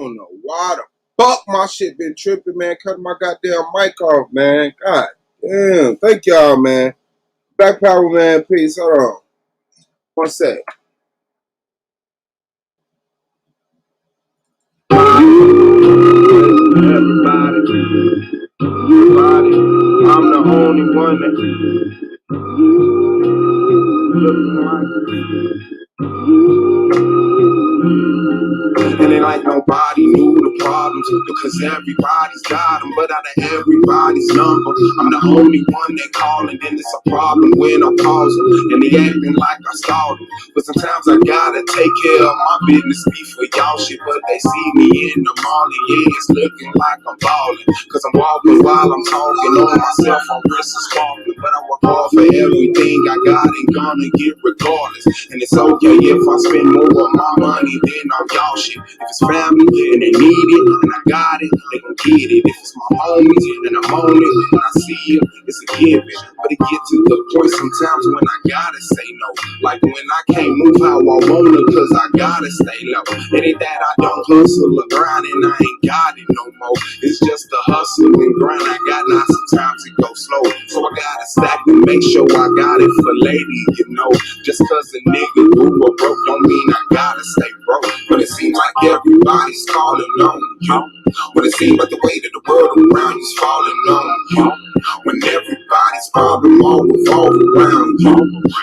don't know why the fuck my shit been tripping, man. Cutting my goddamn mic off, man. God damn. Thank y'all, man. Black Power, man. Peace. Hold on. One sec. Everybody, I'm the only one that looking like. And it like nobody knew the problems, because everybody's got them. But out of everybody's number, I'm the only one they calling, and it's a problem when I'm pausing. And they acting like I stalled them. But sometimes I gotta take care of my business before y'all shit. But they see me in the mall, and yeah, it's looking like I'm balling. Cause I'm walking while I'm talking on myself, on wrist is sparkling. But I work hard for everything I got and gonna get regardless. And it's okay if I spend more of my money than on y'all shit. If it's family and they need it and I got it, they gon' get it. If it's my homies and I'm on it, when I see it, it's a given. But it get to the point sometimes when I gotta say no. Like when I can't move how I wanna, cause I gotta stay low. It ain't that I don't hustle or grind and I ain't got it no more. It's just the hustle and grind I got now. Sometimes it goes slow, so I gotta stack to make sure I got it for lady, you know. Just cause a nigga grew up broke don't mean I gotta stay broke. But it seems like everybody's calling on you. When it seems like the weight of the world around you's falling on you. When everybody's problem all revolve around you.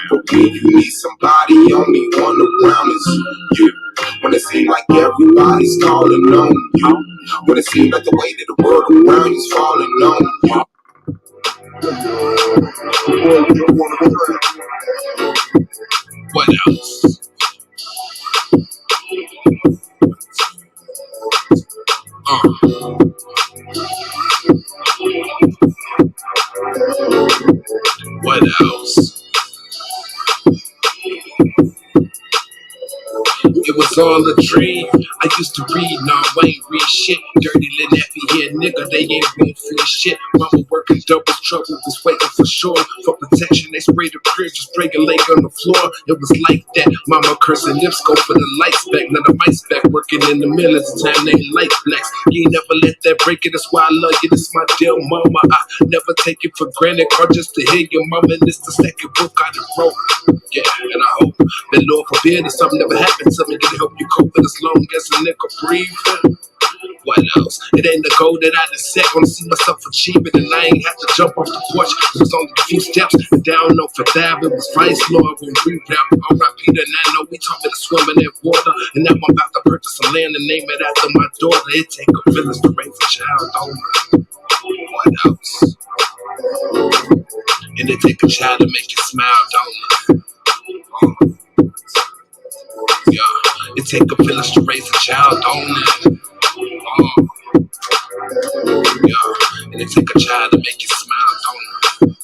But when you need somebody, only one around is you. When it seems like everybody's calling on you. When it seems like the weight of the world around you's falling on you. What else? What else? It was all a dream. I used to read, nah, I ain't read shit. Dirty little nappy here, nigga, they ain't gon' feel shit. Mama working double trouble, was waiting for sure. For protection, they sprayed the crib, just break a leg on the floor. It was like that. Mama cursing lips, go for the lights back. Now the mics back, working in the mill at the time, they ain't like blacks. You ain't never let that break it, that's why I love you. This my deal, mama. I never take it for granted, or just to hear your mama. And this the second book I done wrote. Yeah, and I hope that Lord forbid that something never happened to me, can help you cope with as long as a nigga breathing. What else? It ain't the goal that I just set. Wanna see myself achieve it, and I ain't have to jump off the porch. It was only a few steps, and down no for that. It was Vice Lord when we rap. R.I.P. to Nano, we taught me to swim in that water. And now I'm about to purchase some land and name it after my daughter. It take a village to raise a child, don't it? What else? And it take a child to make you smile, don't it? Yeah, it take a village to raise a child, don't it? Yeah, and it take a child to make you smile, don't it?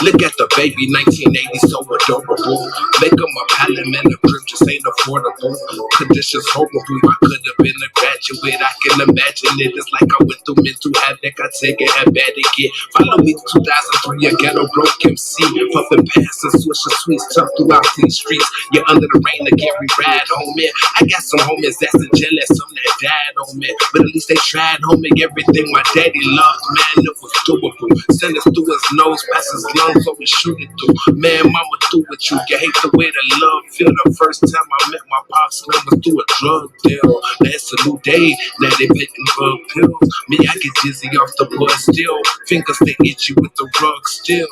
Look at the baby, 1980, so adorable. Make him a pallet, man, the crib just ain't affordable. Conditions horrible, I could have been a graduate. I can imagine it, it's like I went through mental havoc. I take it, how bad it get. Follow me to 2003, a ghetto broke MC. Puffin' past and swishing sweets, tough throughout these streets. You're under the rain to Gary Rad, homie. I got some homies that's jealous, some that died on me. But at least they tried, homie. Everything my daddy loved, man, it was doable. Send us through his nose, pass his lungs, so we shoot it through. Man, mama through with you. You hate the way the love feel. The first time I met my pops, man, was through a drug deal. Now it's a new day, now they making bug pills. Me, I get dizzy off the bud still. Fingers they itch you with the rug still.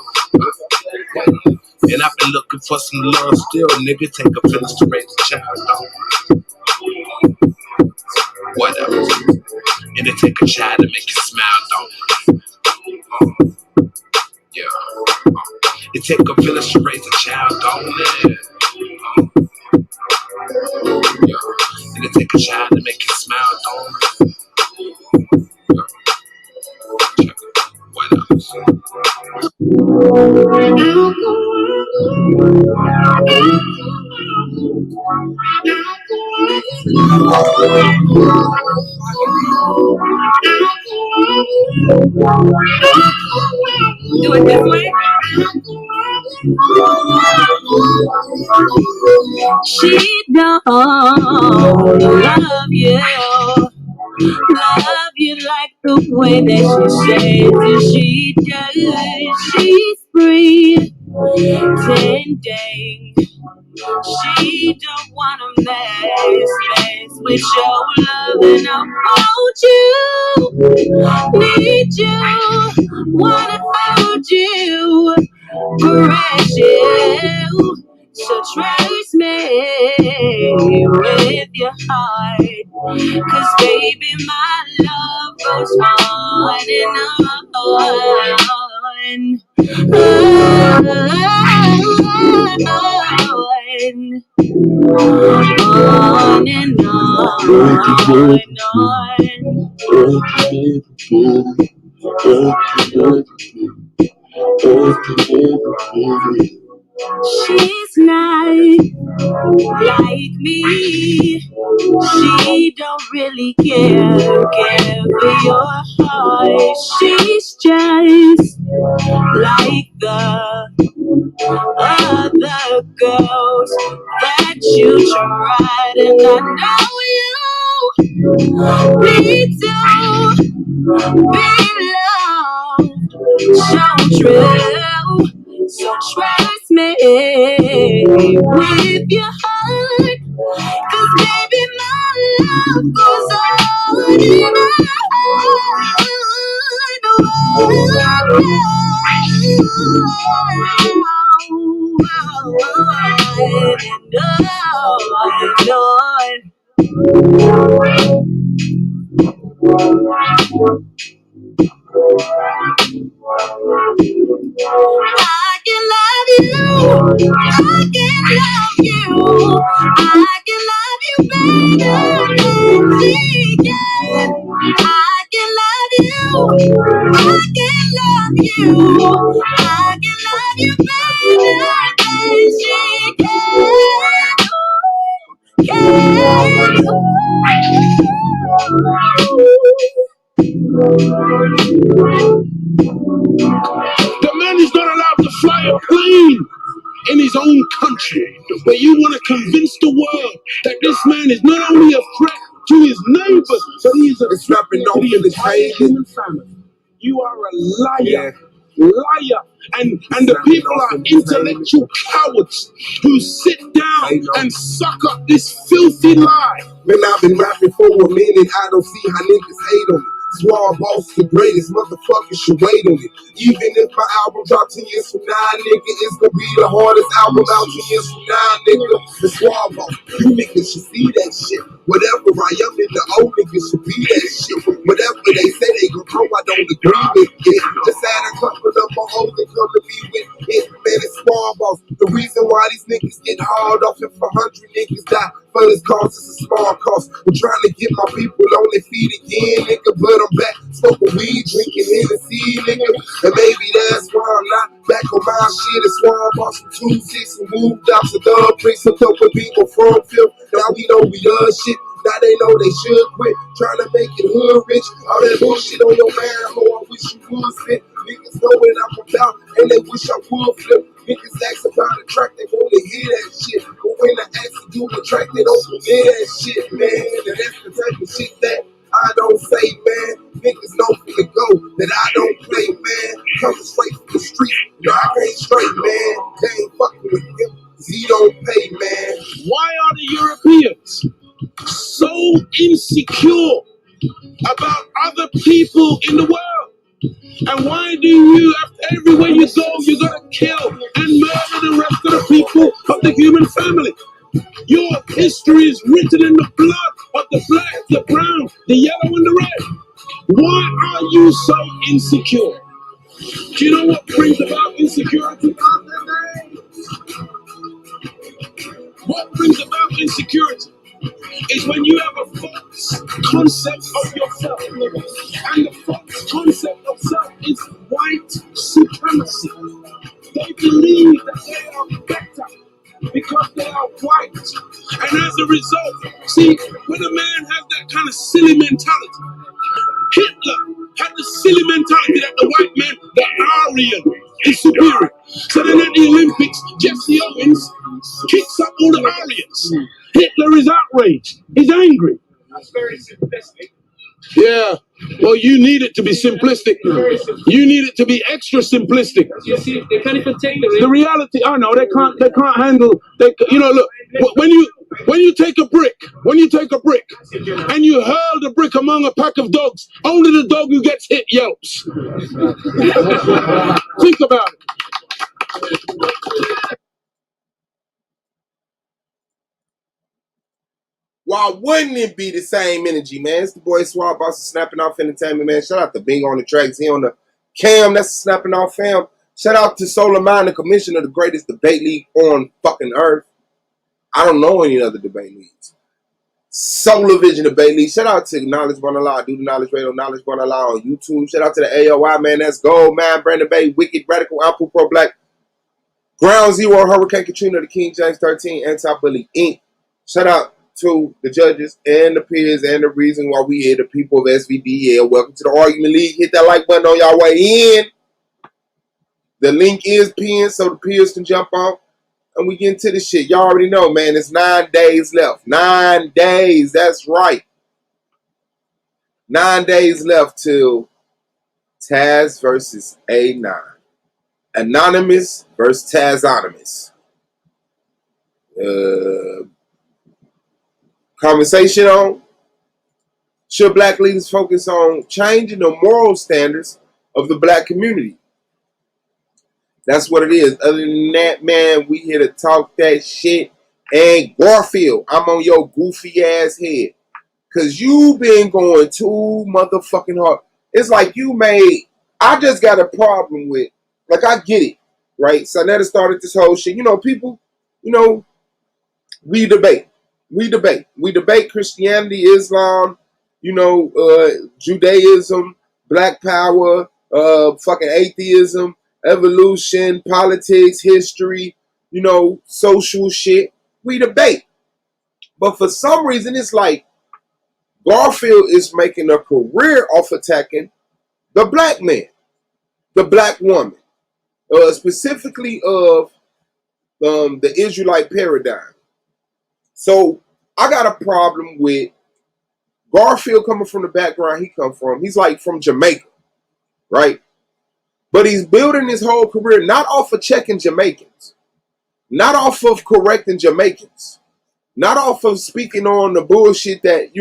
And I've been looking for some love still. Nigga, take a village to raise a child, don't. What else? And it take a child to make you smile, don't. Yeah. It take a village to raise a child, don't it? Yeah. And it take a child to make you smile, don't it? Yeah. What else? Do it this way. She don't love you like the way that she says that she does. She's pretending she don't wanna mess with your love, and I want you, need you, wanna hold you, caress you. So trust me with your heart, 'cause baby my love goes on and on. She's not like me. She don't really care for your heart. She's just like the other girls that you tried, and I know you need to be loved so true. So trust me with your heart, 'cause baby my love goes on and I can love you, I can love you, I can love you better than she can. I can love you, I can love you, I can love you better than she can. The man is not allowed to fly a plane in his own country, but you want to convince the world that this man is not only a threat to his neighbors, but he is a threat to the entire human family. You are a liar. Liar, and the people are intellectual cowards who sit down and suck up this filthy lie. Man, I've been rapping for a minute, I don't see how niggas hate on me. Swab boss, the greatest motherfucker should wait on it. Even if my album drops 10 years from now, nigga, it's gonna be the hardest album out 10 years from now, nigga. The Swab boss, you niggas should see that shit. Whatever I am in, the old niggas should be that shit. Whatever they say they gon' come, I don't agree with it. Just add a couple of my hoes and come to be with it. Man, it's Swab boss. The reason why these niggas get hard off if 100 niggas die for this cause, it's a small cost. I'm trying to get my people on their feet again, nigga, but I'm back smoking weed, drinking Hennessy, nigga. And maybe that's why I'm not back on my shit. It's why I bought some 2-6 and moved out to Dub Bricks. A couple people from Phil. Now we know we done shit. Now they know they should quit trying to make it hood rich. All that bullshit on your man, ho, I wish you would spit. Niggas know what I'm about, and they wish I would flip. Niggas ask about the track, they wanna hear that shit. But when I ask to do the track, they don't hear that shit, man. And that's the type of shit that I don't say, man. Niggas know from the go that I don't play, man. Coming straight from the street, no, I can't straight, man. They ain't fucking with him, 'cause he don't pay, man. Why are the Europeans so insecure about other people in the world? And why do you, after everywhere you go, you're gonna kill and murder the rest of the people of the human family? Your history is written in the blood of the black, the brown, the yellow, and the red. Why are you so insecure? Do you know what brings about insecurity? What brings about insecurity is when you have a false concept of yourself. And the false concept of self is white supremacy. They believe that they are better because they are white. And as a result, see, when a man has that kind of silly mentality, Hitler had the silly mentality that the white man, the Aryan, is superior. So then at the Olympics, Jesse Owens kicks up all the Aryans. Hitler is outraged. He's angry. That's very simplistic. Yeah. Well, you need it to be simplistic. You need it to be extra simplistic. You see, they can't even take the reality. I know they can't. They can't handle. Look. When you take a brick, and you hurl the brick among a pack of dogs, only the dog who gets hit yelps. Think about it. Why wouldn't it be the same energy, man? It's the boy Swab Boss Snapping Off Entertainment, man. Shout out to Bing on the tracks. He on the cam. That's Snapping Off fam. Shout out to Solar Mind, the commissioner of the greatest debate league on fucking earth. I don't know any other debate leagues. Solar Vision debate league. Shout out to Knowledge Born Allah. Do the Knowledge Radio, Knowledge Born Allah on YouTube. Shout out to the AOI, man. That's Gold, man. Brandon Bay, Wicked, Radical, Apple Pro Black, Ground Zero, Hurricane Katrina, the King James 13, Anti-Bully Inc. Shout out to the judges and the peers and the reason why we here, the people of S.V.D.L. Welcome to the Argument League. Hit that like button on y'all way in. The link is pinned so the peers can jump on. And we get into this shit. Y'all already know, man. It's 9 days left. 9 days. That's right. 9 days left till Taz versus A9. Anonymous versus Tazonymous. Conversation on: should black leaders focus on changing the moral standards of the black community? That's what it is. Other than that, man, we here to talk that shit. And Garfield, I'm on your goofy ass head. Cause you been going too motherfucking hard. It's like I just got a problem with, like, I get it, right? Sonetta started this whole shit. People, we debate. We debate Christianity, Islam, Judaism, Black Power, fucking atheism, evolution, politics, history, social shit. We debate. But for some reason, it's like Garfield is making a career off attacking the black man, the black woman, specifically of the Israelite paradigm. So I got a problem with Garfield coming from the background he come from. He's like from Jamaica, right? But he's building his whole career not off of checking Jamaicans, not off of correcting Jamaicans, not off of speaking on the bullshit that,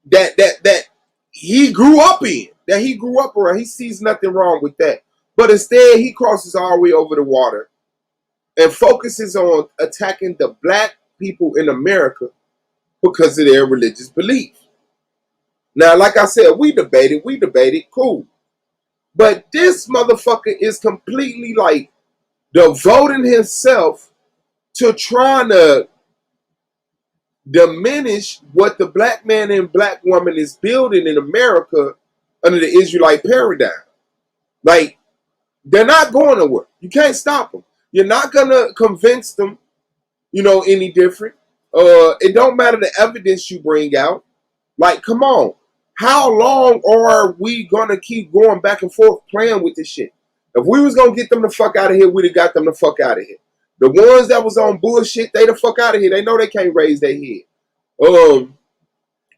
that he grew up in, that he grew up around. He sees nothing wrong with that. But instead, he crosses all the way over the water and focuses on attacking the black people in America because of their religious belief. Now, like I said, we debated, cool. But this motherfucker is completely like devoting himself to trying to diminish what the black man and black woman is building in America under the Israelite paradigm. Like, they're not going to work. You can't stop them. You're not going to convince them, any different. It don't matter the evidence you bring out. Like, come on. How long are we going to keep going back and forth playing with this shit? If we was going to get them the fuck out of here, we'd have got them the fuck out of here. The ones that was on bullshit, they the fuck out of here. They know they can't raise their head. Of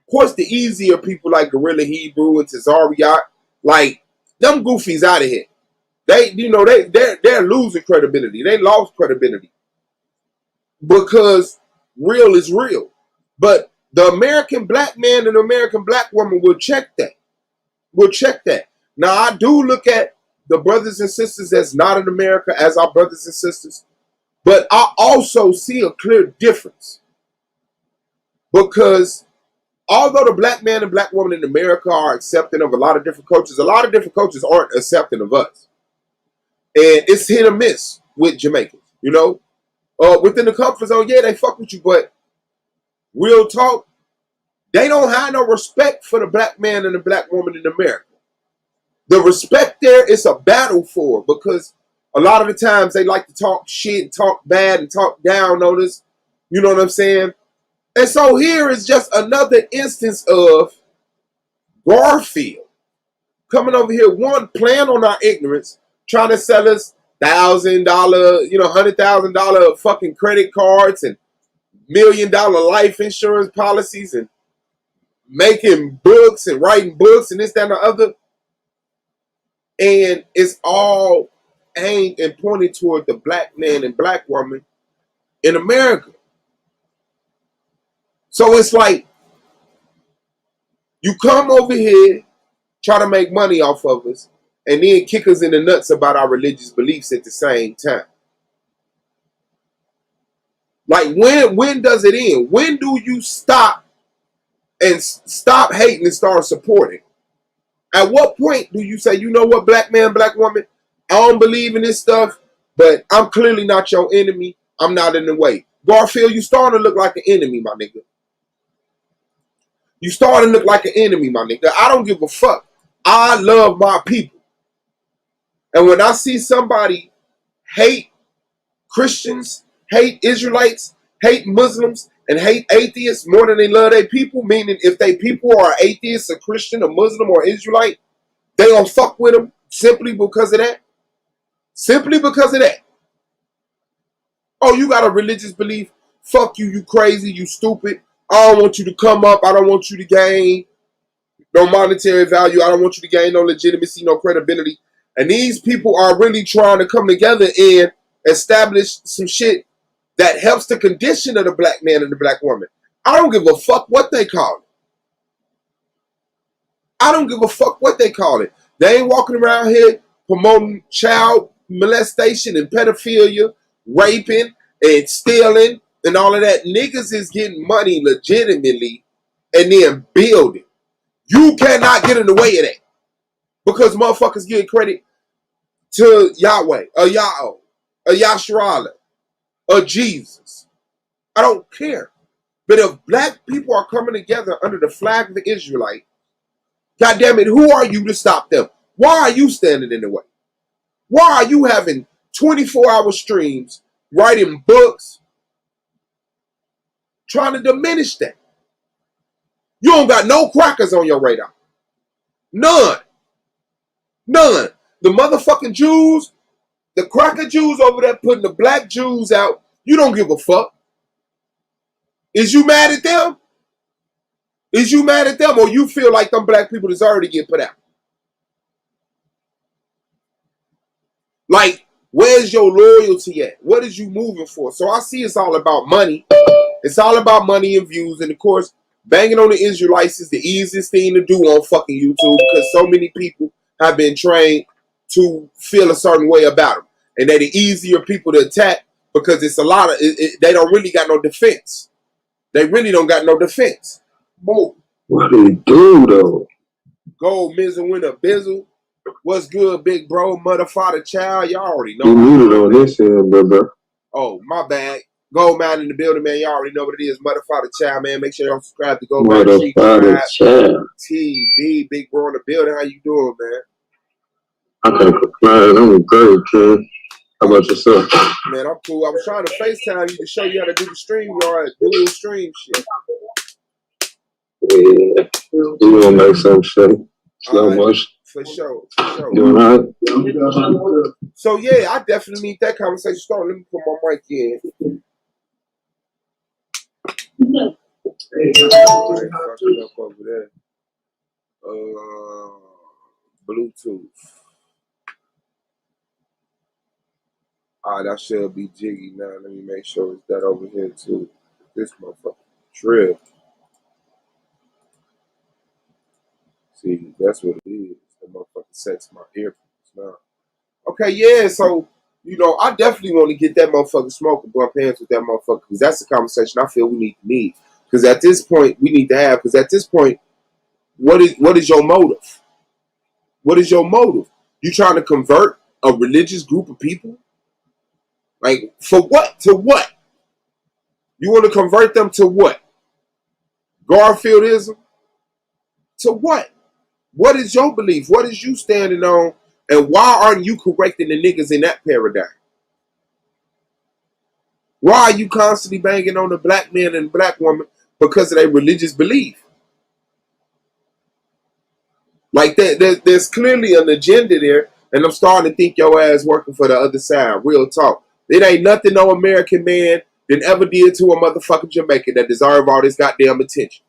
course, the easier people like Gorilla Hebrew and Tazariot, like, them goofies out of here. They're losing credibility. They lost credibility. Because real is real. But the American black man and the American black woman will check that. Now, I do look at the brothers and sisters that's not in America as our brothers and sisters. But I also see a clear difference. Because although the black man and black woman in America are accepting of a lot of different cultures aren't accepting of us. And it's hit or miss with Jamaicans, within the comfort zone, yeah, they fuck with you, but real talk, they don't have no respect for the black man and the black woman in America. The respect there is a battle for, because a lot of the times they like to talk shit, talk bad, and talk down on us. You know what I'm saying? And so here is just another instance of Garfield coming over here, one, playing on our ignorance, trying to sell us $1,000, $100,000 fucking credit cards and $1 million life insurance policies and making books and writing books and this, that, and the other. And it's all aimed and pointed toward the black man and black woman in America. So it's like you come over here, try to make money off of us, and then kick us in the nuts about our religious beliefs at the same time. Like when does it end? When do you stop and stop hating and start supporting? At what point do you say, you know what, black man, black woman, I don't believe in this stuff, but I'm clearly not your enemy. I'm not in the way. Garfield, you starting to look like an enemy, my nigga. You starting to look like an enemy, my nigga. I don't give a fuck. I love my people. And when I see somebody hate Christians, hate Israelites, hate Muslims, and hate atheists more than they love their people, meaning if they people are atheists, a Christian, a Muslim, or Israelite, they don't fuck with them simply because of that. Simply because of that. Oh, you got a religious belief? Fuck you, you crazy, you stupid. I don't want you to come up. I don't want you to gain no monetary value. I don't want you to gain no legitimacy, no credibility. And these people are really trying to come together and establish some shit that helps the condition of the black man and the black woman. I don't give a fuck what they call it. I don't give a fuck what they call it. They ain't walking around here promoting child molestation and pedophilia, raping and stealing and all of that. Niggas is getting money legitimately and then building. You cannot get in the way of that. Because motherfuckers give credit to Yahweh, or Yahweh, or Yasharala, or Jesus. I don't care. But if black people are coming together under the flag of the Israelite, God damn it, who are you to stop them? Why are you standing in the way? Why are you having 24-hour streams, writing books, trying to diminish that? You don't got no crackers on your radar. None. None. The motherfucking Jews, the cracker Jews over there putting the black Jews out, you don't give a fuck. Is you mad at them? Is you mad at them, or you feel like them black people deserve to get put out? Like, where's your loyalty at? What is you moving for? So I see it's all about money. It's all about money and views. And of course, banging on the Israelites is the easiest thing to do on fucking YouTube because so many people have been trained to feel a certain way about them. And they're the easier people to attack because it's a lot of, they don't really got no defense. They really don't got no defense. Boom. What do they do, though? Gold, Mizzle, Winner, Bizzle. What's good, big bro? Mother, father, child. Y'all already know. You muted on this end, bro. Oh, my bad. Gold Man in the building, man. Y'all already know what it is. Mother, father, child, man. Make sure y'all subscribe to Gold Man TV. Big bro in the building. How you doing, man? I can't complain. I'm great, kid. How about yourself? Man, I'm cool. I was trying to FaceTime you to show you how to do the stream, yard, dual stream shit. Yeah. You gonna make some shit. Slow motion. For sure. For sure. Doing all right? So, yeah, I definitely need that conversation started. Let me put my mic in. Fucking up over there. Bluetooth. Alright, that should be jiggy now. Let me make sure it's that over here too. This motherfucker trip. See, that's what it is. The motherfucker sets my earphones now. Okay, yeah, so, you know, I definitely want to get that motherfucker smoking, bump hands with that motherfucker, because that's the conversation I feel we need. Because at this point, we need to have, because at this point, what is your motive? What is your motive? You trying to convert a religious group of people? Like, for what? To what? You want to convert them to what? Garfieldism? To what? What is your belief? What is you standing on? And why aren't you correcting the niggas in that paradigm? Why are you constantly banging on the black man and black woman because of their religious belief? Like, there's clearly an agenda there, And I'm starting to think your ass working for the other side. Real talk. It ain't nothing no American man than ever did to a motherfucking Jamaican that deserve all this goddamn attention.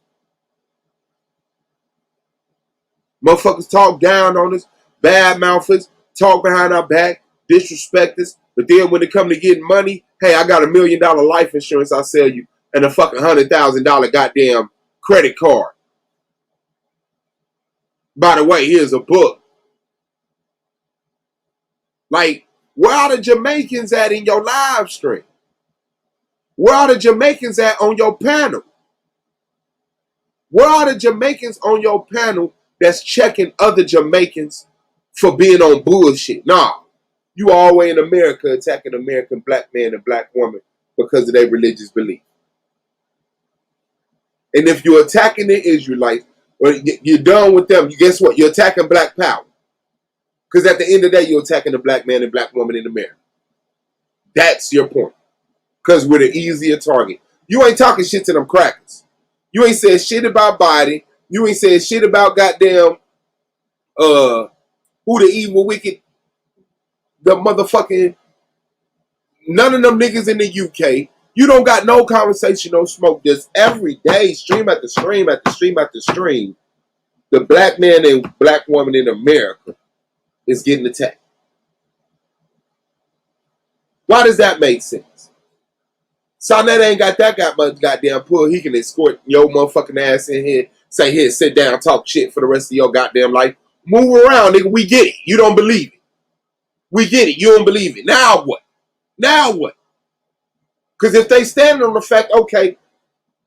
Motherfuckers talk down on us, bad mouthers, talk behind our back, disrespect us. But then when it come to getting money, hey, I got $1 million life insurance I'll sell you and a fucking $100,000 goddamn credit card. By the way, here's a book. Like, where are the Jamaicans at in your live stream? Where are the Jamaicans at on your panel? Where are the Jamaicans on your panel that's checking other Jamaicans for being on bullshit? Nah, you always in America attacking American black man and black woman because of their religious belief. And if you're attacking the Israelites, or you're done with them, guess what? You're attacking black power. Because at the end of the day, you're attacking the black man and black woman in America. That's your point. Because we're the easier target. You ain't talking shit to them crackers. You ain't said shit about Biden. You ain't said shit about goddamn who the evil, wicked, the motherfucking, none of them niggas in the UK. You don't got no conversation, no smoke. Just every day, stream after stream after stream after stream, the black man and black woman in America is getting attacked. Why does that make sense? Sonnet ain't got that much goddamn pull. He can escort your motherfucking ass in here, say, here, sit down, talk shit for the rest of your goddamn life. Move around, nigga. We get it. You don't believe it. We get it. You don't believe it. Now what? Now what? Because if they stand on the fact, okay,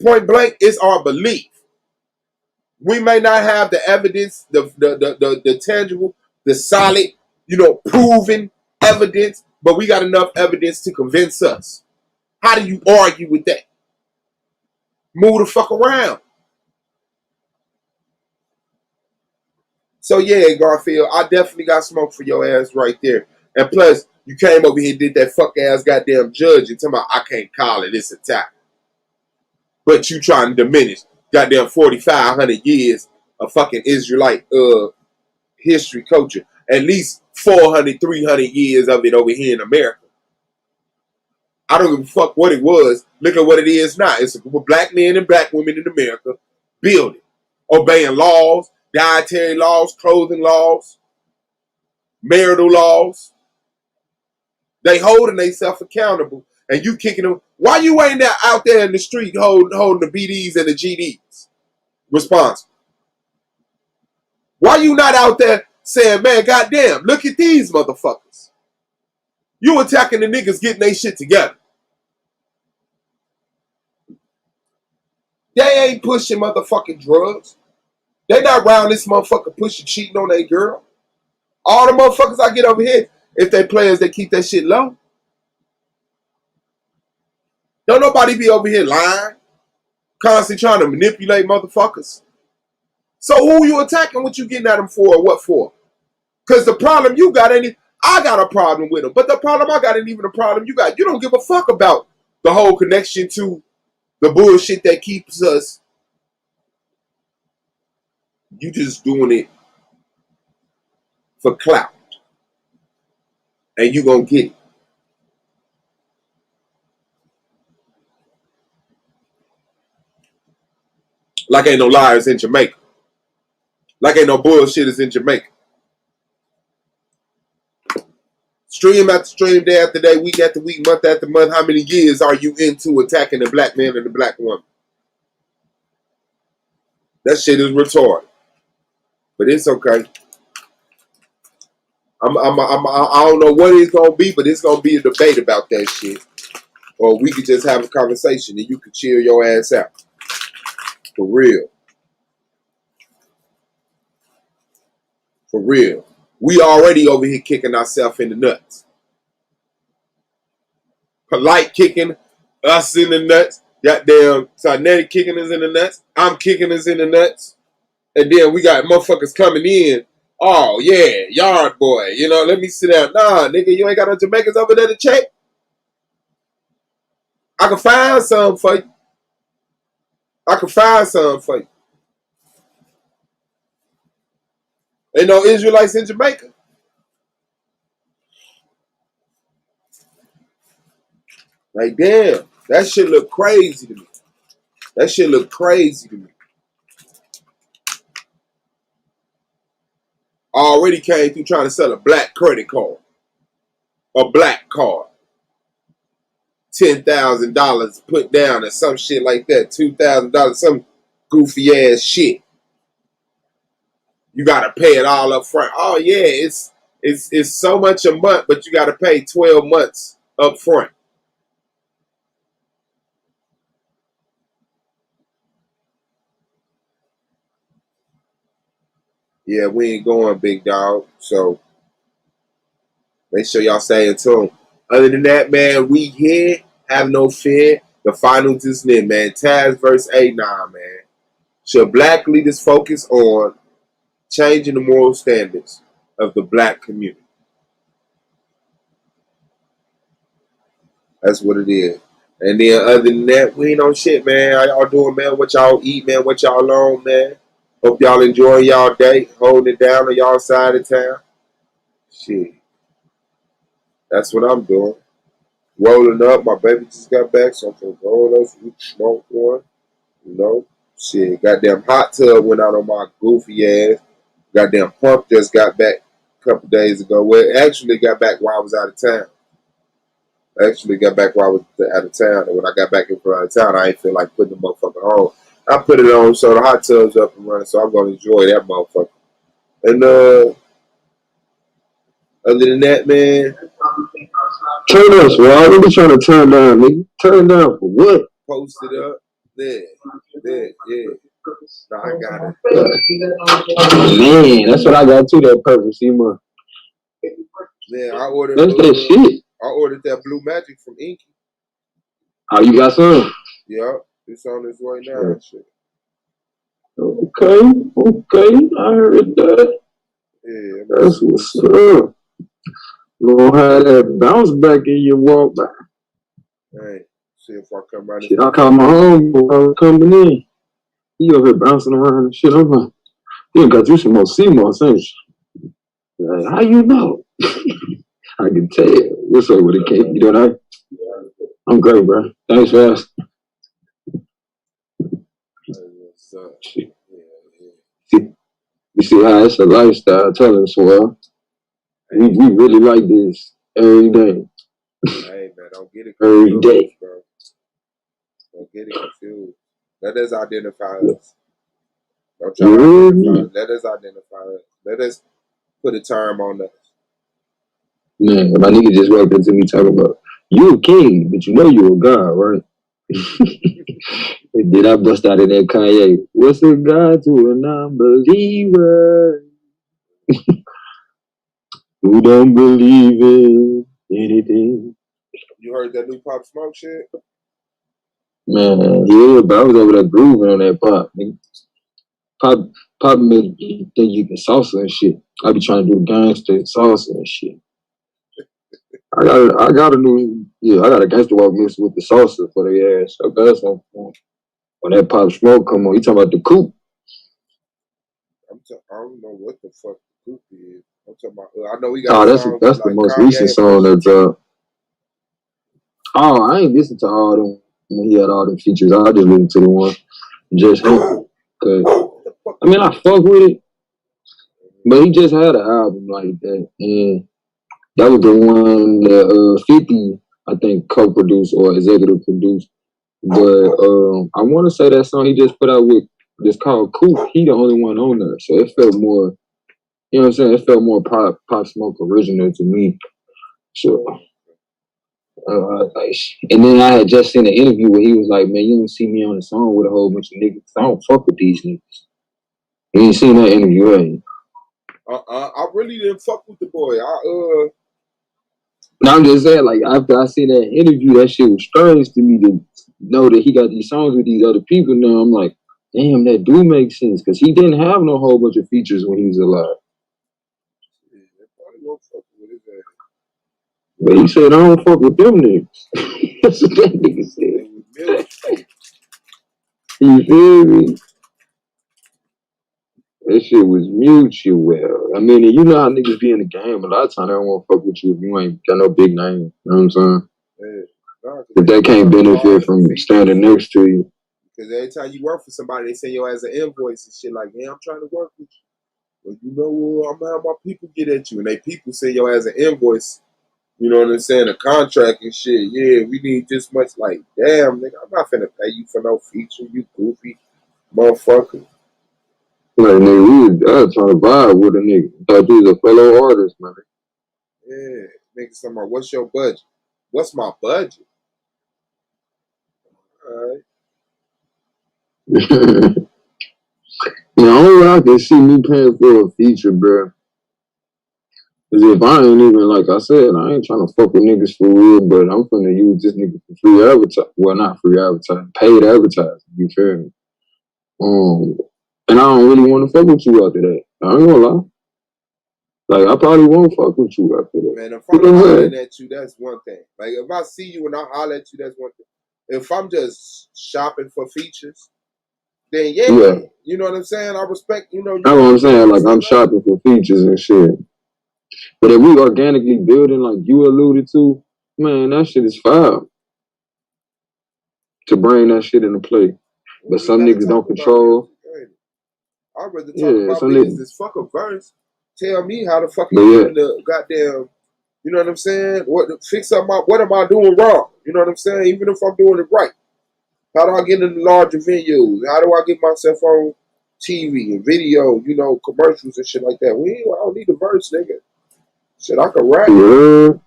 point blank, it's our belief. We may not have the evidence, the tangible, the solid, proven evidence, but we got enough evidence to convince us. How do you argue with that? Move the fuck around. So yeah, Garfield, I definitely got smoke for your ass right there. And plus, you came over here and did that fuck ass goddamn judge and tell me I can't call it, it's attack. But you trying to diminish goddamn 4,500 years of fucking Israelite history culture. At least 400, 300 years of it over here in America. I don't give a fuck what it was. Look at what it is now. It's a group of black men and black women in America building, obeying laws, dietary laws, clothing laws, marital laws. They holding themselves accountable, and you kicking them. Why you ain't out there in the street holding the BDs and the GDs responsible? Why you not out there saying, man, goddamn, look at these motherfuckers? You attacking the niggas getting their shit together. They ain't pushing motherfucking drugs. They not around this motherfucker pushing, cheating on their girl. All the motherfuckers I get over here, if they players, they keep that shit low. Don't nobody be over here lying, constantly trying to manipulate motherfuckers. So who you attacking? What you getting at them for or what for? Because the problem you got ain't, I got a problem with them. But the problem I got ain't even a problem you got. You don't give a fuck about the whole connection to the bullshit that keeps us. You just doing it for clout. And you gonna get it. Like ain't no liars in Jamaica. Like ain't no bullshitters in Jamaica. Stream after stream, day after day, week after week, month after month, how many years are you into attacking the black man and the black woman? That shit is retarded. But it's okay. I don't know what it's going to be, but it's going to be a debate about that shit. Or we could just have a conversation and you could chill your ass out. For real. For real. We already over here kicking ourselves in the nuts. Polite kicking us in the nuts. Goddamn Sarnetti kicking us in the nuts. I'm kicking us in the nuts. And then we got motherfuckers coming in. Oh, yeah, yard boy. Let me sit down. Nah, nigga, you ain't got no Jamaicans over there to check. I can find some for you. Ain't no Israelites in Jamaica. Like, damn, that shit look crazy to me. That shit look crazy to me. I already came through trying to sell a black credit card. A black card. $10,000 put down or some shit like that. $2,000, some goofy ass shit. You gotta pay it all up front. Oh yeah, it's so much a month, but you gotta pay 12 months up front. Yeah, we ain't going, big dog. So make sure y'all stay in tune. Other than that, man, we here. Have no fear. The finals is near, man. Taz versus Anon, man. Should black leaders focus on changing the moral standards of the black community? That's what it is. And then other than that, we ain't on shit, man. How y'all doing, man? What y'all eat, man? What y'all on, man? Hope y'all enjoying y'all day, holding it down on y'all side of town. Shit. That's what I'm doing. Rolling up. My baby just got back, so I'm finna roll us. We smoke one. You know? Shit. Goddamn hot tub went out on my goofy ass. Goddamn pump just got back a couple days ago. Well, it actually got back while I was out of town. I actually got back while I was out of town. And when I got back in from out of town, I ain't feel like putting the motherfucker on. I put it on so the hot tub's up and running, so I'm going to enjoy that motherfucker. And other than that, man. Turn us, Rod. What we trying to turn down, nigga? Turn down for what? Post it up. There, yeah. No, I got it. Man, that's what I got to that purpose, man. Yeah, I ordered. That's that shit. I ordered that Blue Magic from Inky. Oh, you got some? Yeah, it's on its way now. Shit. Okay, I heard that. Yeah, that's what's up. You gonna have that bounce back in your walk back. Hey, see if I come right. Shit, I called my homeboy coming in. He over here bouncing around and shit. I'm like, you got you some more CMOS, ain't you? Like, how you know? I can tell. What's up with it, Kate? You doing all right? I'm great, bro. Thanks for asking. What's up? Yeah. You see how it's a lifestyle telling us, well, we really like this every day. Hey, man, don't get it confused, every day, bro. Don't get it confused. Let us identify us. Don't try to identify us. Let us identify us. Let us put a term on us. Man, my nigga just walked into me talking about, you a king, but you know you a god, right? And then I bust out in that Kanye, what's a god to a non-believer? Who don't believe in anything. You heard that new Pop Smoke shit? Man, yeah, but I was over there grooving on that pop. Pop make you think you can salsa and shit. I be trying to do gangster salsa and shit. I got a gangster walk mixed with the salsa for the ass. So that's when that Pop Smoke come on, you talking about the coupe? I don't know what the fuck the coupe is. I'm talking about. I know we got. That's the most Kanye recent song that dropped. Oh, I ain't listened to all them when he had all them features. I just listened to the one just him. I mean, I fuck with it, but he just had an album like that, and that was the one that 50, I think, co-produced or executive produced. But I want to say that song he just put out with this called Coop. He the only one on there, so it felt more. You know what I'm saying? It felt more Pop Smoke original to me. So. And then I had just seen an interview where he was like, man, you don't see me on the song with a whole bunch of niggas. I don't fuck with these niggas. You ain't seen that interview, have you? I really didn't fuck with the boy. No, I'm just saying, like, after I seen that interview, that shit was strange to me to know that he got these songs with these other people now. I'm like, damn, that do make sense. Because he didn't have no whole bunch of features when he was alive. But he said, I don't fuck with them niggas. That's what that nigga said. You feel me? That shit was mutual. I mean, you know how niggas be in the game. A lot of times they don't want to fuck with you if you ain't got no big name. You know what I'm saying? Yeah. If they can't benefit from standing next to you. Because every time you work for somebody, they send you as an invoice and shit like, "Man, I'm trying to work with you. But you know, I'm gonna have my people get at you." And they people send you as an invoice. You know what I'm saying? A contract and shit. Yeah, we need this much. Like, damn, nigga, I'm not finna pay you for no feature. You goofy motherfucker. Like, nigga, I was trying to vibe with a nigga. Thought he was a fellow artist, man. Yeah, nigga, somebody, what's your budget? What's my budget? Alright. You know, only way I can see me paying for a feature, bro, is if I ain't even, like I said, I ain't trying to fuck with niggas for real, but I'm finna use this nigga for free advertising. Well, not free advertising, paid advertising, you feel me? And I don't really want to fuck with you after that. I ain't gonna lie. Like, I probably won't fuck with you after that. Man, if I'm hollering at you, that's one thing. Like, if I see you and I holler at you, that's one thing. If I'm just shopping for features, then yeah. You know what I'm saying? I respect, you know. That's what I'm saying. Like, I'm shopping for features and shit. But if we organically building, like you alluded to, man, that shit is foul. To bring that shit into play. But some niggas don't control. I'd rather talk about business. Fuck a verse. Tell me how the fuck you doing the goddamn, you know what I'm saying? Fix up what am I doing wrong? You know what I'm saying? Even if I'm doing it right. How do I get into larger venues? How do I get myself on TV and video, you know, commercials and shit like that? I don't need a verse, nigga. Shit, I can rap. Yeah.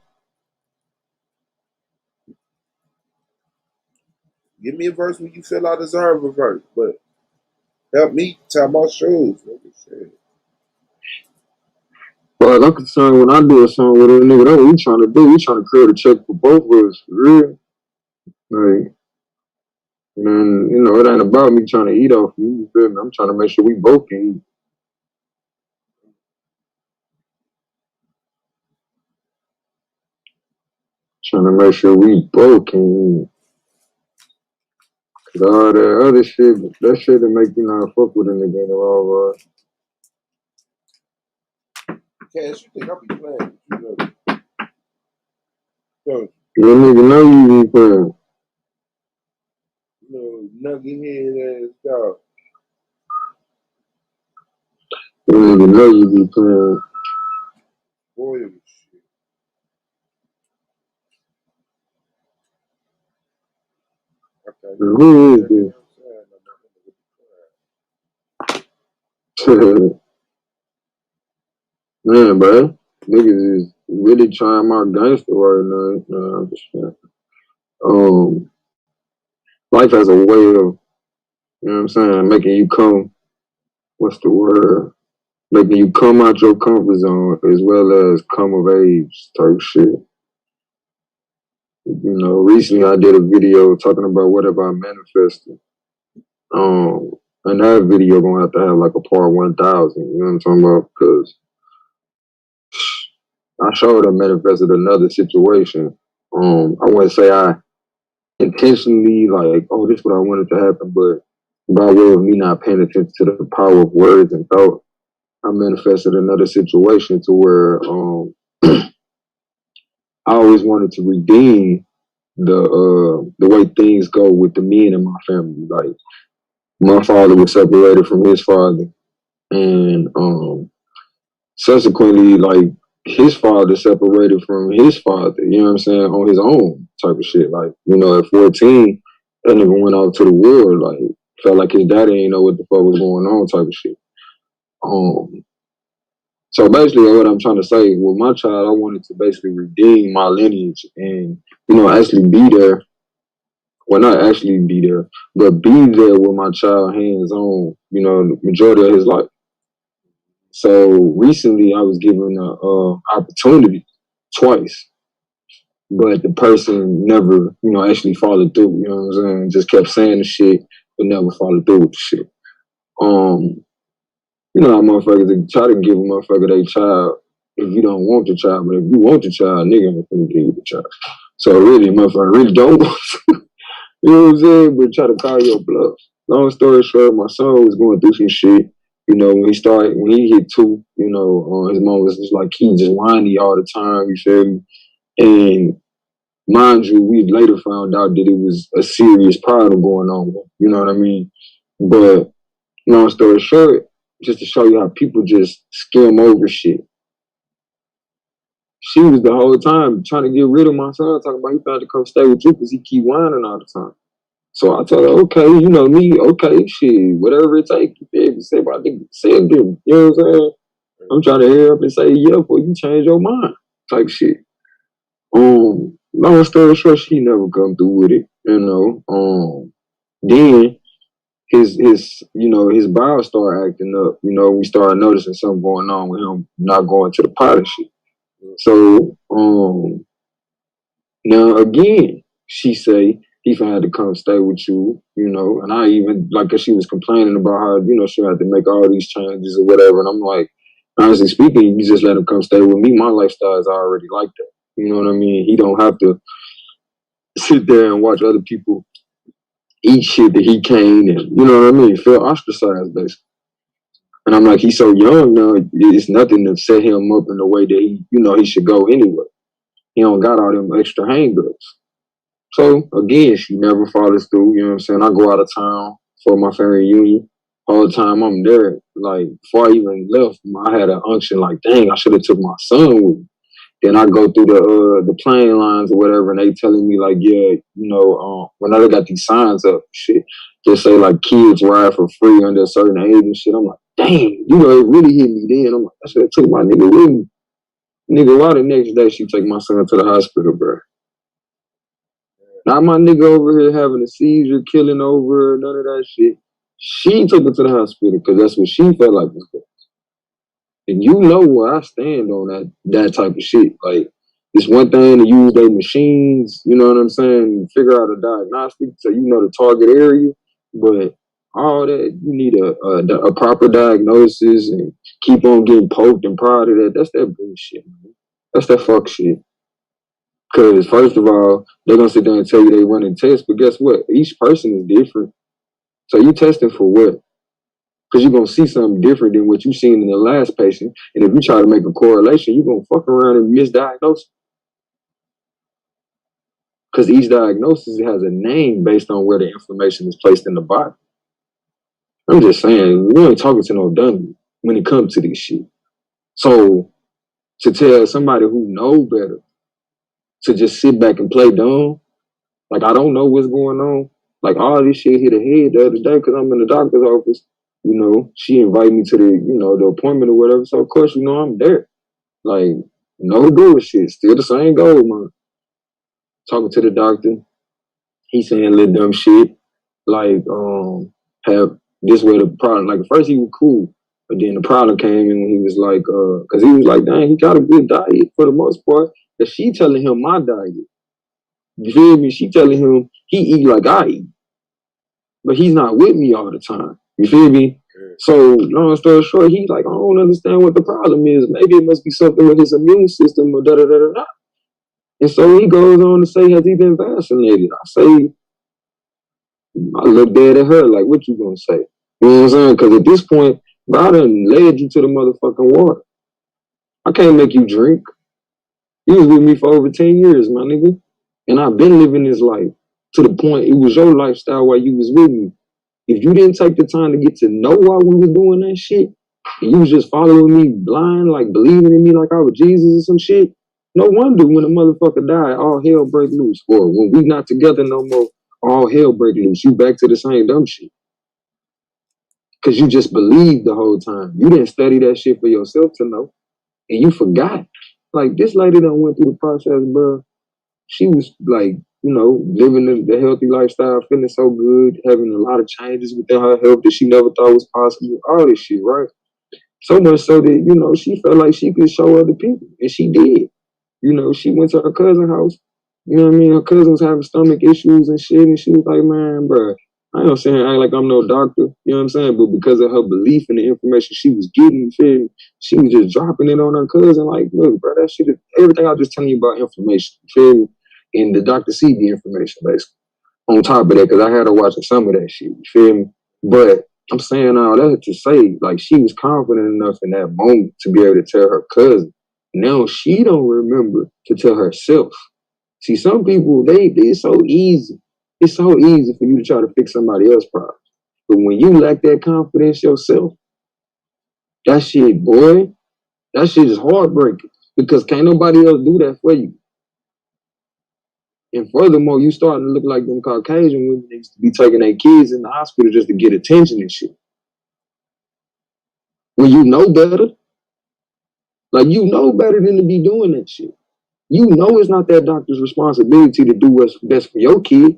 Give me a verse when you feel I deserve a verse, but help me tie my shoes, nigga. Shit. Well, I'm concerned when I do a song with a nigga, that's what we trying to do. We trying to create a check for both of us, for real. Like, and you know, it ain't about me trying to eat off you, you feel me? I'm trying to make sure we both can eat. Trying to make sure we both can eat. Cause all that other shit, that shit that make you not fuck with a nigga in the long run. Cash, you think I be playing? You know. Your nigga know you be playing. Little nugget head ass dog. Your nigga know you be playing. Boy, shit. Okay. Who is this? Man, bro, niggas is really trying my gangster right now. No, I'm just saying. Life has a way of, you know what I'm saying, making you come, what's the word? Making you come out your comfort zone as well as come of age type shit. You know, recently I did a video talking about what have I manifested. And that video gonna have to have like a part 1000, you know what I'm talking about? Because I showed I manifested another situation. I wouldn't say I intentionally like, oh, this is what I wanted to happen, but by way of me not paying attention to the power of words and thought, I manifested another situation to where I always wanted to redeem the way things go with the men in my family. Like my father was separated from his father, and subsequently, like his father separated from his father. You know what I'm saying? On his own type of shit. Like, you know, at 14, that nigga went out to the world. Like, felt like his daddy ain't know what the fuck was going on type of shit. So basically, what I'm trying to say, with my child, I wanted to basically redeem my lineage and, you know, actually be there. Well, not actually be there, but be there with my child hands on, you know, the majority of his life. So recently, I was given an opportunity twice, but the person never, you know, actually followed through. You know what I'm saying? Just kept saying the shit, but never followed through with the shit. You know how motherfuckers try to give a motherfucker their child if you don't want the child, but if you want the child, nigga ain't gonna give you the child. So really, motherfucker really don't want to, you know what I'm saying? But try to call your bluff. Long story short, my son was going through some shit. You know, when he hit 2, you know, his mom was just like, he just whiny all the time, you feel me? And Mind you, we later found out that it was a serious problem going on. You know what I mean? But long story short, just to show you how people just skim over shit. She was the whole time trying to get rid of my son, talking about he tried to come stay with you because he keep whining all the time. So I told her, okay, you know me, okay, shit, whatever it takes. You say about the send him. You know what I'm saying? I'm trying to hear up and say, yeah, before you change your mind, type shit. Long story short, she never come through with it, you know. Then his bowels started acting up. You know, we started noticing something going on with him not going to the pot and shit. So now again, she say he had to come stay with you, you know, and I even like, cause she was complaining about how, you know, she had to make all these changes or whatever, and I'm like, honestly speaking, you just let him come stay with me. My lifestyle is already like that. You know what I mean? He don't have to sit there and watch other people eat shit that he can't, and you know what I mean, feel ostracized basically. And I'm like, he's so young now, it's nothing to set him up in the way that he, you know, he should go anyway. He don't got all them extra hang-ups. So again, she never follows through, you know what I'm saying? I go out of town for my family reunion. All the time I'm there, like before I even left, I had an unction like, dang, I should have took my son with me. Then I go through the plane lines or whatever, and they telling me like, yeah, you know, when I got these signs up, shit, just say like kids ride for free under a certain age and shit. I'm like, damn, you know, it really hit me then. I'm like, I should have took my nigga with me. Nigga, why the next day she take my son to the hospital, bro? Not my nigga over here having a seizure, killing over, none of that shit. She took her to the hospital because that's what she felt like was good. And you know where I stand on that type of shit. Like, it's one thing to use their machines, you know what I'm saying, figure out a diagnostic so you know the target area, but all that, you need a proper diagnosis and keep on getting poked and prodded at. That's that bullshit, man. That's that fuck shit. Because first of all, they're gonna sit there and tell you they running tests, but guess what? Each person is different. So you testing for what? Because you're going to see something different than what you seen in the last patient. And if you try to make a correlation, you're going to fuck around and misdiagnose. Because each diagnosis has a name based on where the information is placed in the body. I'm just saying, we ain't talking to no dummy when it comes to this shit. So to tell somebody who know better to just sit back and play dumb, like I don't know what's going on. Like all this shit hit her head the other day because I'm in the doctor's office. You know, she invited me to the appointment or whatever. So of course, you know, I'm there. Like, no bullshit. Still the same goal, man. Talking to the doctor. He saying little dumb shit. Like, have this way the problem. Like, at first he was cool. But then the problem came in when he was like, because he was like, dang, he got a good diet for the most part. And she telling him my diet. You feel me? She telling him he eat like I eat. But he's not with me all the time. You feel me? So, long story short, he's like, I don't understand what the problem is. Maybe it must be something with his immune system or da-da-da-da-da. And so he goes on to say, has he been vaccinated? I say, I look dead at her, like, what you gonna say? You know what I'm saying? Because at this point, bro, I done led you to the motherfucking water. I can't make you drink. You was with me for over 10 years, my nigga. And I've been living this life to the point it was your lifestyle while you was with me. If you didn't take the time to get to know why we was doing that shit, and you was just following me blind, like believing in me like I was Jesus or some shit, no wonder when a motherfucker died, all hell break loose. Or when we not together no more, all hell break loose. You back to the same dumb shit. Cause you just believed the whole time. You didn't study that shit for yourself to know. And you forgot. Like this lady done went through the process, bro. She was like, you know, living the healthy lifestyle, feeling so good, having a lot of changes within her health that she never thought was possible. All this shit, right? So much so that, you know, she felt like she could show other people. And she did. You know, she went to her cousin's house. You know what I mean? Her cousin was having stomach issues and shit. And she was like, man, bro, I ain't saying I ain't like I'm no doctor. You know what I'm saying? But because of her belief in the information she was getting, you feel me? She was just dropping it on her cousin. Like, look, bro, that shit is everything I was just telling you about information. You feel me? And the doctor see the information, basically. On top of that, because I had her watching some of that shit. You feel me? But I'm saying all that to say, like, she was confident enough in that moment to be able to tell her cousin. Now she don't remember to tell herself. See, some people, it's so easy. It's so easy for you to try to fix somebody else's problems. But when you lack that confidence yourself, that shit, boy, that shit is heartbreaking. Because can't nobody else do that for you. And furthermore, you starting to look like them Caucasian women that used to be taking their kids in the hospital just to get attention and shit. When you know better, like you know better than to be doing that shit. You know it's not that doctor's responsibility to do what's best for your kid.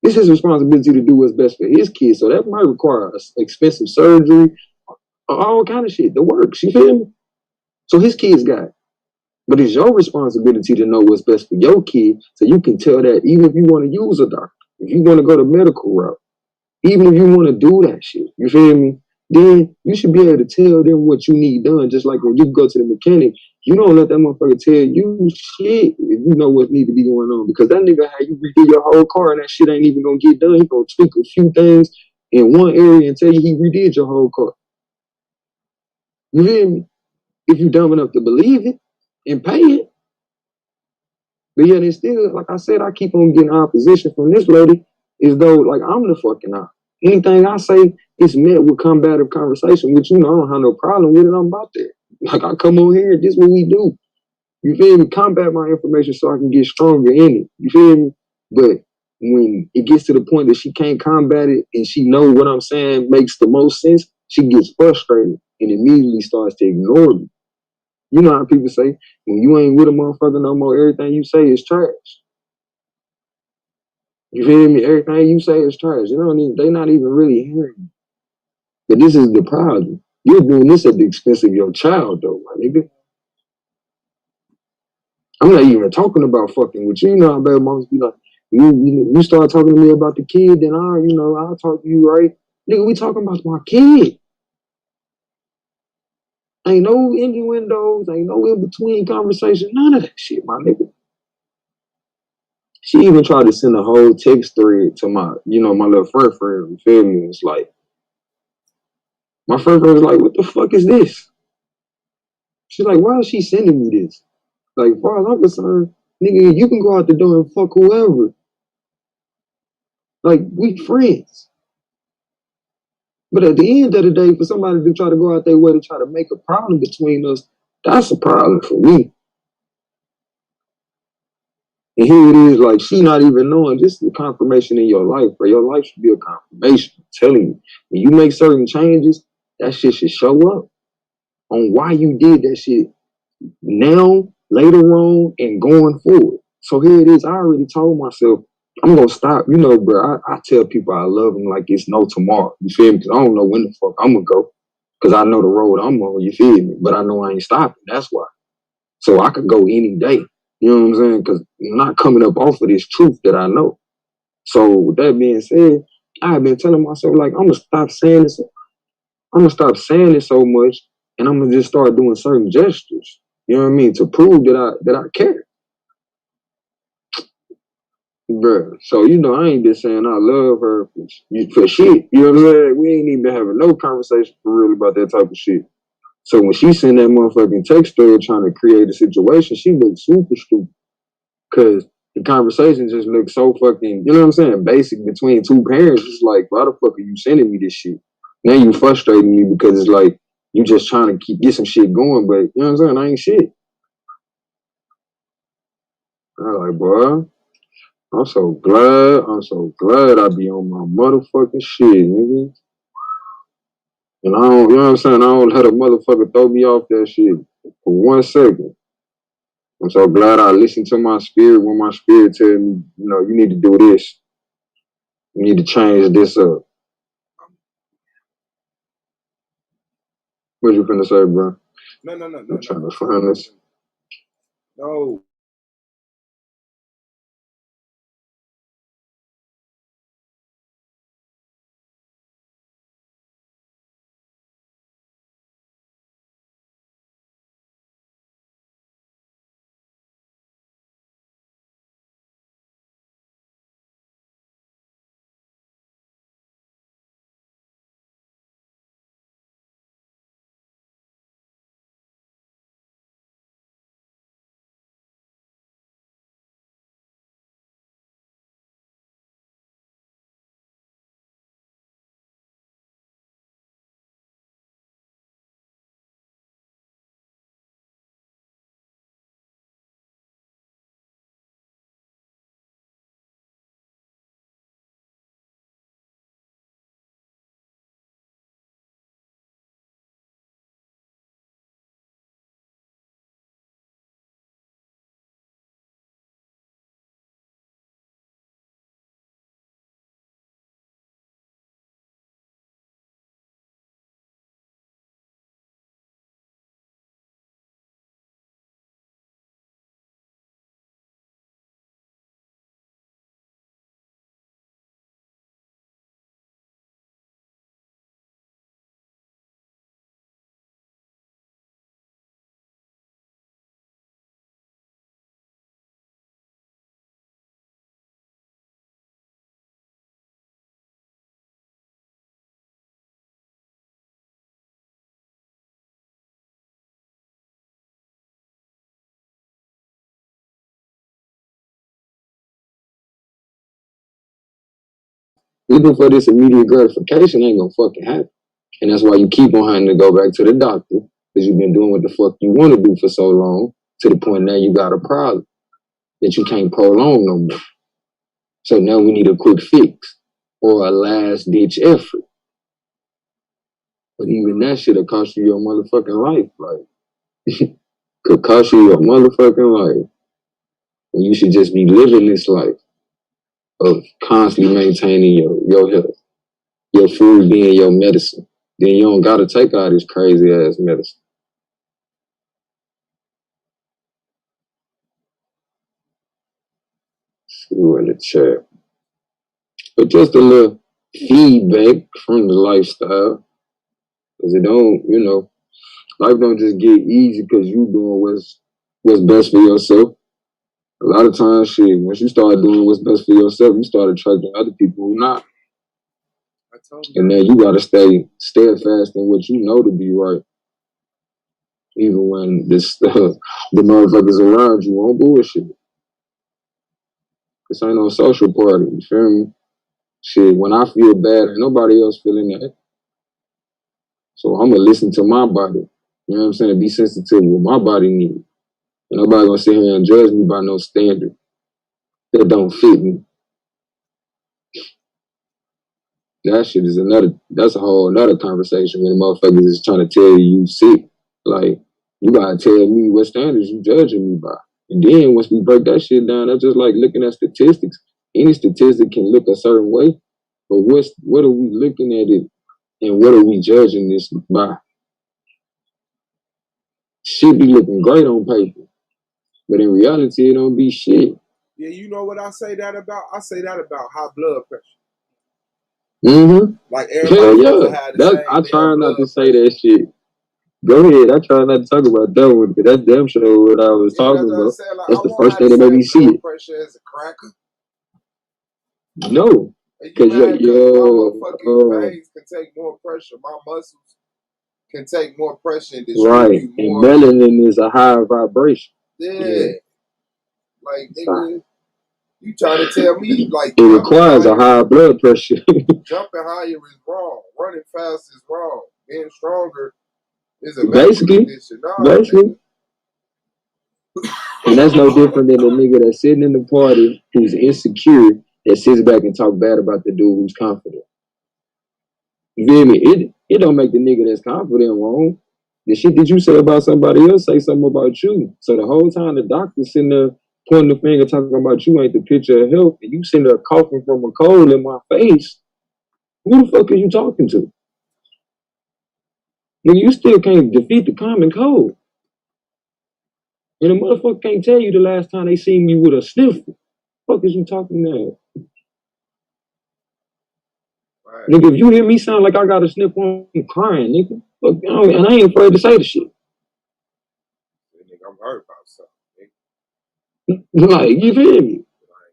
It's his responsibility to do what's best for his kid. So that might require expensive surgery, all kind of shit. The works, you feel me? So his kids got it. But it's your responsibility to know what's best for your kid, so you can tell that even if you want to use a doctor, if you want to go the medical route, even if you want to do that shit, you feel me? Then you should be able to tell them what you need done. Just like when you go to the mechanic, you don't let that motherfucker tell you shit if you know what need to be going on. Because that nigga had you redo your whole car and that shit ain't even gonna get done. He gonna tweak a few things in one area and tell you he redid your whole car. You feel me? If you dumb enough to believe it and pay it. But yet it's still, like I said, I keep on getting opposition from this lady as though like I'm the fucking op. Anything I say is met with combative conversation, which I don't have no problem with it. I'm about that. Like I come on here, this is what we do. You feel me? Combat my information so I can get stronger in it. You feel me? But when it gets to the point that she can't combat it and she know what I'm saying makes the most sense, she gets frustrated and immediately starts to ignore me. You know how people say, when you ain't with a motherfucker no more, everything you say is trash. You feel me? Everything you say is trash. They not even really hearing you. But this is the problem. You're doing this at the expense of your child, though, my nigga. I'm not even talking about fucking with you. You know how bad moms be like, you start talking to me about the kid, then I'll talk to you, right? Nigga, we talking about my kid. Ain't no innuendos, ain't no in-between conversation, none of that shit, my nigga. She even tried to send a whole text thread to my little friend, you feel me? It's like, my friend was like, what the fuck is this? She's like, why is she sending me this? Like, as far as I'm concerned, nigga, you can go out the door and fuck whoever. Like, we friends. But at the end of the day, for somebody to try to go out their way to try to make a problem between us, that's a problem for me. And here it is, like, she not even knowing this is a confirmation in your life, bro. Your life should be a confirmation. I'm telling you. When you make certain changes, that shit should show up on why you did that shit now, later on, and going forward. So here it is. I already told myself, I'm gonna stop. Bro, I tell people I love them like it's no tomorrow. You feel me? Because I don't know when the fuck I'm gonna go. Because I know the road I'm on, you feel me? But I know I ain't stopping. That's why. So I could go any day. You know what I'm saying? Because I'm not coming up off of this truth that I know. So with that being said, I've been telling myself, like, I'm gonna stop saying this. I'm gonna stop saying it so much, and I'm gonna just start doing certain gestures. You know what I mean? To prove that I care. Bruh. So, I ain't been saying I love her for shit. You know what I'm saying? We ain't even been having no conversation for real about that type of shit. So when she sent that motherfucking text thread trying to create a situation, she looked super stupid. Cause the conversation just looked so fucking, you know what I'm saying, basic between two parents. It's like, why the fuck are you sending me this shit? Now you frustrating me because it's like you just trying to get some shit going, but you know what I'm saying? I ain't shit. I'm like, bro, I'm so glad. I'm so glad I be on my motherfucking shit, nigga. And I don't, you know what I'm saying? I don't let a motherfucker throw me off that shit for 1 second. I'm so glad I listened to my spirit when my spirit tell me, you need to do this. You need to change this up. What you finna say, bro? No. I'm trying to find this. No. looking for this immediate gratification ain't gonna fucking happen. And that's why you keep on having to go back to the doctor, because you've been doing what the fuck you want to do for so long, to the point now you got a problem that you can't prolong no more. So now we need a quick fix or a last ditch effort. But even that shit'll cost you your motherfucking life. Like, could cost you your motherfucking life. And you should just be living this life of constantly maintaining your health, your food being your medicine. Then you don't gotta take all this crazy ass medicine. See you in the chat. But just a little feedback from the lifestyle. Cause it don't, life don't just get easy because you doing what's best for yourself. A lot of times, shit, once you start doing what's best for yourself, you start attracting other people who not. And then you gotta stay steadfast in what you know to be right. Even when the motherfuckers around you on bullshit. This ain't no social party, you feel me? Shit, when I feel bad, ain't nobody else feeling that. So I'm gonna listen to my body. You know what I'm saying? Be sensitive to what my body needs. And nobody gonna sit here and judge me by no standard that don't fit me. That shit is that's a whole another conversation when the motherfuckers is trying to tell you sick. Like, you gotta tell me what standards you judging me by. And then once we break that shit down, that's just like looking at statistics. Any statistic can look a certain way, but what are we looking at it and what are we judging this by? Shit be looking great on paper, but in reality, it don't be shit. Yeah, you know what I say that about? I say that about high blood pressure. Mm-hmm. Like everybody yeah. I try not to say that shit. Go ahead. I try not to talk about that one because that's damn sure what I was talking about. Like, that's the first thing that made me see it. Pressure as a cracker. No, because your fucking veins can take more pressure. My muscles can take more pressure and distribute right. more. And melanin is a higher vibration. Yeah. Like, nigga, you trying to tell me, like, it requires a higher blood pressure. Jumping higher is wrong. Running fast is wrong. Being stronger is a basically. And that's no different than the nigga that's sitting in the party who's insecure that sits back and talk bad about the dude who's confident. You feel me? It don't make the nigga that's confident wrong. The shit that you say about somebody else say something about you. So the whole time the doctor's sitting there pointing the finger talking about you ain't the picture of health, and you sitting there coughing from a cold in my face, who the fuck are you talking to? When you still can't defeat the common cold. And a motherfucker can't tell you the last time they seen you with a sniffle. Fuck is you talking now? Right. Nigga, if you hear me sound like I got a sniffle, I'm crying, nigga. Look, and I ain't afraid to say the shit. Nigga, I'm hurt about something. Like, you feel me?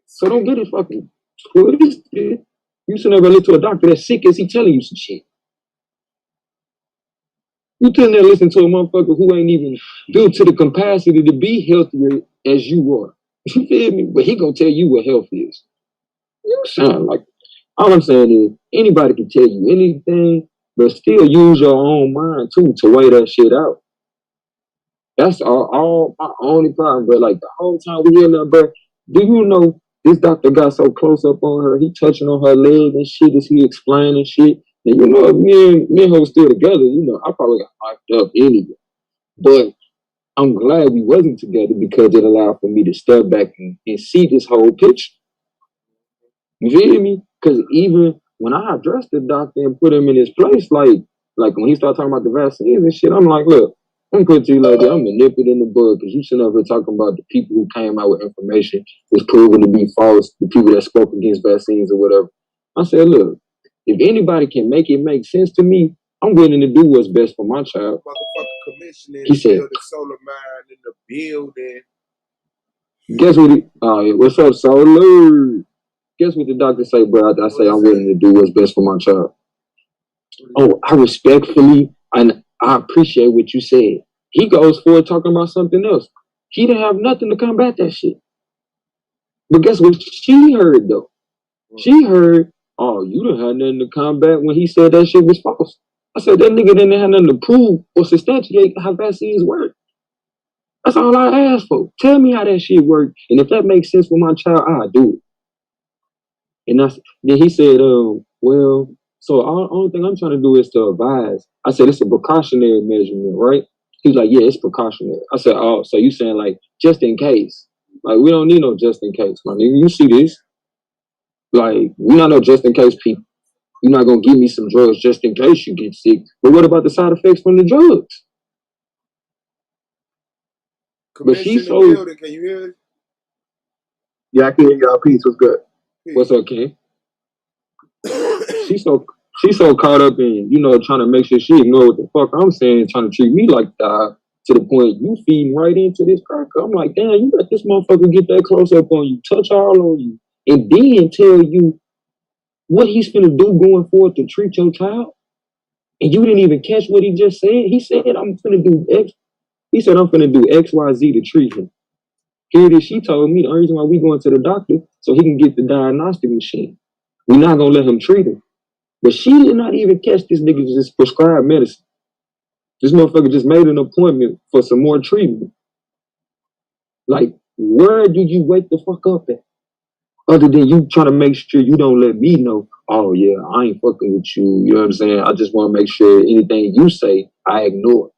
So don't get it fucking twisted. You should never listen to a doctor that's sick as he telling you some shit. You couldn't there listen to a motherfucker who ain't even built to the capacity to be healthier as you are. You feel me? But he gonna tell you what health is. You sound like, all I'm saying is anybody can tell you anything, but still use your own mind too to weigh that shit out. That's all my only problem. But like the whole time we in there, bro, do you know this doctor got so close up on her, he touching on her leg and shit as he explaining shit. And you know, if me and her was still together, I probably got locked up anyway. But I'm glad we wasn't together because it allowed for me to step back and see this whole picture. You feel me? Because even when I addressed the doctor and put him in his place, like when he started talking about the vaccines and shit, I'm like, look, I'm gonna put it to you like that. I'm gonna nip it in the bud because you shouldn't have been talking about the people who came out with information was proven to be false, the people that spoke against vaccines or whatever. I said, look, if anybody can make it make sense to me, I'm willing to do what's best for my child. Motherfucker commissioning he said, the solar mine in the building. Guess what? What's up, Solar? Guess what the doctor say, bro? I say I'm willing to do what's best for my child. Oh, I respectfully and I appreciate what you said. He goes forward talking about something else. He didn't have nothing to combat that shit. But guess what she heard though? She heard oh, you didn't have nothing to combat when he said that shit was false. I said, that nigga didn't have nothing to prove or substantiate how vaccines work. That's all I asked for. Tell me how that shit worked. And if that makes sense for my child, I'll do it. And then he said, well, so the only thing I'm trying to do is to advise. I said, it's a precautionary measurement, right? He's like, yeah, it's precautionary. I said, oh, so you saying like, just in case. Like, we don't need no just in case, my nigga. You see this? Like, we not no just in case people. You're not gonna give me some drugs just in case you get sick. But what about the side effects from the drugs? But she's so. Building, can you hear it? Yeah, I can hear y'all. Peace. What's good? What's up, Ken? She's so caught up in, trying to make sure she ignore what the fuck I'm saying, trying to treat me like that, to the point you feeding right into this cracker. I'm like, damn, you let this motherfucker get that close up on you, touch all on you, and then tell you what he's finna do going forward to treat your child. And you didn't even catch what he just said. He said, I'm finna do X. He said, I'm finna do X, Y, Z to treat him. Here it is. She told me the only reason why we going to the doctor so he can get the diagnostic machine. We're not gonna let him treat him. But she did not even catch this nigga just prescribed medicine. This motherfucker just made an appointment for some more treatment. Like, where do you wake the fuck up at? Other than you trying to make sure you don't let me know, oh yeah, I ain't fucking with you. You know what I'm saying? I just want to make sure anything you say, I ignore.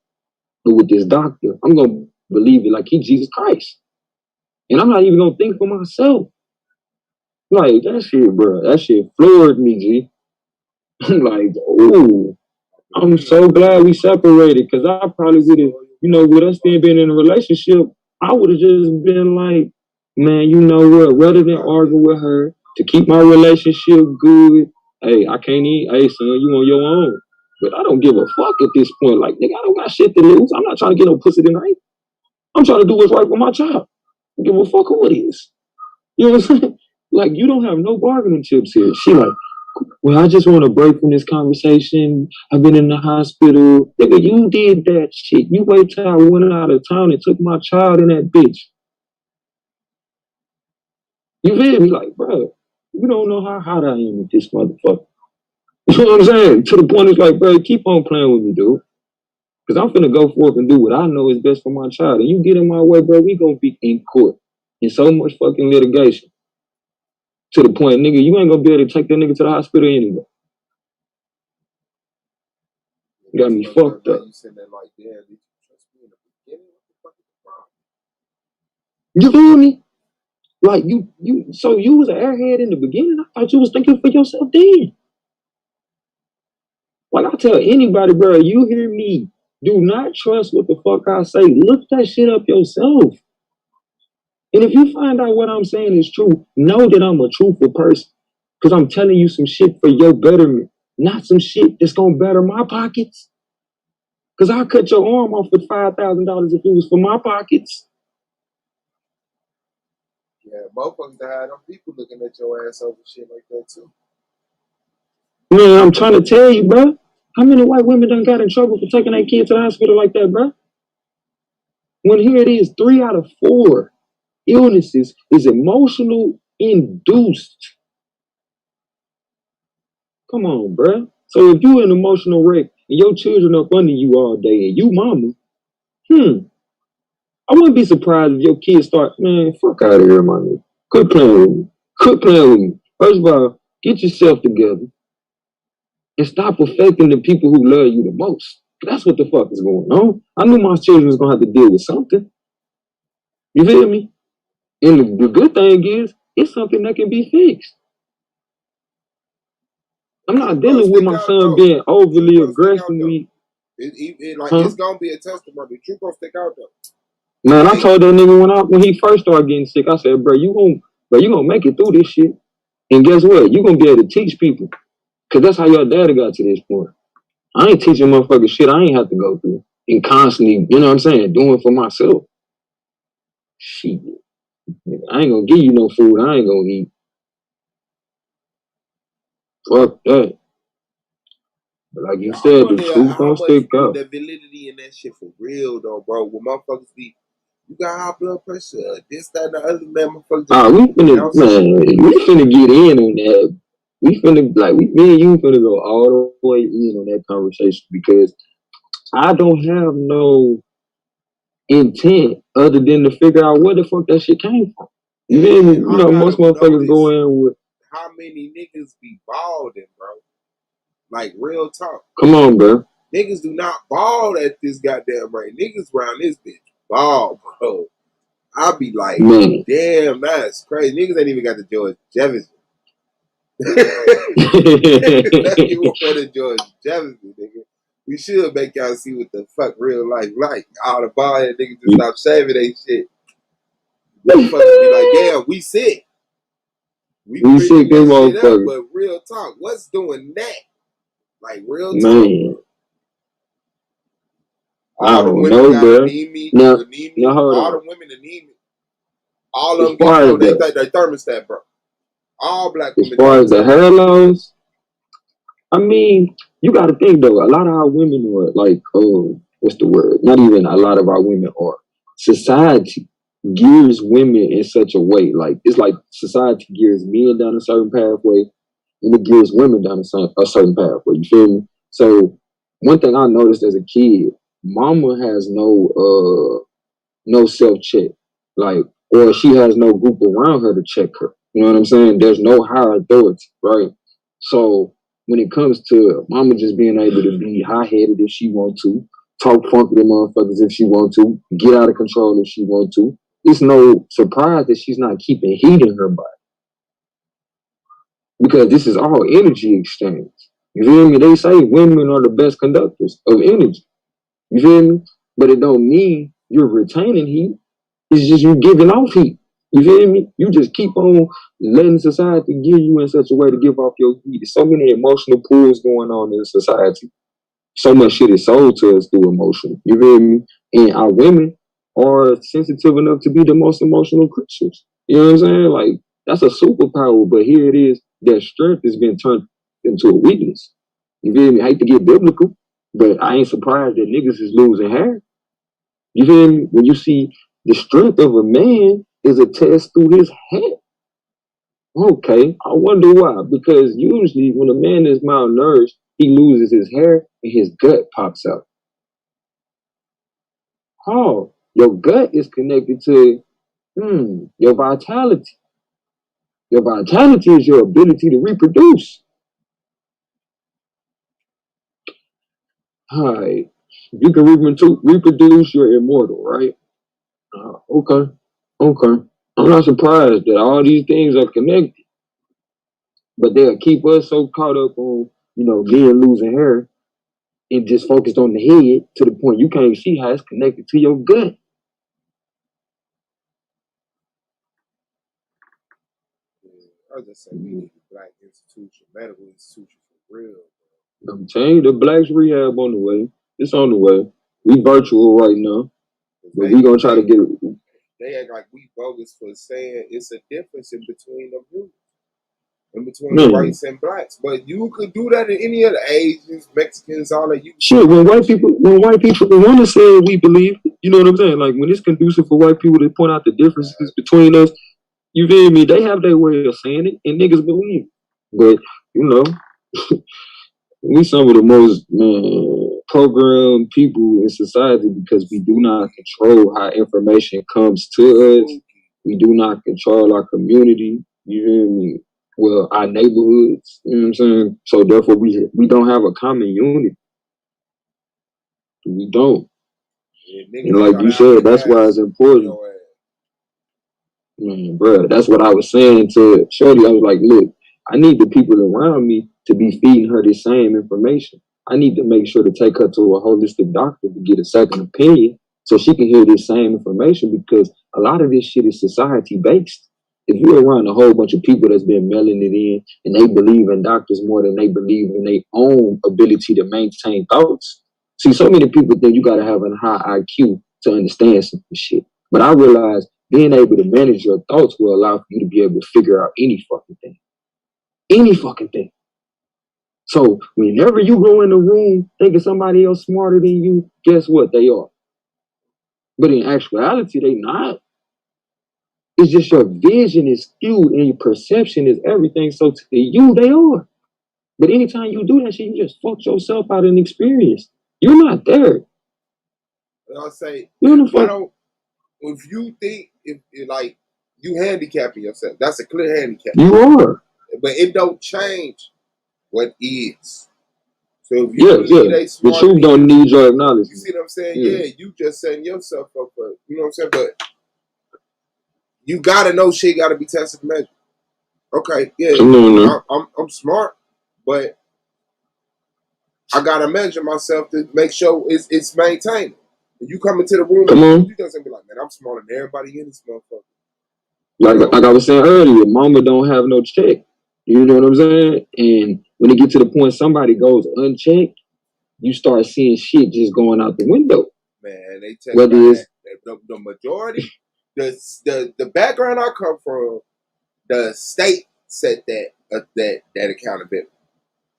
But with this doctor, I'm going to believe it like he Jesus Christ. And I'm not even going to think for myself. Like, that shit, bro, that shit floored me, G. I'm like, ooh, I'm so glad we separated, because I probably would have, with us being in a relationship, I would have just been like, man, you know what, rather than argue with her, to keep my relationship good, hey, I can't eat, hey, son, you on your own. But I don't give a fuck at this point. Like, nigga, I don't got shit to lose. I'm not trying to get no pussy tonight. I'm trying to do what's right for my child. I don't give a fuck who it is. You know what I'm saying? Like, you don't have no bargaining chips here. She like, well, I just want to break from this conversation. I've been in the hospital. Nigga, you did that shit. You wait till I went out of town and took my child in that bitch. You feel me? Like, bro, you don't know how hot I am with this motherfucker. You know what I'm saying? To the point, it's like, bro, keep on playing with me, dude. Because I'm finna go forth and do what I know is best for my child. And you get in my way, bro, we gonna be in court. In so much fucking litigation. To the point, nigga, you ain't gonna be able to take that nigga to the hospital anyway. Got me fucked up. You feel me? Like, so you was an airhead in the beginning? I thought you was thinking for yourself then. Like, I tell anybody, bro, you hear me, do not trust what the fuck I say. Look that shit up yourself. And if you find out what I'm saying is true, know that I'm a truthful person. Because I'm telling you some shit for your betterment, not some shit that's going to better my pockets. Because I'll cut your arm off for $5,000 if it was for my pockets. Yeah, motherfuckers that had them people looking at your ass over shit like that too. Man, I'm trying to tell you, bro. How many white women done got in trouble for taking their kids to the hospital like that, bro? When here it is, 3 out of 4 illnesses is emotional induced. Come on, bro. So if you an emotional wreck and your children up under you all day and you mama, I wouldn't be surprised if your kids start, man, fuck out of here, my nigga. Quit playing with me. Quit playing with me. First of all, get yourself together and stop affecting the people who love you the most. That's what the fuck is going on. I knew my children was gonna have to deal with something. You feel me? And the good thing is, it's something that can be fixed. I'm not dealing with my son being overly aggressive. It's gonna be a testimony. The truth gonna stick out though. Man, I told that nigga when he first started getting sick, I said, bro, you gonna make it through this shit. And guess what? You gonna be able to teach people. Cause that's how your daddy got to this point. I ain't teaching motherfuckers shit I ain't have to go through. And constantly, you know what I'm saying, doing for myself. Shit. I ain't gonna give you no food I ain't gonna eat. Fuck that. But like you said, the truth don't stick out. The validity in that shit for real though, bro. When motherfuckers be, you got high blood pressure, this, that, and the other, man, motherfuckers. We finna get in on that. me and you finna go all the way in on that conversation because I don't have no intent other than to figure out where the fuck that shit came from. You feel me? You know, most motherfuckers go in with how many niggas be balding, bro. Like real talk. Come on, bro. Niggas do not bald at this goddamn rate. Niggas around this bitch bald, bro. I be like, man, damn, that's crazy. Niggas ain't even got the George Jefferson. Let me want the George Jefferson, nigga. We should make y'all see what the fuck real life like. All the bald head niggas just stop shaving they shit. Motherfuckers be like, damn, we sick. We sick that shit up, but real talk, what's doing that? Like real talk. All the women got anemic, all the women anemic. All of them get they think they thermostat, bro. All black women. As far as the hair loss, I mean, you got to think though. A lot of our women are like, what's the word? Not even a lot of our women are. Society gears women in such a way, like it's like society gears men down a certain pathway, and it gears women down a certain pathway. You feel me? So one thing I noticed as a kid, mama has no self check, like, or she has no group around her to check her. You know what I'm saying? There's no higher authority, right? So when it comes to mama just being able to be high-headed if she want to, talk funky to motherfuckers if she want to, get out of control if she want to, it's no surprise that she's not keeping heat in her body. Because this is all energy exchange. You feel me? They say women are the best conductors of energy. You feel me? But it don't mean you're retaining heat. It's just you giving off heat. You feel me? You just keep on letting society give you in such a way to give off your heat. There's so many emotional pulls going on in society. So much shit is sold to us through emotion. You feel me? And our women are sensitive enough to be the most emotional creatures. You know what I'm saying? Like, that's a superpower, but here it is. Their strength has been turned into a weakness. You feel me? I hate to get biblical, but I ain't surprised that niggas is losing hair. You feel me? When you see the strength of a man is a test through his hair. Okay, I wonder why. Because usually when a man is malnourished, he loses his hair and his gut pops out. Oh, your gut is connected to your vitality. Your vitality is your ability to reproduce. All right. You can reproduce, you're immortal, right? Okay. I'm not surprised that all these things are connected. But they'll keep us so caught up on, being losing hair and just focused on the head to the point you can't see how it's connected to your gut. I just say we need a black institution, medical institution for real. I'm telling you, the blacks rehab on the way. It's on the way. We virtual right now, but we gonna try to get it. They act like we bogus for saying it's a difference in between them humans. In between whites and blacks, but you could do that in any other Asians, Mexicans, all that. You sure, when white people want to say we believe, you know what I'm saying? Like when it's conducive for white people to point out the differences between us, you feel me? They have their way of saying it, and niggas believe it. But we some of the most programmed people in society because we do not control how information comes to us. We do not control our community. You hear me? Well, our neighborhoods. You know what I'm saying? So therefore, we don't have a common unity. We don't. And like you said, that's why it's important. Man, bro, that's what I was saying to Shorty. I was like, look, I need the people around me to be feeding her the same information. I need to make sure to take her to a holistic doctor to get a second opinion so she can hear this same information because a lot of this shit is society based. If you're around a whole bunch of people that's been mailing it in and they believe in doctors more than they believe in their own ability to maintain thoughts. See, so many people think you got to have a high IQ to understand some shit. But I realize being able to manage your thoughts will allow for you to be able to figure out any fucking thing. Any fucking thing. So whenever you go in the room thinking somebody else smarter than you, guess what? They are. But in actuality, they not. It's just your vision is skewed and your perception is everything. So to you, they are. But anytime you do that shit, you just fuck yourself out of an experience. You're not there. I'll say, You know, I don't. If you think if like you handicapping yourself, that's a clear handicap. You are. But it don't change what is. So if you believe they smart, the truth don't need your acknowledgement. You see what I'm saying? Yeah, you just setting yourself up for, you know what I'm saying? But you gotta know shit gotta be tested and measured. Okay, yeah, I'm smart, but I gotta measure myself to make sure it's maintained. When you come into the room, you just be like, man, I'm smarter than everybody in this motherfucker. Like I was saying earlier, mama don't have no check. You know what I'm saying? And when it get to the point somebody goes unchecked, you start seeing shit just going out the window. Man, they tell you the majority, the background I come from, the state set that accountability.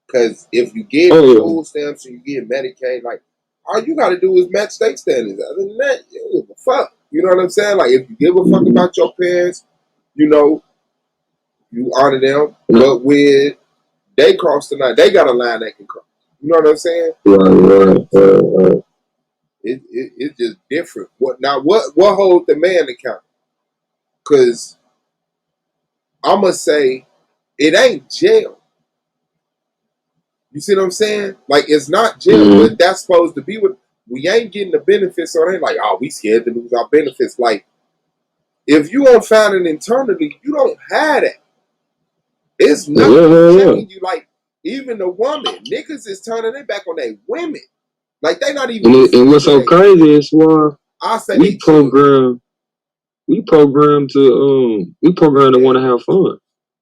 Because if you get food stamps and you get Medicaid, like all you got to do is match state standards. Other than that, you don't give a fuck. You know what I'm saying? Like if you give a fuck about your parents, you know, you honor them. But when they cross the line, they got a line they can cross. You know what I'm saying? Right. It's just different. What holds the man accountable? Because I'm going to say it ain't jail. You see what I'm saying? Like, it's not jail, but that's supposed to be what we ain't getting the benefits. So it ain't like, oh, we scared to lose our benefits. Like, if you don't find it internally, you don't have it. It's not checking you. Like, even the woman, niggas is turning their back on their women. Like, they not even. And what's so crazy is, we program to want to have fun.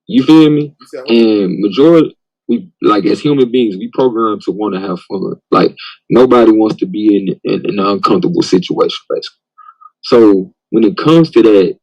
You feel me? And majority, we like as human beings, we program to want to have fun. Like nobody wants to be in an uncomfortable situation, basically. So when it comes to that,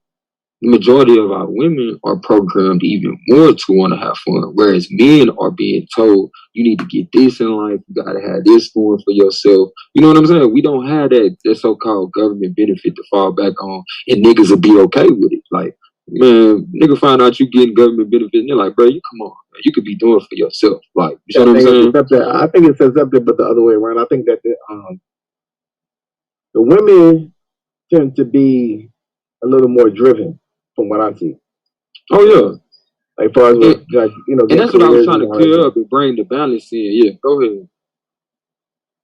the majority of our women are programmed even more to want to have fun, whereas men are being told you need to get this in life, you gotta have this going for yourself. You know what I'm saying? We don't have that so-called government benefit to fall back on, and niggas will be okay with it. Like, man, nigga find out you getting government benefit, and they're like, bro, you come on, man. You could be doing it for yourself. Like, you know what I'm saying? I think it says up there, but the other way around. I think that the women tend to be a little more driven, from what I see. Oh yeah. Like far as and that's what I was trying to clear up and bring the balance in. Yeah, go ahead.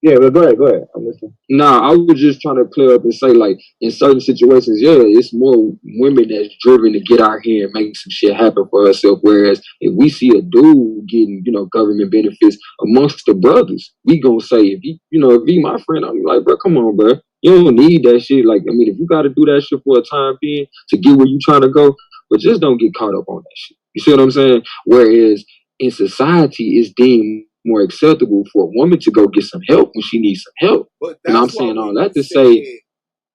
Yeah, but go ahead. I'm listening. Nah, I was just trying to clear up and say, like, in certain situations, yeah, it's more women that's driven to get out here and make some shit happen for herself. Whereas if we see a dude getting, government benefits amongst the brothers, we gonna say, if he my friend, I'm like, bro, come on, bro. You don't need that shit. Like, I mean, if you got to do that shit for a time being to get where you trying to go, but just don't get caught up on that shit. You see what I'm saying? Whereas in society, it's deemed more acceptable for a woman to go get some help when she needs some help. But and I'm saying all that to say,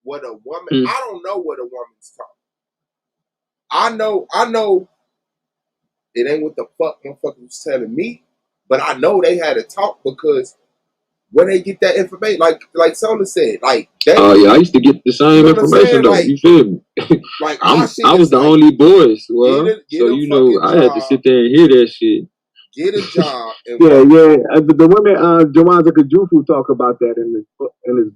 what a woman, I don't know what a woman's talking. I know it ain't what the fuck motherfucker was telling me, but I know they had a talk because where they get that information, like Sola said, like I used to get the same information though. Like, you feel me? Like I was the only boys, so I had to sit there and hear that shit. Get a job. And The women, Jawanza Kajufu talk about that in his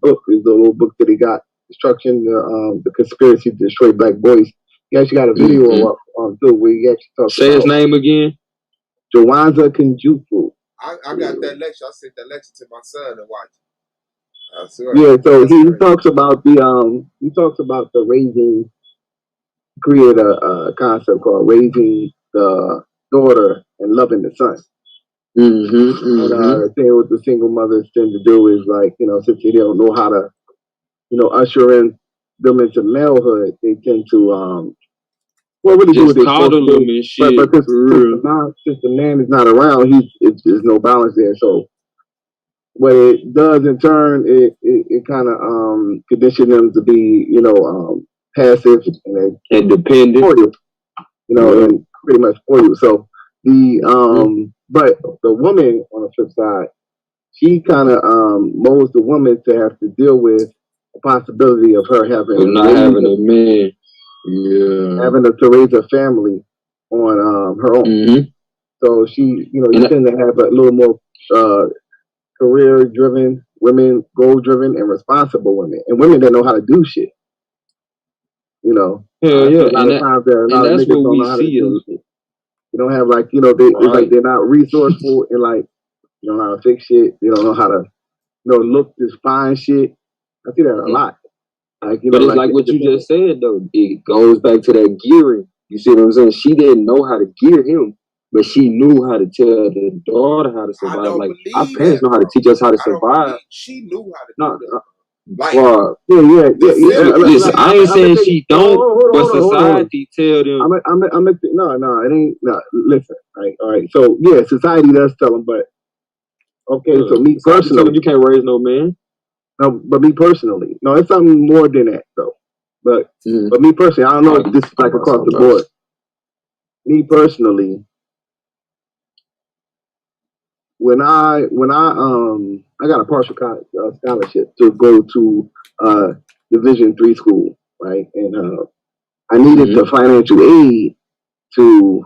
book. Is the little book that he got, Destruction, the Conspiracy to Destroy Black Boys. He actually got a video up too where he actually talks. Say his name again. Jawanza Kajufu. I got that lecture. I sent that lecture to my son and watch. So he talks about the raising. Create a concept called raising the daughter and loving the son. And the thing with the single mothers tend to do is since they don't know how to, usher in them into malehood, they tend to really do what they're supposed to do. But since the man is not around, there's no balance there. So what it does in turn, it kind of conditions them to be, passive and dependent for you, and pretty much for you. So but the woman on the flip side, she kind of molds the woman to have to deal with the possibility of her having not having a man. having to raise a family on her own. So she, you tend to have a little more career-driven women, goal-driven, and responsible women, and women that know how to do shit. A lot of times that a lot of niggas don't know how to do shit. You don't have it's like they're not resourceful and they don't know how to fix shit. They don't know how to look this fine shit. I see that a lot. But it's like what you just said though. It goes back to that gearing. You see what I'm saying? She didn't know how to gear him, but she knew how to tell the daughter how to survive. Like our parents know how to teach us how to survive. She knew how to do that. Listen, I ain't saying she don't, but society tell them. No, it ain't. No, listen. All right. So society does tell them, but okay. So me personally, you can't raise no man. No, but me personally, no, it's something more than that though. But me personally, I don't know if this is like across the board. Me personally, when I got a partial scholarship to go to Division III school, right, and I needed the financial aid to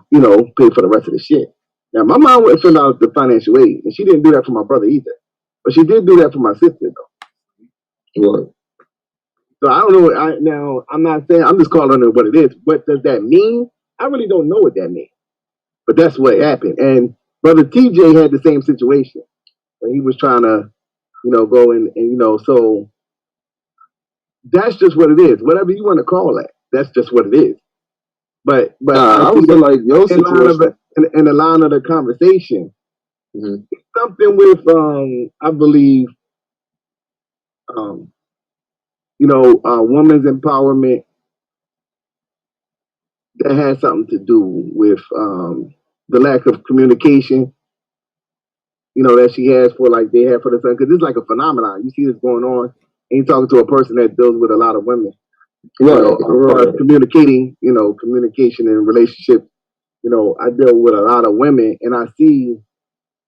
pay for the rest of the shit. Now my mom wouldn't fill out the financial aid, and she didn't do that for my brother either, but she did do that for my sister though. Right. So I don't know. Now I'm not saying, I'm just calling it what it is. What does that mean? I really don't know what that means. But that's what happened. And brother TJ had the same situation. He was trying to, go and so that's just what it is. Whatever you want to call it, that's just what it is. But I would feel like your situation in the line of the conversation, something with I believe women's empowerment that has something to do with the lack of communication, that she has for they have for the son. Because it's like a phenomenon. You see this going on, and you're talking to a person that deals with a lot of women. Communicating, communication and relationship. I deal with a lot of women, and I see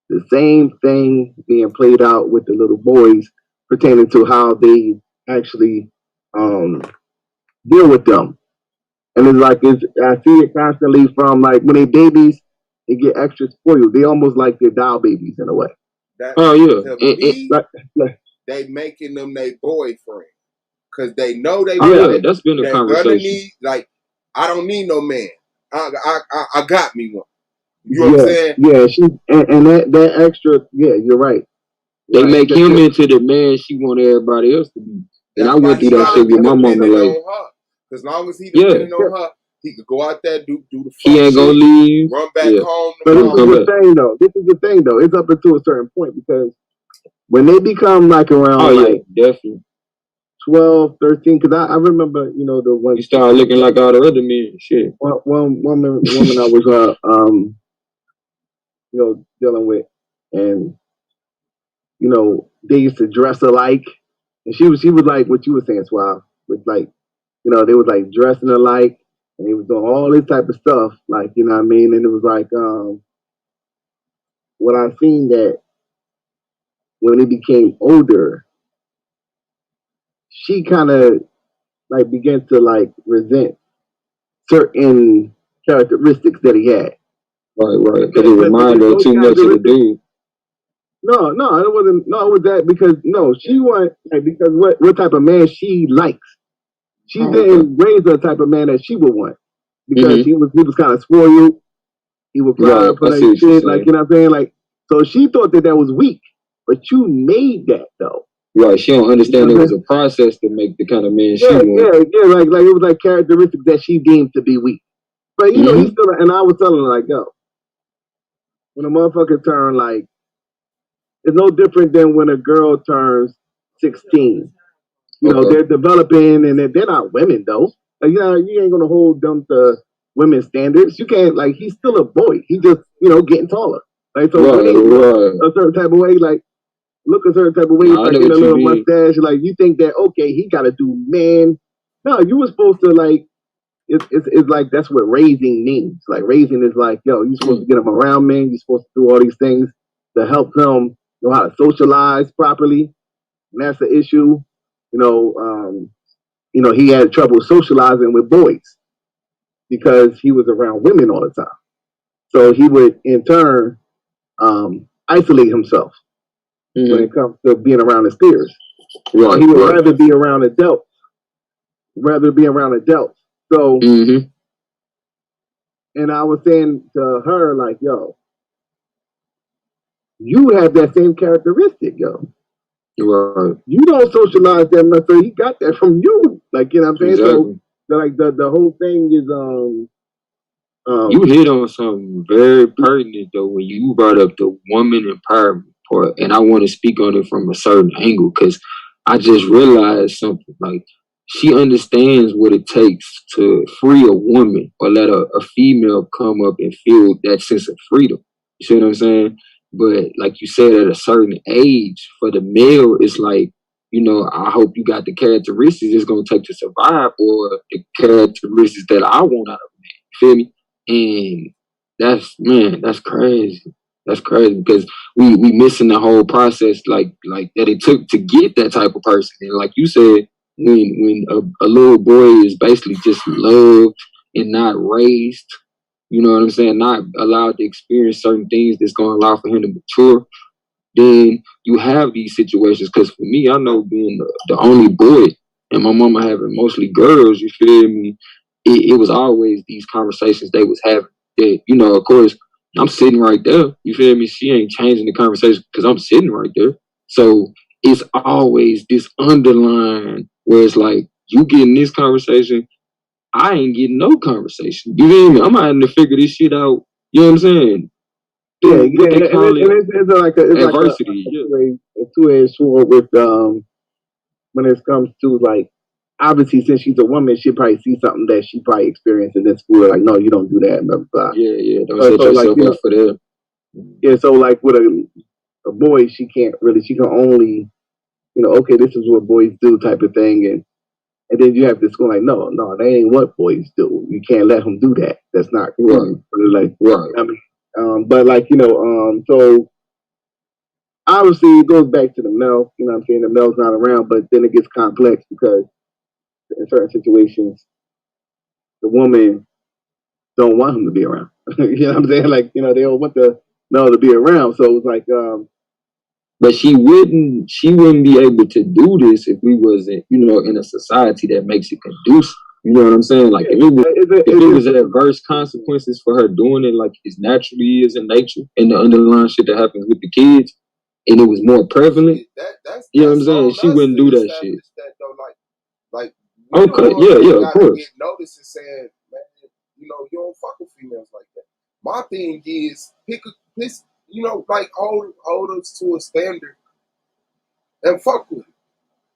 the same thing being played out with the little boys pertaining to how they actually deal with them. And I see it constantly from when they babies, they get extra spoiled. They almost like they're doll babies in a way. They making them their boyfriend because they know they. That's been a conversation. I don't need no man. I got me one. You know what I'm saying? Yeah, and that extra. Yeah, you're right. They make him into the man she want everybody else to be. And I went through that shit with my mama. As long as he depending on her, he could go out there, do the fuck he ain't gonna leave, run back home. But this is the thing though. It's up until a certain point because when they become around definitely 12, 13, because I remember, the one you start looking like all the other men. Shit. One woman I was dealing with, and they used to dress alike, and she was like what you were saying, Swab, with they was dressing alike, and they was doing all this type of stuff, you know what I mean? And it was what I seen that when they became older, she kind of began to resent certain characteristics that he had. Right. Because it reminded her too much of the dude. No, it wasn't. No, it was that because she wanted because what type of man she likes. She didn't raise the type of man that she would want because he was kind of spoiled. He would cry for shit, you know what I'm saying? So she thought that was weak, but you made that though. Right, she don't understand it was a process to make the kind of man she wanted. Yeah, it was characteristics that she deemed to be weak. But he still, and I was telling her yo, when a motherfucker turn it's no different than when a girl turns 16. They're developing and they're not women though. You ain't gonna hold them to women's standards. You can't he's still a boy. He just getting taller. A certain type of way, look a certain type of way, get a little mustache. You think that he gotta do man. No, you were supposed to it's that's what raising means. Raising is you're supposed to get them around men. You're supposed to do all these things to help them know how to socialize properly. And that's the issue. He had trouble socializing with boys. because he was around women all the time. So he would, in turn, isolate himself when it comes to being around his peers. Right, he would rather be around adults. So, and I was saying to her, like, yo, you have that same characteristic, yo. Right. You don't socialize that much, so he got that from you. Like, you know what I'm saying? Exactly. So, like, the whole thing is, you hit on something very pertinent, though, when you brought up the woman empowerment part, and I want to speak on it from a certain angle, because I just realized something, like, she understands what it takes to free a woman or let a female come up and feel that sense of freedom. You see what I'm saying? But like you said, at a certain age, for the male, it's like, you know, I hope you got the characteristics it's going to take to survive, or the characteristics that I want out of a man. You feel me? And that's crazy. That's crazy, because we missing the whole process, like that it took to get that type of person. And like you said, when a little boy is basically just loved and not raised, you know what I'm saying, not allowed to experience certain things that's going to allow for him to mature, then you have these situations. Because for me, I know being the only boy and my mama having mostly girls, you feel me, it was always these conversations they was having that, you know, of course, I'm sitting right there, you feel me, she ain't changing the conversation because I'm sitting right there. So it's always this underline where it's like, you getting this conversation, I ain't getting no conversation. You feel me? I'm having to figure this shit out. You know what I'm saying? Yeah, what they call it's like adversity. Like a two-edged sword with when it comes to, like, obviously since she's a woman, she'll probably see something that she probably experienced in this school. Like, no, you don't do that, blah, blah. Yeah. Don't set yourself up for that. Yeah, so like with a boy, she can only, you know, okay, this is what boys do type of thing, and then you have this going like, no, that ain't what boys do. You can't let them do that. That's not cool. Right. Like, I mean, but like, you know, so obviously it goes back to the male. You know what I'm saying? The male's not around, but then it gets complex because in certain situations, the woman don't want him to be around. You know what I'm saying? Like, you know, they don't want the male to be around. So it's like, but she wouldn't be able to do this if we wasn't, you know, in a society that makes it conducive. You know what I'm saying? Like, if it was adverse consequences for her doing it, like it naturally is in nature, and the underlying shit that happens with the kids, and it was more prevalent, you know what I'm saying? She wouldn't do that shit. Like, okay, yeah, of course. Get notice and saying, man, you know, you don't fuck with females like that. My thing is, you know, like hold us to a standard and fuck with it.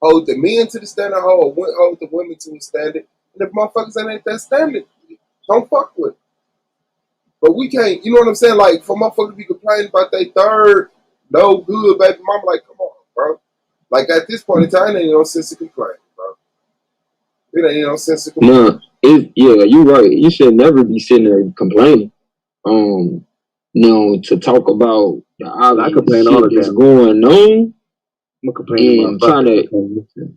Hold the men to the standard, hold the women to a standard. And if motherfuckers ain't that standard, don't fuck with it. But we can't, you know what I'm saying? Like, for motherfuckers to be complaining about their third, no good, baby mama, like, come on, bro. Like, at this point in time, it ain't no sense of complaining, bro. It ain't no sense of complaining. Yeah, you're right. You should never be sitting there complaining. You know, to talk about the obvious shit that's going on. I'm complaining trying to.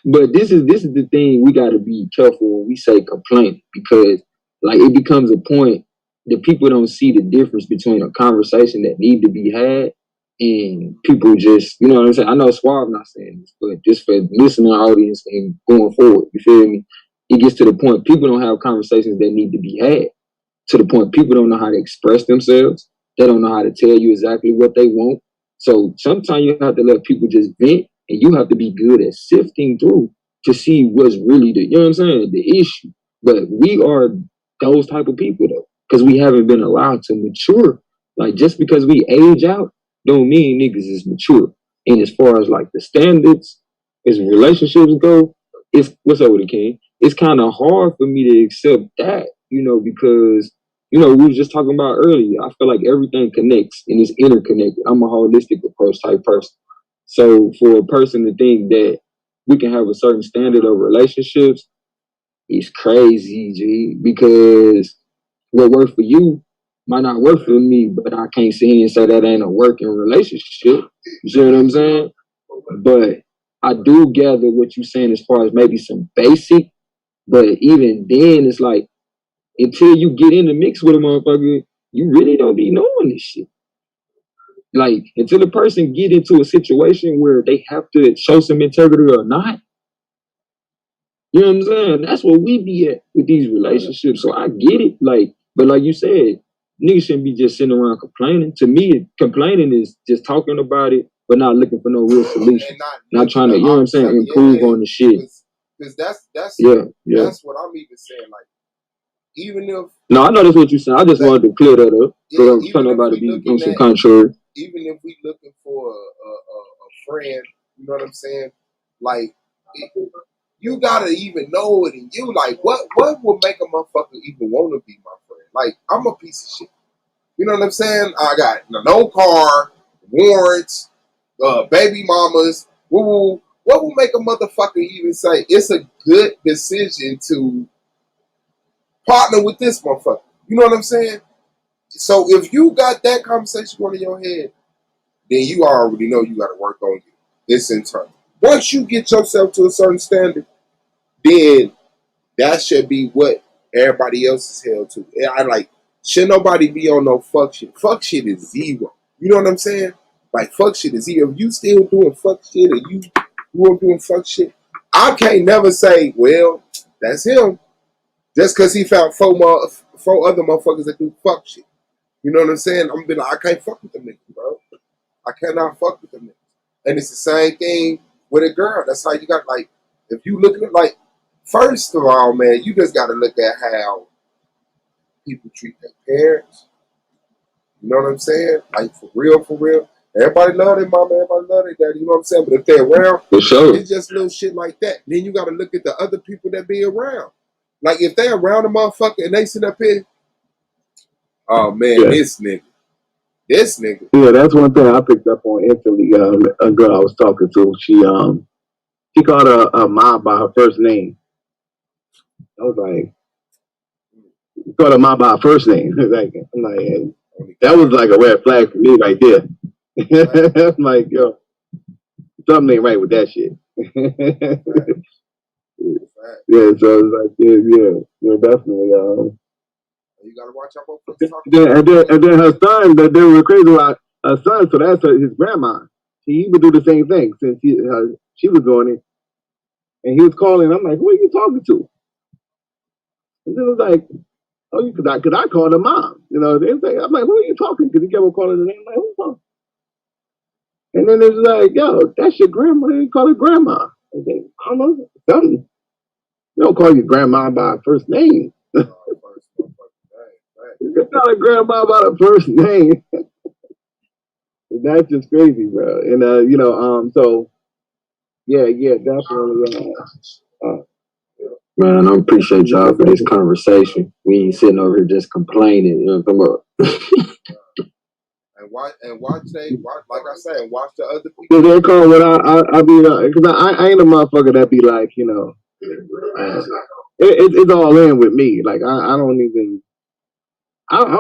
But this is the thing we got to be careful when we say complaint, because like it becomes a point that people don't see the difference between a conversation that need to be had and people just, you know what I'm saying? I know Suave not saying this, but just for listening audience and going forward, you feel me? It gets to the point people don't have conversations that need to be had. To the point people don't know how to express themselves. They don't know how to tell you exactly what they want. So sometimes you have to let people just vent, and you have to be good at sifting through to see what's really the, you know what I'm saying, the issue. But we are those type of people though, because we haven't been allowed to mature. Like, just because we age out don't mean niggas is mature. And as far as like the standards, as relationships go, it's what's over the king. It's kind of hard for me to accept that, you know, because, you know, we were just talking about earlier. I feel like everything connects and is interconnected. I'm a holistic approach type person. So for a person to think that we can have a certain standard of relationships, it's crazy, G, because what worked for you might not work for me, but I can't sit here and say that ain't a working relationship. You see what I'm saying? But I do gather what you're saying as far as maybe some basic, but even then it's like until you get in the mix with a motherfucker, you really don't be knowing this shit. Like, until the person get into a situation where they have to show some integrity or not, you know what I'm saying? That's where we be at with these relationships. So I get it. Like, but like you said, niggas shouldn't be just sitting around complaining. To me, complaining is just talking about it, but not looking for no real solution. Not trying to, you know what I'm saying, improve on the shit. Because that's that's what I'm even saying. Like, even if no, I know that's what you're saying. I just wanted to clear that up. So I'm trying about to be on some contrary. Even if we looking for a friend, you know what I'm saying? Like, you gotta even know it in you. Like, what would make a motherfucker even want to be my friend? Like, I'm a piece of shit. You know what I'm saying? I got no car, warrants, baby mamas. Woo-woo. What will make a motherfucker even say it's a good decision to partner with this motherfucker? You know what I'm saying? So if you got that conversation going in your head, then you already know you got to work on you. It's internal. Once you get yourself to a certain standard, then that should be what everybody else is held to. I like, should nobody be on no fuck shit. Fuck shit is zero. You know what I'm saying? Like, fuck shit is zero. If you still doing fuck shit and you are doing fuck shit, I can't never say, well, that's him. Just because he found four other motherfuckers that do fuck shit. You know what I'm saying? I'm gonna be like, I can't fuck with them niggas, bro. I cannot fuck with them niggas. And it's the same thing with a girl. That's how you got, like, if you look at it, like, first of all, man, you just got to look at how people treat their parents. You know what I'm saying? Like, for real, for real. Everybody love their mama, everybody love their daddy. You know what I'm saying? But if they're around, for sure, it's just little shit like that. Then you got to look at the other people that be around. Like, if they around a motherfucker and they sit up here, oh, man, this nigga. Yeah, that's one thing I picked up on instantly. A girl I was talking to, she called her mom by her first name. I was like, called her mom by her first name. Like, I'm like, that was like a red flag for me right there. I'm like, yo, something ain't right with that shit. Yeah, so it's like, yeah, definitely. You gotta watch out for and then her son, that they were crazy about her son, so that's his grandma. He would do the same thing since she was doing it. And he was calling, I'm like, who are you talking to? And then it was like, oh, because I called her mom. You know, they say, I'm like, who are you talking to? Because he kept on calling her name. I'm like, who's talking? And then it's like, yo, that's your grandma. You call her grandma. And then, I don't know, something. You don't call your grandma by her first name. You can call her grandma by her first name. That's just crazy, bro. And you know, so yeah, definitely. Man, I appreciate y'all for this conversation. We ain't sitting over here just complaining. You know, come on. And watch, like I said, watch the other people. They call what I be because I ain't a motherfucker that be like, you know, it's all in with me. Like I don't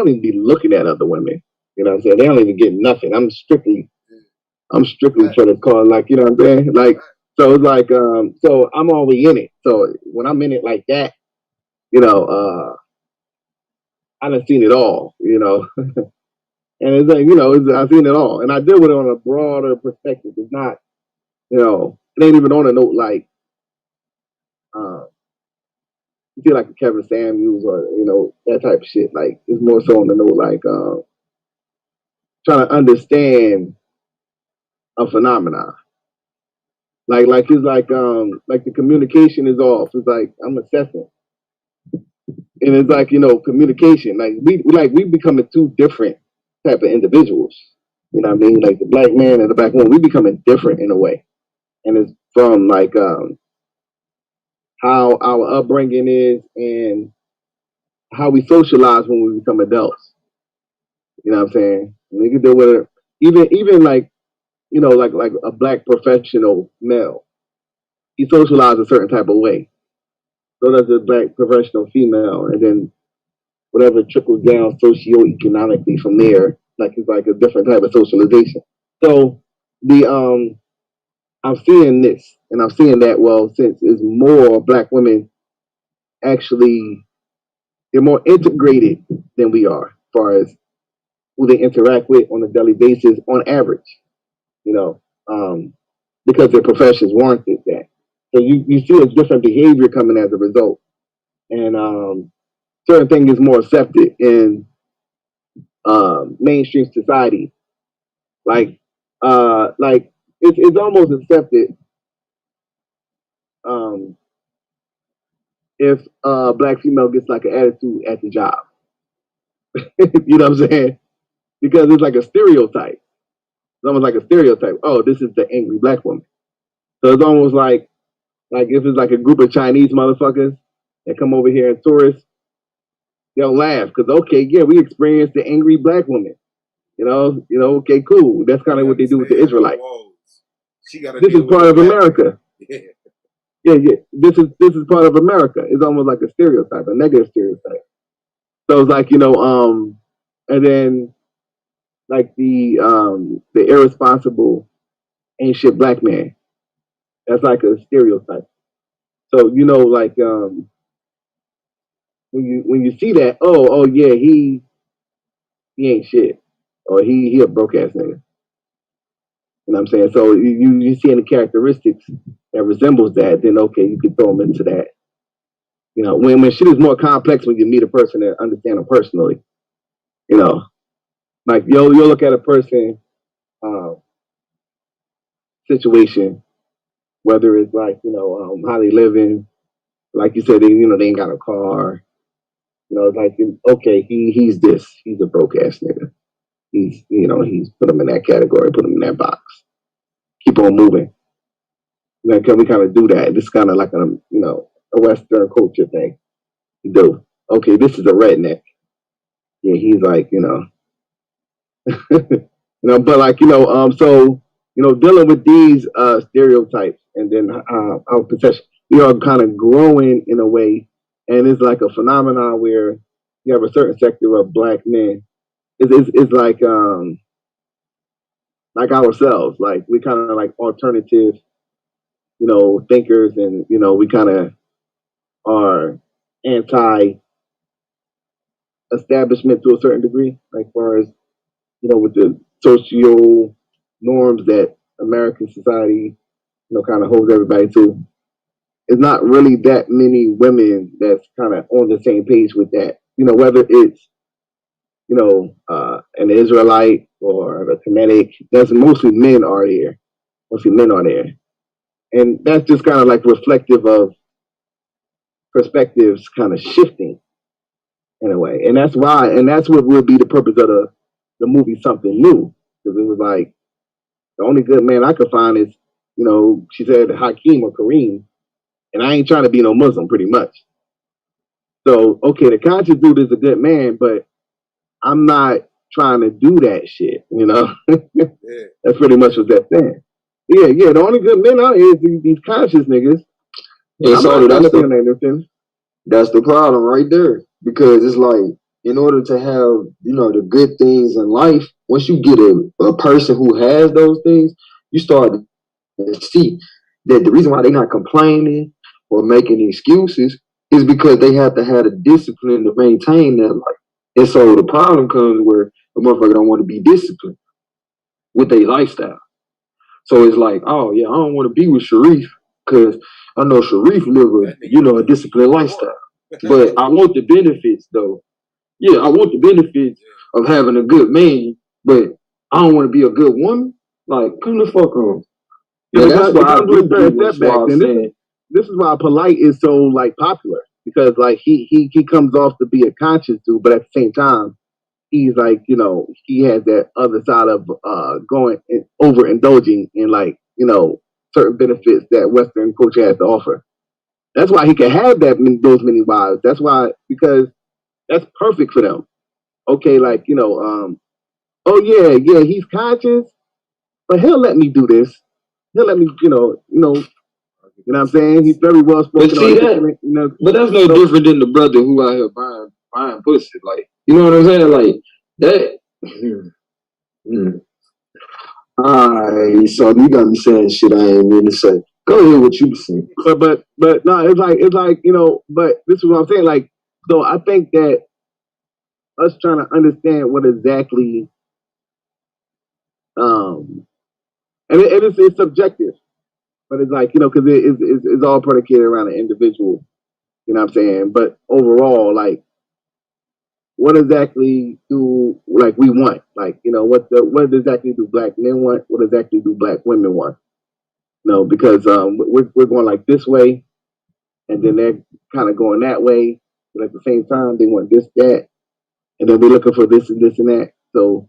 even be looking at other women. You know what I'm saying? They don't even get nothing. I'm strictly for the call. Like, you know what I'm saying? Like, so it's like, so I'm always in it. So when I'm in it like that, you know, I done seen it all, you know. And it's like, you know, I've seen it all. And I deal with it on a broader perspective. It's not, you know, it ain't even on a note like, you feel like a Kevin Samuels or, you know, that type of shit. Like, it's more so on the note like, trying to understand a phenomenon. Like it's like the communication is off. It's like I'm assessing. And it's like, you know, communication. Like we becoming two different type of individuals. You know what I mean? Like the black man and the black woman, we becoming different in a way. And it's from like how our upbringing is and how we socialize when we become adults. You know what I'm saying? And you can deal with it even like, you know, like a black professional male. He socializes a certain type of way. So does a black professional female, and then whatever trickles down socioeconomically from there, like it's like a different type of socialization. So I'm seeing this and I'm seeing that, well, since it's more black women actually they're more integrated than we are, as far as who they interact with on a daily basis, on average. You know, because their professions warranted that. So you see a different behavior coming as a result, and certain things is more accepted in mainstream society. Like it's almost accepted um, if a black female gets like an attitude at the job. You know what I'm saying? Because it's like a stereotype. It's almost like a stereotype. Oh, this is the angry black woman. So it's almost like if it's like a group of Chinese motherfuckers that come over here and tourists, they'll laugh because okay, yeah, we experienced the angry black woman. Okay, cool. That's kind of what they do with the Israelites. This is part of America. Yeah. Yeah. This is part of America. It's almost like a stereotype, a negative stereotype. So it's like, and then like the irresponsible ain't shit black man. That's like a stereotype. So like when you see that, oh yeah, he ain't shit, or he a broke ass nigga. You know what I'm saying? So you see any characteristics that resembles that, then okay, you can throw them into that. When shit is more complex when you meet a person and understand them personally. Like you'll look at a person situation, whether it's like how they living, like you said, they ain't got a car. It's like okay, he's this, he's a broke ass nigga. He's put him in that category, put him in that box. Keep on moving. Can we kind of do that? This is kind of like a Western culture thing. You do. Okay, this is a redneck. Yeah, he's like, but like, so, dealing with these stereotypes and then our perception, we are kind of growing in a way, and it's like a phenomenon where you have a certain sector of black men. It's like ourselves, like we kind of like alternative, thinkers, and we kind of are anti establishment to a certain degree, like far as with the social norms that American society kind of holds everybody to. It's not really that many women that's kind of on the same page with that. Whether it's an Israelite or a Kemetic, that's mostly men are there. Mostly men are there, and that's just kind of like reflective of perspectives kind of shifting in a way, and that's what would be the purpose of the movie Something New, because it was like the only good man I could find is she said Hakeem or Kareem, and I ain't trying to be no Muslim, pretty much. So okay, the conscious dude is a good man, but I'm not trying to do that shit. Yeah. That's pretty much what that's saying. Yeah. The only good men out here is these conscious niggas. And so that's the problem right there, because it's like, in order to have the good things in life, once you get a person who has those things, you start to see that the reason why they're not complaining or making excuses is because they have to have the discipline to maintain that life. And so the problem comes where the motherfucker don't want to be disciplined with their lifestyle. So it's like, oh yeah, I don't want to be with Sharif because I know Sharif live a disciplined lifestyle. But I want the benefits though. Yeah, I want the benefits of having a good man, but I don't want to be a good woman. Like, come the fuck on. Yeah, that's why I do this is why Polite is so like popular, because like he comes off to be a conscious dude, but at the same time he's like he has that other side of going and overindulging in like certain benefits that Western culture has to offer. That's why he can have those many wives. That's why, because that's perfect for them. Okay, like oh yeah, he's conscious, but he'll let me do this. He'll let me, you know what I'm saying? He's very well spoken. But see that, but that's no different than the brother who out here buying pussy. Like, you know what I'm saying? Like that. Alright, so you got me saying shit I ain't mean to say. Go ahead, what you saying. But no, it's like but this is what I'm saying. Like, So I think that us trying to understand what exactly, and it's subjective, but it's like, because it's all predicated around an individual. You know what I'm saying? But overall, like, what exactly do we want? Like, what exactly do black men want? What exactly do black women want? Because we're going like this way, and then they're kind of going that way, but at the same time they want this, that, and then we're looking for this and this and that. So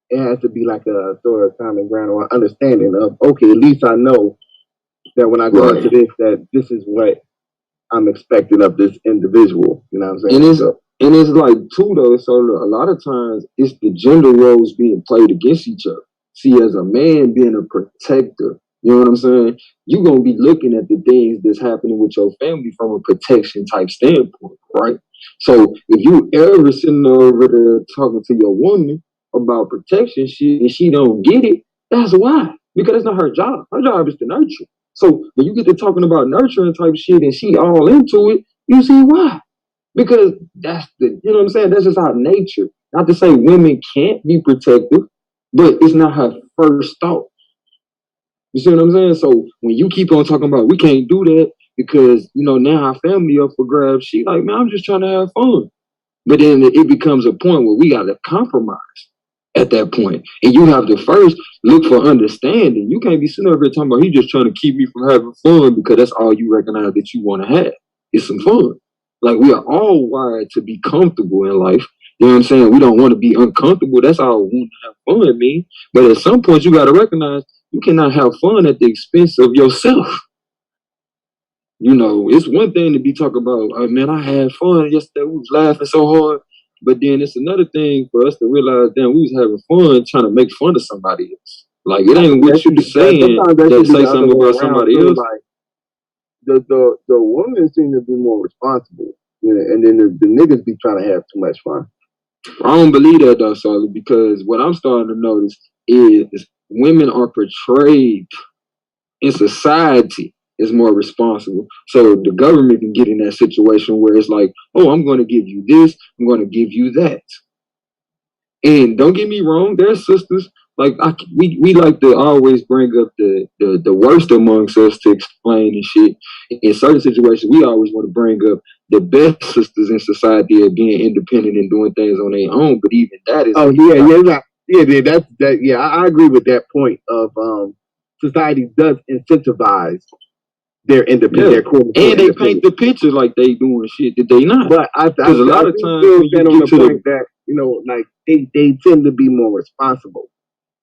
it has to be like a sort of common ground or understanding of, okay, at least I know that when I go into this, that this is what I'm expecting of this individual. You know what I'm saying? And it's like too though, so a lot of times it's the gender roles being played against each other. See, as a man being a protector, you know what I'm saying? You're gonna be looking at the things that's happening with your family from a protection type standpoint, right? So if you ever sitting over there talking to your woman about protection shit and she don't get it, that's why. Because it's not her job. Her job is to nurture. So when you get to talking about nurturing type shit and she all into it, you see why. Because that's you know what I'm saying? That's just our nature. Not to say women can't be protective, but it's not her first thought. You see what I'm saying? So when you keep on talking about we can't do that because, now our family up for grabs, she like, man, I'm just trying to have fun. But then it becomes a point where we got to compromise at that point. And you have to first look for understanding. You can't be sitting over here talking about he just trying to keep me from having fun because that's all you recognize that you want to have. It's some fun. Like, we are all wired to be comfortable in life. You know what I'm saying? We don't want to be uncomfortable. That's all we want to have fun mean. But at some point, you got to recognize you cannot have fun at the expense of yourself. It's one thing to be talking about, oh, man, I had fun yesterday. We was laughing so hard. But then it's another thing for us to realize, damn, we was having fun trying to make fun of somebody else. Like, it ain't what you saying that say something about somebody else. Like, the women seem to be more responsible, and then the niggas be trying to have too much fun. I don't believe that though, Sully, because what I'm starting to notice is women are portrayed in society as more responsible. So the government can get in that situation where it's like, oh, I'm going to give you this, I'm going to give you that. And don't get me wrong, there's sisters like we like to always bring up the worst amongst us to explain and shit. In certain situations, we always want to bring up the best sisters in society of being independent and doing things on their own. But even that is I agree with that point of society does incentivize their independent, and they paint the picture like they doing shit that they not. But because a lot of times when you get on the point that like they tend to be more responsible.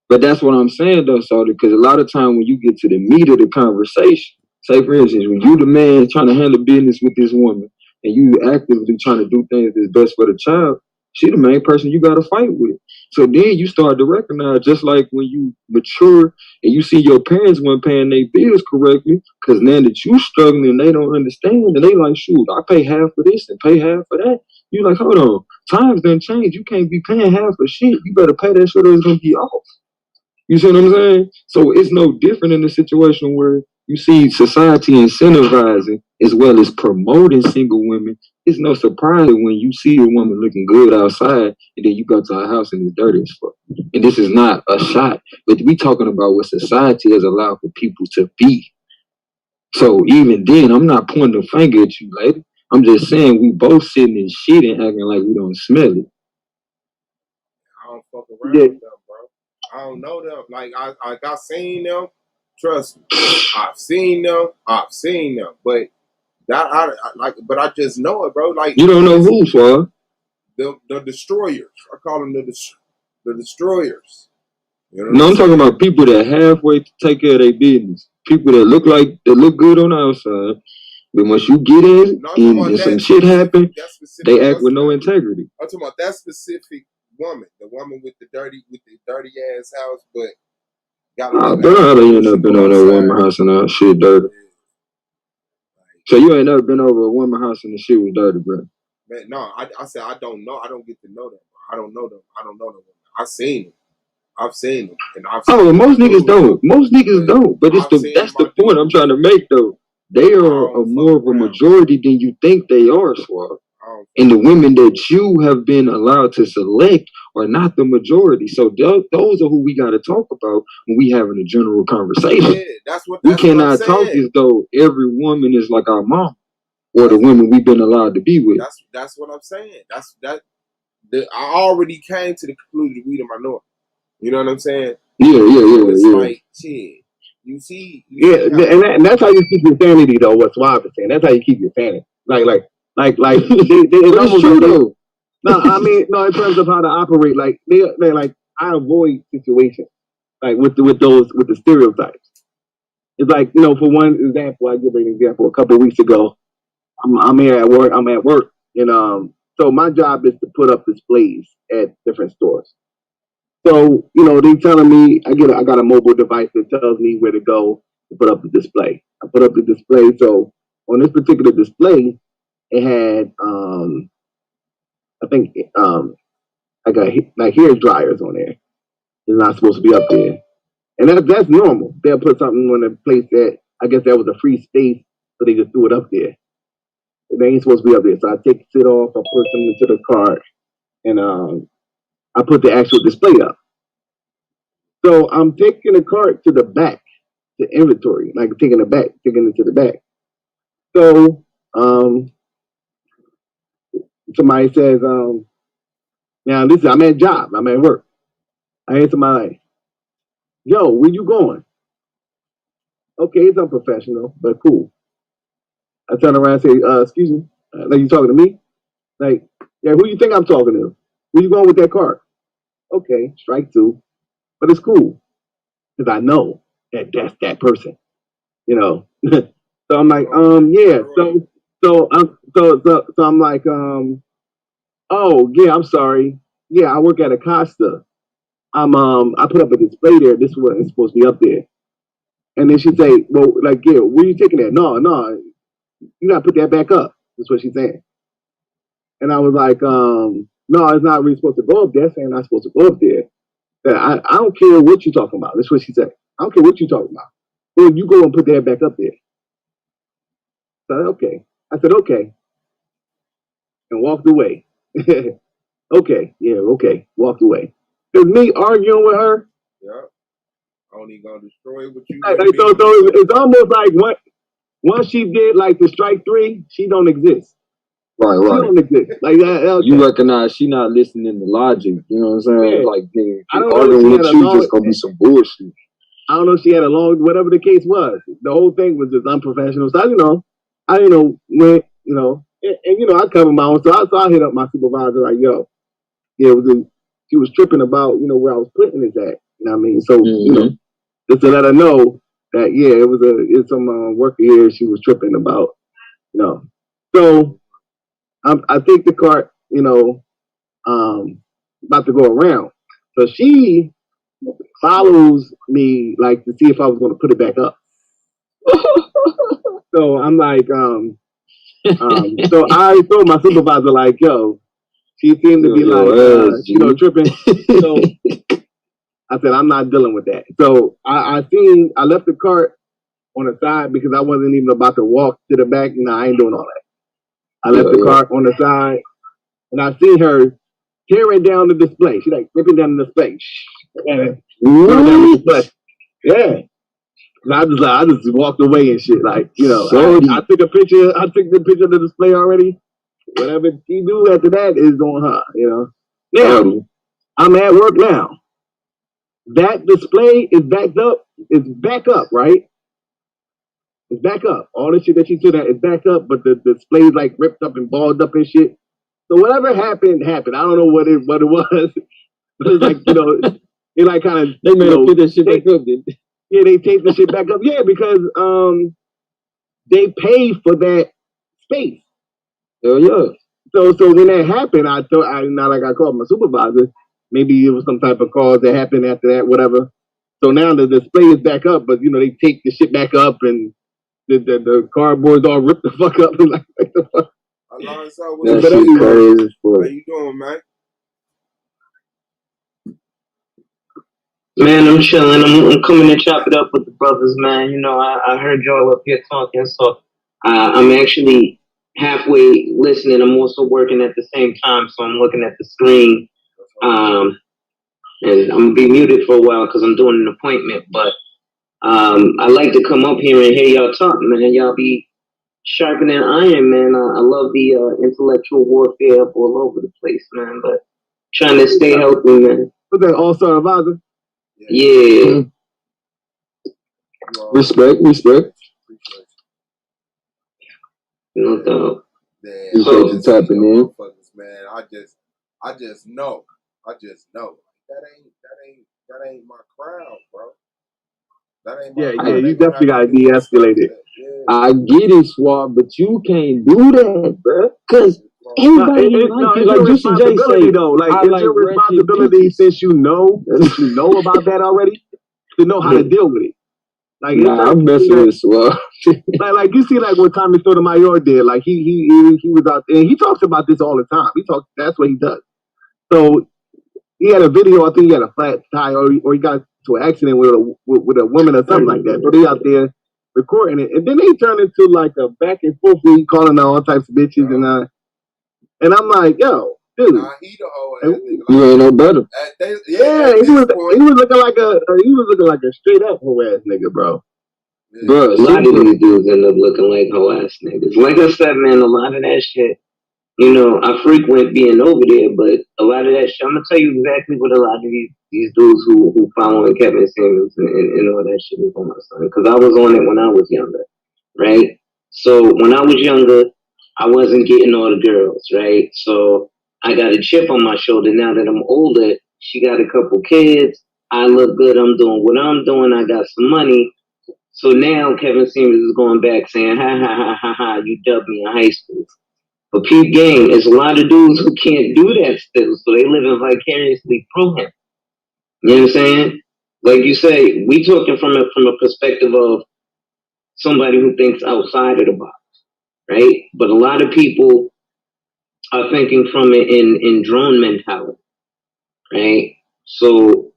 But that's what I'm saying though, Salty, because a lot of time when you get to the meat of the conversation, say for instance, when you the man trying to handle business with this woman and you actively trying to do things that's best for the child, she the main person you got to fight with. So then you start to recognize, just like when you mature and you see your parents weren't paying their bills correctly, because now that you struggling and they don't understand, and they like, shoot, I pay half for this and pay half for that. You like, hold on, times done change. You can't be paying half for shit. You better pay that shit or it's gonna be off. You see what I'm saying? So it's no different in the situation where you see society incentivizing as well as promoting single women. It's no surprise when you see a woman looking good outside and then you go to her house and it's dirty as fuck. And this is not a shot, but we talking about what society has allowed for people to be. So even then, I'm not pointing the finger at you, lady. I'm just saying we both sitting in shit and acting like we don't smell it. I don't fuck around with them, bro. I don't know them. Like I seen them. Trust me, I've seen them. But but I just know it, bro. Like, you don't know who, Swab. The destroyers. I call them the destroyers. No, I'm talking about people that halfway take care of their business. People that look good on the outside, but once you get in and some shit happen, they act with no integrity. I'm talking about that specific woman, the woman with the dirty ass house, but got a bro, I ain't never been over that woman house and that shit dirty. So you ain't never been over a woman house and the shit was dirty, bro? Man, no, I said I don't know. I don't get to know them. I don't know them. I've seen them. And I've seen most niggas don't. Most niggas don't. But that's the point I'm trying to make though. they are more of a majority than you think they are, Swab. And the women that you have been allowed to select are not the majority. So those are who we got to talk about when we having a general conversation. Yeah, that's we cannot talk as though every woman is like our mom or the women we've been allowed to be with. That's what I'm saying. I already came to the conclusion we the minority. You know what I'm saying? Yeah. It's like, shit. You see and that's how you keep your sanity, though. What Swab is saying, that's how you keep your sanity. Like, it's almost true, though. No, I mean, no, in terms of how to operate, like they're like, I avoid situations like with the stereotypes. It's like, you know, for one example, I give an example. A couple of weeks ago, I'm here at work. I'm at work, and so my job is to put up displays at different stores. So, you know, they telling me I got a mobile device that tells me where to go to put up the display. I put up the display. So on this particular display, it had I think I got like hair dryers on there. It's not supposed to be up there, and that's normal. They'll put something on a place that I guess that was a free space, so they just threw it up there. They ain't supposed to be up there. So I take it off. I put something into the cart, and I put the actual display up. So I'm taking the cart to the back, to inventory, like taking it to the back. So somebody says, now I'm at job, I'm at work. I hear somebody like, yo, where you going? Okay, it's unprofessional, but cool. I turn around and say, excuse me, like you talking to me? Like, yeah, who you think I'm talking to? Where you going with that cart? Okay, strike two, but it's cool because I know that that's that person, you know. So I'm like, yeah. So I'm like, oh yeah, I'm sorry. Yeah, I work at Acosta. I put up a display there. This is what is supposed to be up there. And then she say, well, like, yeah, where you taking that? No, you gotta put that back up. That's what she's saying. And I was like, no, it's not really supposed to go up there. Saying not supposed to go up there. I don't care what you're talking about. That's what she said. I don't care what you're talking about. Well, you go and put that back up there. So okay. I said, okay. And walked away. Okay, yeah, okay. Walked away. Because me arguing with her. Yeah. Only gonna destroy what you so it's almost like once she did like the strike three, she don't exist. Right. She don't exist. Like that. Okay. You recognize she not listening to logic. You know what I'm saying? Yeah. Like, nigga, I don't know arguing with you just gonna be some bullshit. I don't know if she had a long, whatever the case was. The whole thing was just unprofessional. So I didn't know when, you know, and you know, I cover my own. So I hit up my supervisor like, yo, yeah, she was tripping about, you know, where I was putting this at. You know what I mean? So, you know, just to let her know that, yeah, it's some worker here she was tripping about, you know. So I think the cart, you know, about to go around. So she follows me like to see if I was going to put it back up. So I'm like, so I told my supervisor like, yo, she seemed to be like, you know, tripping. So I said, I'm not dealing with that. So I left the cart on the side because I wasn't even about to walk to the back. You know, I ain't doing all that. I left the cart on the side and I see her tearing down the display. She like ripping down the display. Down the display. Yeah. And I just walked away and shit. Like, you know, I took a picture. I took the picture of the display already. Whatever she do after that is on her, you know. Now, I'm at work now. That display is backed up. It's back up, right? It's back up. All the shit that she took out is back up, but the display's like ripped up and balled up and shit. So whatever happened. I don't know what it was. But it's like, you know, they like kind of they made her put that shit back up, didn't they? Yeah, they taped the shit back up. Yeah, because they paid for that space. Hell yeah. So when that happened, I called my supervisor. Maybe it was some type of cause that happened after that, whatever. So now the display is back up, but you know they take the shit back up and the cardboard's all ripped the fuck up and like the fuck. Alonso, what's up? How you doing, man? Man, I'm chilling. I'm coming to chop it up with the brothers, man. You know, I heard y'all up here talking, so I'm actually halfway listening. I'm also working at the same time, so I'm looking at the screen. And I'm gonna be muted for a while because I'm doing an appointment. But I like to come up here and hear y'all talk, man. Y'all be sharpening iron, man. I love the intellectual warfare up all over the place, man. But trying to stay healthy, man. Was that All-Star Advisor? Yeah. Respect. No doubt. Man, so tapping in. Man, I just know. That ain't my crowd, bro. That ain't my crowd. You definitely gotta de-escalate it. I get it, Swab, but you can't do that, bro. Cause everybody like Juicy J say, though. Like it's your responsibility since you know about that already to know how to deal with it. Like I'm messing with Swab. like you see, like what Tommy Sotomayor did. Like he was out there and he talks about this all the time. That's what he does. So he had a video. I think he had a flat tire, or he got to an accident with a woman or something like that. So they out there recording it, and then they turn into like a back and forth. He calling out all types of bitches, and I'm like, yo, dude, you ain't no better. He was looking like a straight up hoe ass nigga, bro. Bro, a lot of these dudes end up looking like hoe ass niggas. Like I said, man, a lot of that shit. You know, I frequent being over there, but a lot of that shit, I'm gonna tell you exactly what a lot of these dudes who following Kevin Samuels and all that shit is on my son. Because I was on it when I was younger, right? So when I was younger, I wasn't getting all the girls, right? So I got a chip on my shoulder. Now that I'm older, she got a couple kids. I look good. I'm doing what I'm doing. I got some money. So now Kevin Samuels is going back saying, ha ha ha ha ha, you dubbed me in high school. But Pete Gang, there's a lot of dudes who can't do that still, so they living vicariously through him. You know what I'm saying? Like you say, we talking from a perspective of somebody who thinks outside of the box, right? But a lot of people are thinking from it in drone mentality, right? So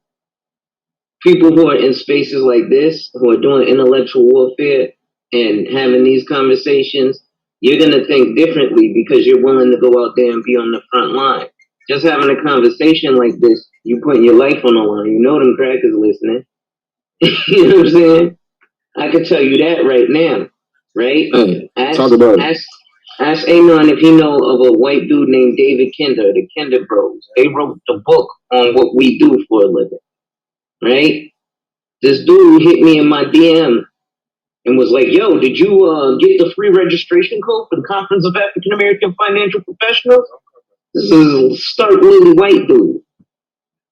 people who are in spaces like this, who are doing intellectual warfare and having these conversations, you're going to think differently because you're willing to go out there and be on the front line. Just having a conversation like this, you putting your life on the line. You know them crackers listening. You know what I'm saying? I can tell you that right now, right? Hey, talk about it. Ask Anon if he know of a white dude named David Kinder, the Kinder Bros. They wrote the book on what we do for a living, right? This dude hit me in my DM and was like, yo, did you get the free registration code for the Conference of African American Financial Professionals? This is a stark lily white dude.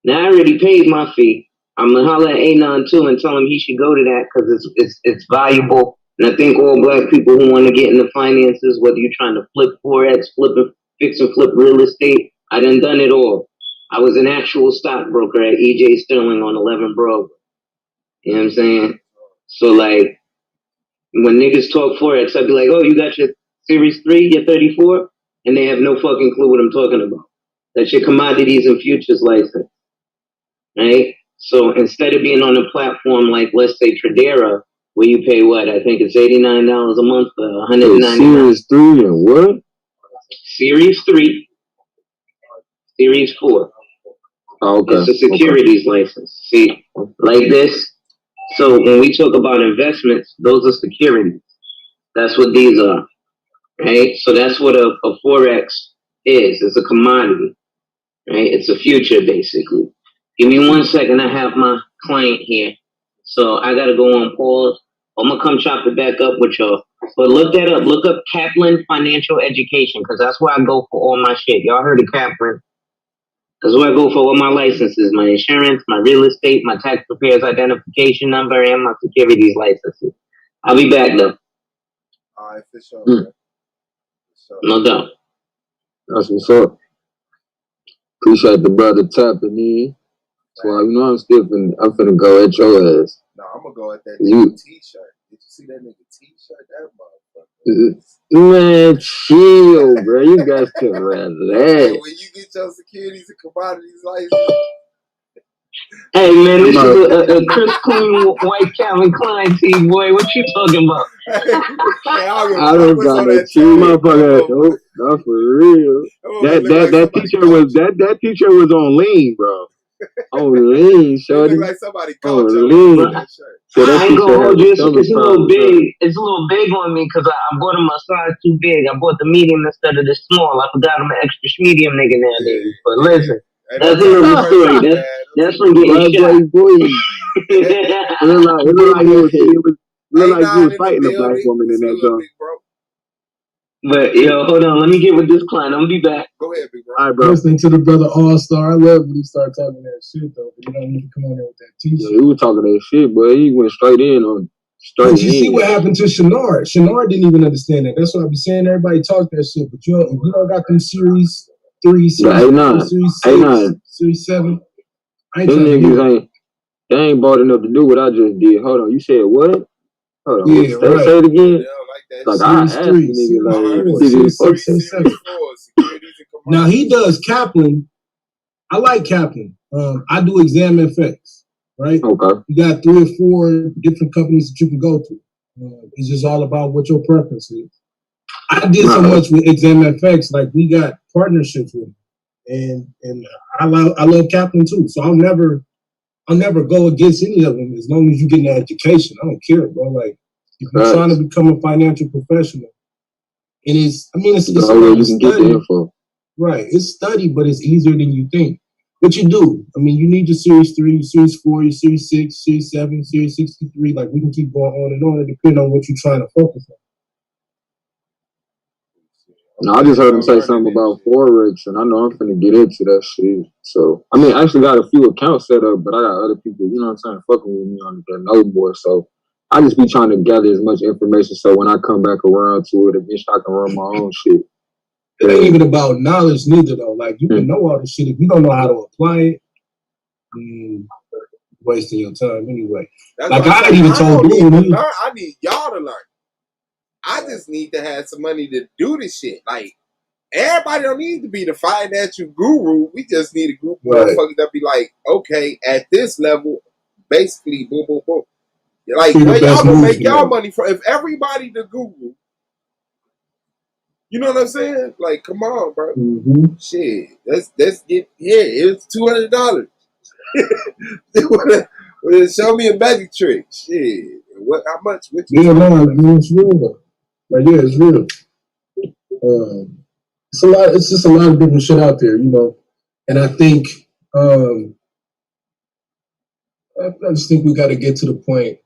Now I already paid my fee. I'm gonna holler at Anon too and tell him he should go to that because it's valuable. And I think all black people who want to get into finances, whether you're trying to flip Forex, fix and flip real estate, I done it all. I was an actual stockbroker at EJ Sterling on 11 Broadway. You know what I'm saying? So like when niggas talk Forex, I'd be like, oh, you got your Series 3, your 34? And they have no fucking clue what I'm talking about. That's your commodities and futures license. Right? So instead of being on a platform like, let's say, Tradera, where you pay what? I think it's $89 a month for $199. Series 3 and what? Series 3, Series 4. Oh, okay. It's a securities license. See, like this. So when we talk about investments, those are securities. That's what these are, right? So that's what a Forex is. It's a commodity, right? It's a future, basically. Give me 1 second. I have my client here. So I got to go on pause. I'm going to come chop it back up with y'all. But look that up. Look up Kaplan Financial Education because that's where I go for all my shit. Y'all heard of Kaplan? That's where I go for all my licenses, my insurance, my real estate, my tax preparer's identification number, and my securities licenses. I'll be back, though. All right, for sure. No doubt. That's what's up. Appreciate the brother tapping in. So you know I'm finna go at your ass. No, I'm gonna go at that nigga t-shirt. Did you see that nigga t-shirt? That motherfucker. Man, chill, bro. You guys can relax. Hey, when you get your securities and commodities license, Hey man, this is a Chris Clean white Calvin Klein tee, boy. What you talking about? I don't got no tee, motherfucker. Not for real. That teacher was on lean, bro. On lean, shorty. Like somebody called lean. So I ain't gonna hold you. It's a little big. It's a little big on me because I bought him a size too big. I bought the medium instead of the small. I forgot I'm an extra medium nigga nowadays. But listen, that's another story. That's from getting shot. It looked like you was fighting a black woman in that joint. But yo, hold on. Let me get with this client. I'm gonna be back. Go ahead, big bro. All right, bro. Listening to the brother All Star. I love when he started talking that shit though. But you don't need to come on there with that t-shirt. Yeah, he was talking that shit, boy. He went straight in on. But you see what happened to Shenard? Shenard didn't even understand that. That's what I be saying. Everybody talk that shit, but you don't got them series 3, series 4, series 6, series 7. I ain't trying to they ain't bought enough to do what I just did. Hold on, you said what? Hold on, yeah, right. Say it again. Yeah, like I asked the nigga, like, series 7. Now he does Kaplan. I like Kaplan. I do Exam FX, right? Okay. You got 3 or 4 different companies that you can go to. It's just all about what your preference is. I did so much with Exam FX, like we got partnerships with them. And I love Kaplan too. So I'll never go against any of them as long as you get an education. I don't care, bro. Like if you're trying to become a financial professional, and it's a lot of study. Right, it's study, but it's easier than you think. But you do. I mean, you need your Series 3, your Series 4, your Series 6, Series 7, Series 63. Like we can keep going on and on. It depends on what you're trying to focus on. No, I just heard him say something about Forex, and I know I'm finna get into that shit. So, I mean, I actually got a few accounts set up, but I got other people, you know what I'm saying, fucking with me on that no more. So, I just be trying to gather as much information so when I come back around to it, eventually I can run my own shit. It ain't even about knowledge neither, though. Like, you can know all this shit. If you don't know how to apply it, wasting your time anyway. That's like, I even told you. I need y'all to learn. I just need to have some money to do this shit. Like, everybody don't need to be the financial guru. We just need a group of motherfuckers that be like, okay, at this level, basically, boom, boom, boom. Like, where y'all gonna make y'all money from? If everybody the guru, you know what I'm saying? Like, come on, bro. Mm-hmm. Shit, let's get it's $200. Show me a magic trick. Shit, what? How much? It's real though. Like, yeah, it's real. It's a lot. It's just a lot of different shit out there, you know. And I think, I just think we got to get to the point.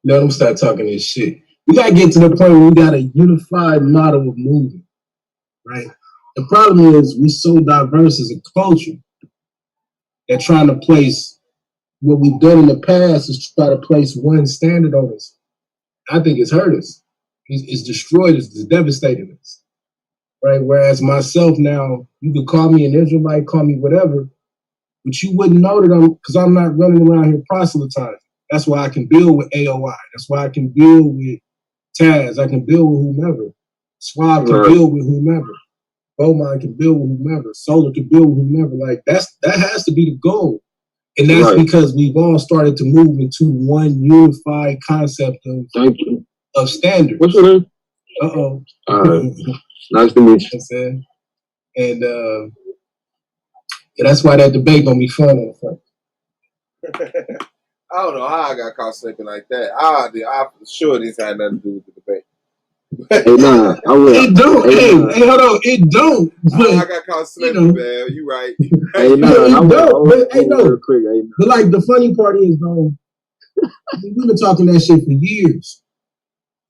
Don't start talking this shit. We got to get to the point where we got a unified model of moving, right? The problem is we're so diverse as a culture that trying to place what we've done in the past is try to place one standard on us. I think it's hurt us. It's destroyed us. It's devastated us. Right? Whereas myself now, you could call me an Israelite, call me whatever, but you wouldn't know that because I'm not running around here proselytizing. That's why I can build with AOI. That's why I can build with Taz. I can build with whomever. Swab can build with whomever. Beaumont can build with whomever. Solar can build with whomever. Like that has to be the goal. And that's because we've all started to move into one unified concept of standards. What's your name? Uh-oh. All right. Nice to meet you. And that's why that debate gonna be fun on front. I don't know how I got caught slipping like that. I'm sure this had nothing to do with the debate. Hey, nah, I will. It don't. Hey, hold on. It don't. But, I got caught slipping, man. You right. Hey, nah, it don't. But like the funny part is, though, we've been talking that shit for years.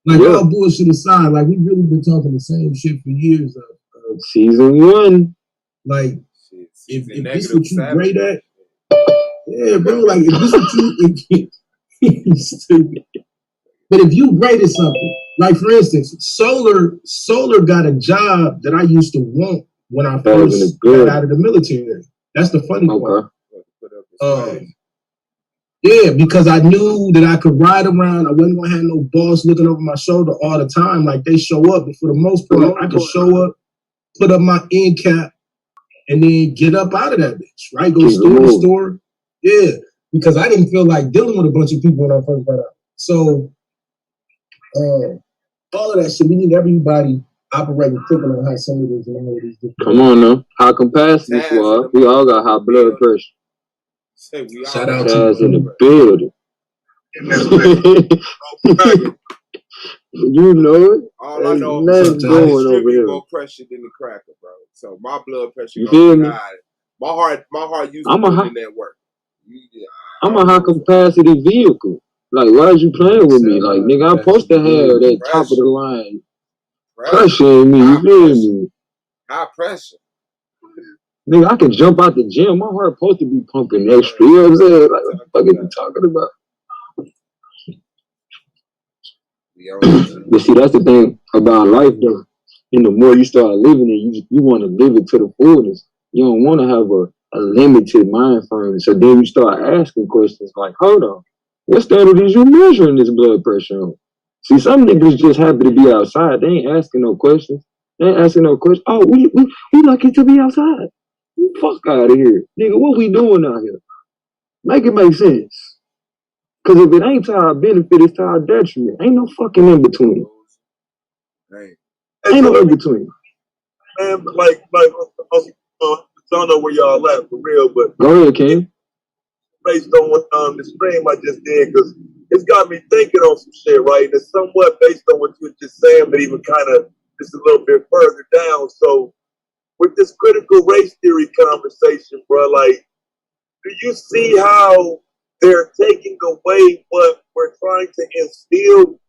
Like all bullshit aside, like we've really been talking the same shit for years. Season 1. Like if this what you great at, yeah, bro. Like if this what you stupid. But if you great at something, like for instance, Solar got a job that I used to want when I first got out of the military. That's the funny part. Yeah, because I knew that I could ride around. I wasn't gonna have no boss looking over my shoulder all the time. Like they show up, but for the most part, I could show up, put up my end cap, and then get up out of that bitch, right? Go store to store. Yeah, because I didn't feel like dealing with a bunch of people when I first got out. So, all of that shit, we need everybody operating quicker on high cylinders and all of these different. Come on now. High capacity squad. We all got high blood pressure. Shout out Taz to in the building. You know it. All I know is I distribute more pressure than the cracker, bro. So my blood pressure goes high. My heart used to put in that work. I'm a high capacity vehicle. Like, why are you playing with me? Like, nigga, I'm supposed to have that top of the line pressure in me. You feel me? High pressure. Nigga, I can jump out the gym. My heart supposed to be pumping extra. You know what I'm saying? Like, what the fuck are you talking about? But see, that's the thing about life, though. And the more you start living it, you want to live it to the fullness. You don't want to have a limited mind frame. So then you start asking questions like, hold on, what standard is you measuring this blood pressure on? See, some niggas just happy to be outside. They ain't asking no questions. They ain't asking no questions. Oh, we lucky to be outside. Fuck out of here. Nigga, what we doing out here? Make it make sense. Because if it ain't to our benefit, it's to our detriment. Ain't no fucking in between. Ain't no in between. Man, like, I don't know where y'all at for real, but go ahead, King. Based on what the stream I just did, because it's got me thinking on some shit, right? And it's somewhat based on what you were just saying, but even kind of just a little bit further down. So with this critical race theory conversation, bro, like, do you see how they're taking away what we're trying to instill?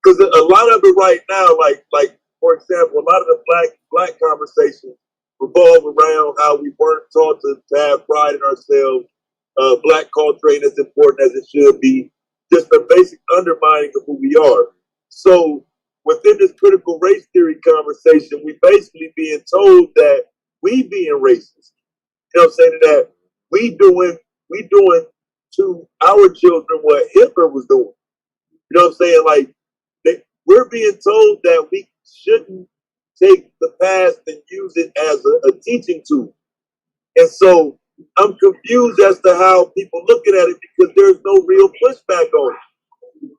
Because a lot of it right now, like for example, a lot of the black conversations revolve around how we weren't taught to have pride in ourselves. Black culture ain't as important as it should be. Just a basic undermining of who we are. So within this critical race theory conversation, we basically being told that we being racist. You know what I'm saying? That we doing to our children what Hitler was doing. You know what I'm saying? Like, we're being told that we shouldn't take the past and use it as a teaching tool. And so I'm confused as to how people looking at it because there's no real pushback on it.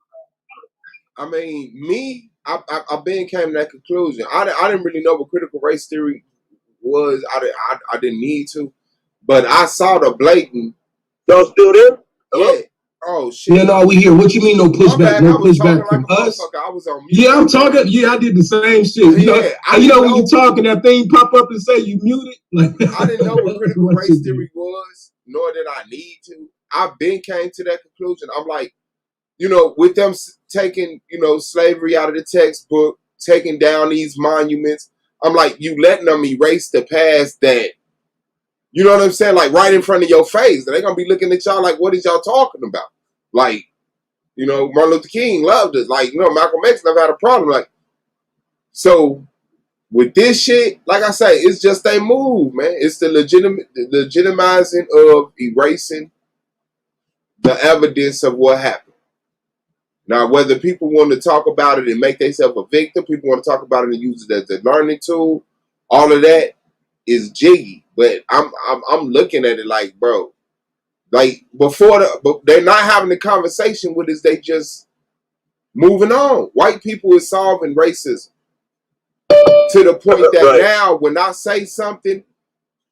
I mean, I've been came to that conclusion. I didn't really know what critical race theory was. I didn't need to, but I saw the blatant. Y'all still there? Hello? Yeah. Oh shit. Yeah, no, we here. What you mean no pushback? No pushback from us? I was on mute. Yeah, I'm talking. Yeah, I did the same shit. You know when you talking, that thing pop up and say you muted. Like, I didn't know what critical race theory was, nor did I need to. I've been came to that conclusion. I'm like, with them taking, slavery out of the textbook, taking down these monuments, I'm like, you letting them erase the past that, you know what I'm saying? Like right in front of your face. They're going to be looking at y'all like, what is y'all talking about? Like, Martin Luther King loved us. Like, Malcolm X never had a problem. Like, so with this shit, like I say, it's just a move, man. It's the legitimizing of erasing the evidence of what happened. Now, whether people want to talk about it and make themselves a victim, people want to talk about it and use it as a learning tool, all of that is jiggy. But I'm looking at it like, bro, like but they're not having the conversation with us. They just moving on. White people is solving racism to the point that now when I say something,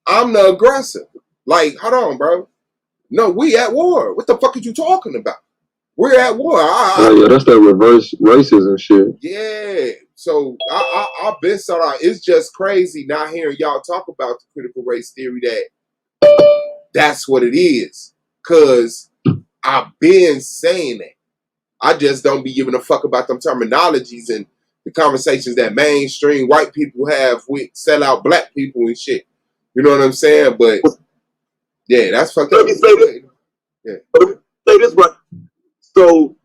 I'm the aggressor. Like, hold on, bro. No, we at war. What the fuck are you talking about? We're at war. Yeah, that's that reverse racism shit. Yeah. So I've been it's just crazy not hearing y'all talk about the critical race theory that's what it is. Cause I've been saying that. I just don't be giving a fuck about them terminologies and the conversations that mainstream white people have with sellout black people and shit. You know what I'm saying? But yeah, that's fucked up. Let me say this. Yeah. Let me say this right. So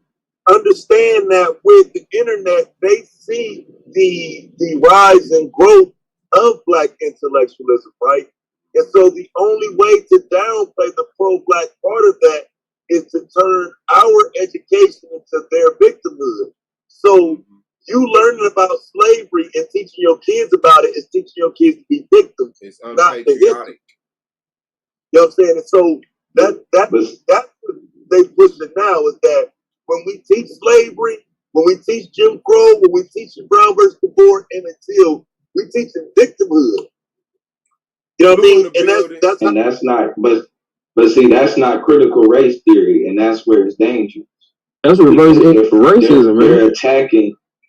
understand that with the internet, they see the rise and growth of black intellectualism, right? And so the only way to downplay the pro-black part of that is to turn our education into their victimhood. So You learning about slavery and teaching your kids about it is teaching your kids to be victims. It's unpatriotic. You know what I'm saying? And so that's what they push it now is that when we teach slavery, when we teach Jim Crow, when we teach Brown versus the Board, and until we teach victimhood. You know what I mean? And that's not, but see, that's not critical race theory, and that's where it's dangerous. That's reverse racism.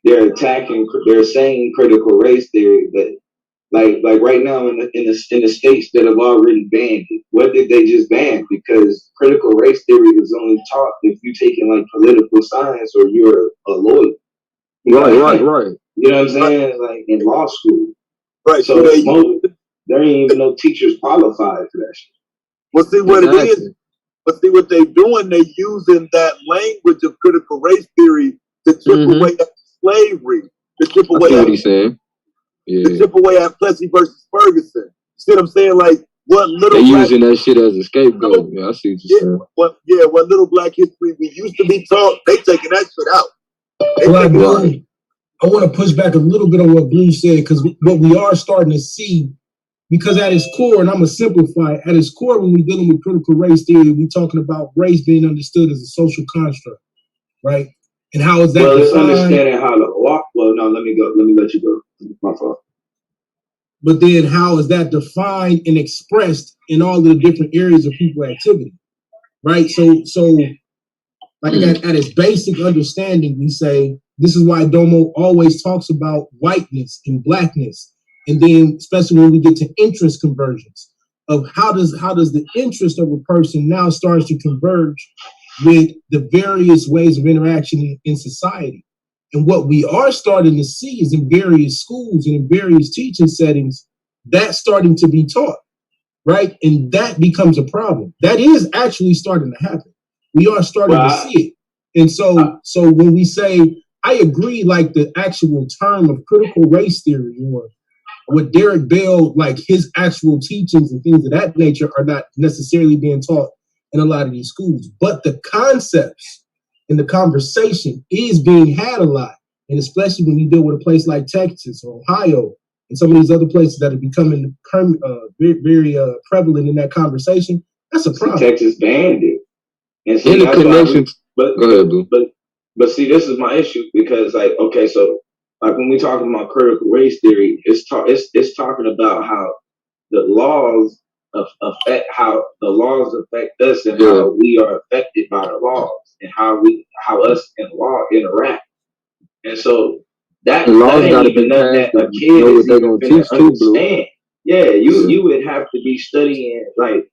They're saying critical race theory, but like right now in the states that have already banned it, what did they just ban? Because critical race theory is only taught if you're taking like political science or you're a lawyer. Right. You know what I'm saying? Like in law school. Right. So there ain't even no teachers qualified for that shit. Well, see what it is. But see what they're doing, they're using that language of critical race theory to chip away at slavery, to chip away at to chip away at Plessy versus Ferguson. See what I'm saying? Like what little they're using that shit as a scapegoat. Yeah, I see what you're saying. What little black history we used to be taught, they taking that shit out. I want to push back a little bit on what Blue said, because what we are starting to see, because at its core, and I'm going to simplify it, at its core, when we're dealing with critical race theory, we're talking about race being understood as a social construct, right? And how is that defined? It's understanding how to walk. Well, no, let me let you go. My fault. But then how is that defined and expressed in all of the different areas of people activity, right? So like at its basic understanding, we say, this is why Domo always talks about whiteness and blackness. And then especially when we get to interest conversions of how does the interest of a person now starts to converge with the various ways of interaction in society. And what we are starting to see is in various schools and in various teaching settings, that's starting to be taught, right? And that becomes a problem. That is actually starting to happen. We are starting to see it. And so when we say, I agree, like the actual term of critical race theory or what Derek Bell, like his actual teachings and things of that nature are not necessarily being taught in a lot of these schools. But the concepts and the conversation is being had a lot. And especially when you deal with a place like Texas or Ohio and some of these other places that are becoming very prevalent in that conversation, that's a problem. Texas banned it. And see, the connections. Go ahead, Blue. But see, this is my issue because, like, okay, so like when we talking about critical race theory, it's talking about how the laws affect us and how we are affected by the laws and how us and law interact. And so that ain't even nothing that a kid is even going to understand. Yeah, you would have to be studying like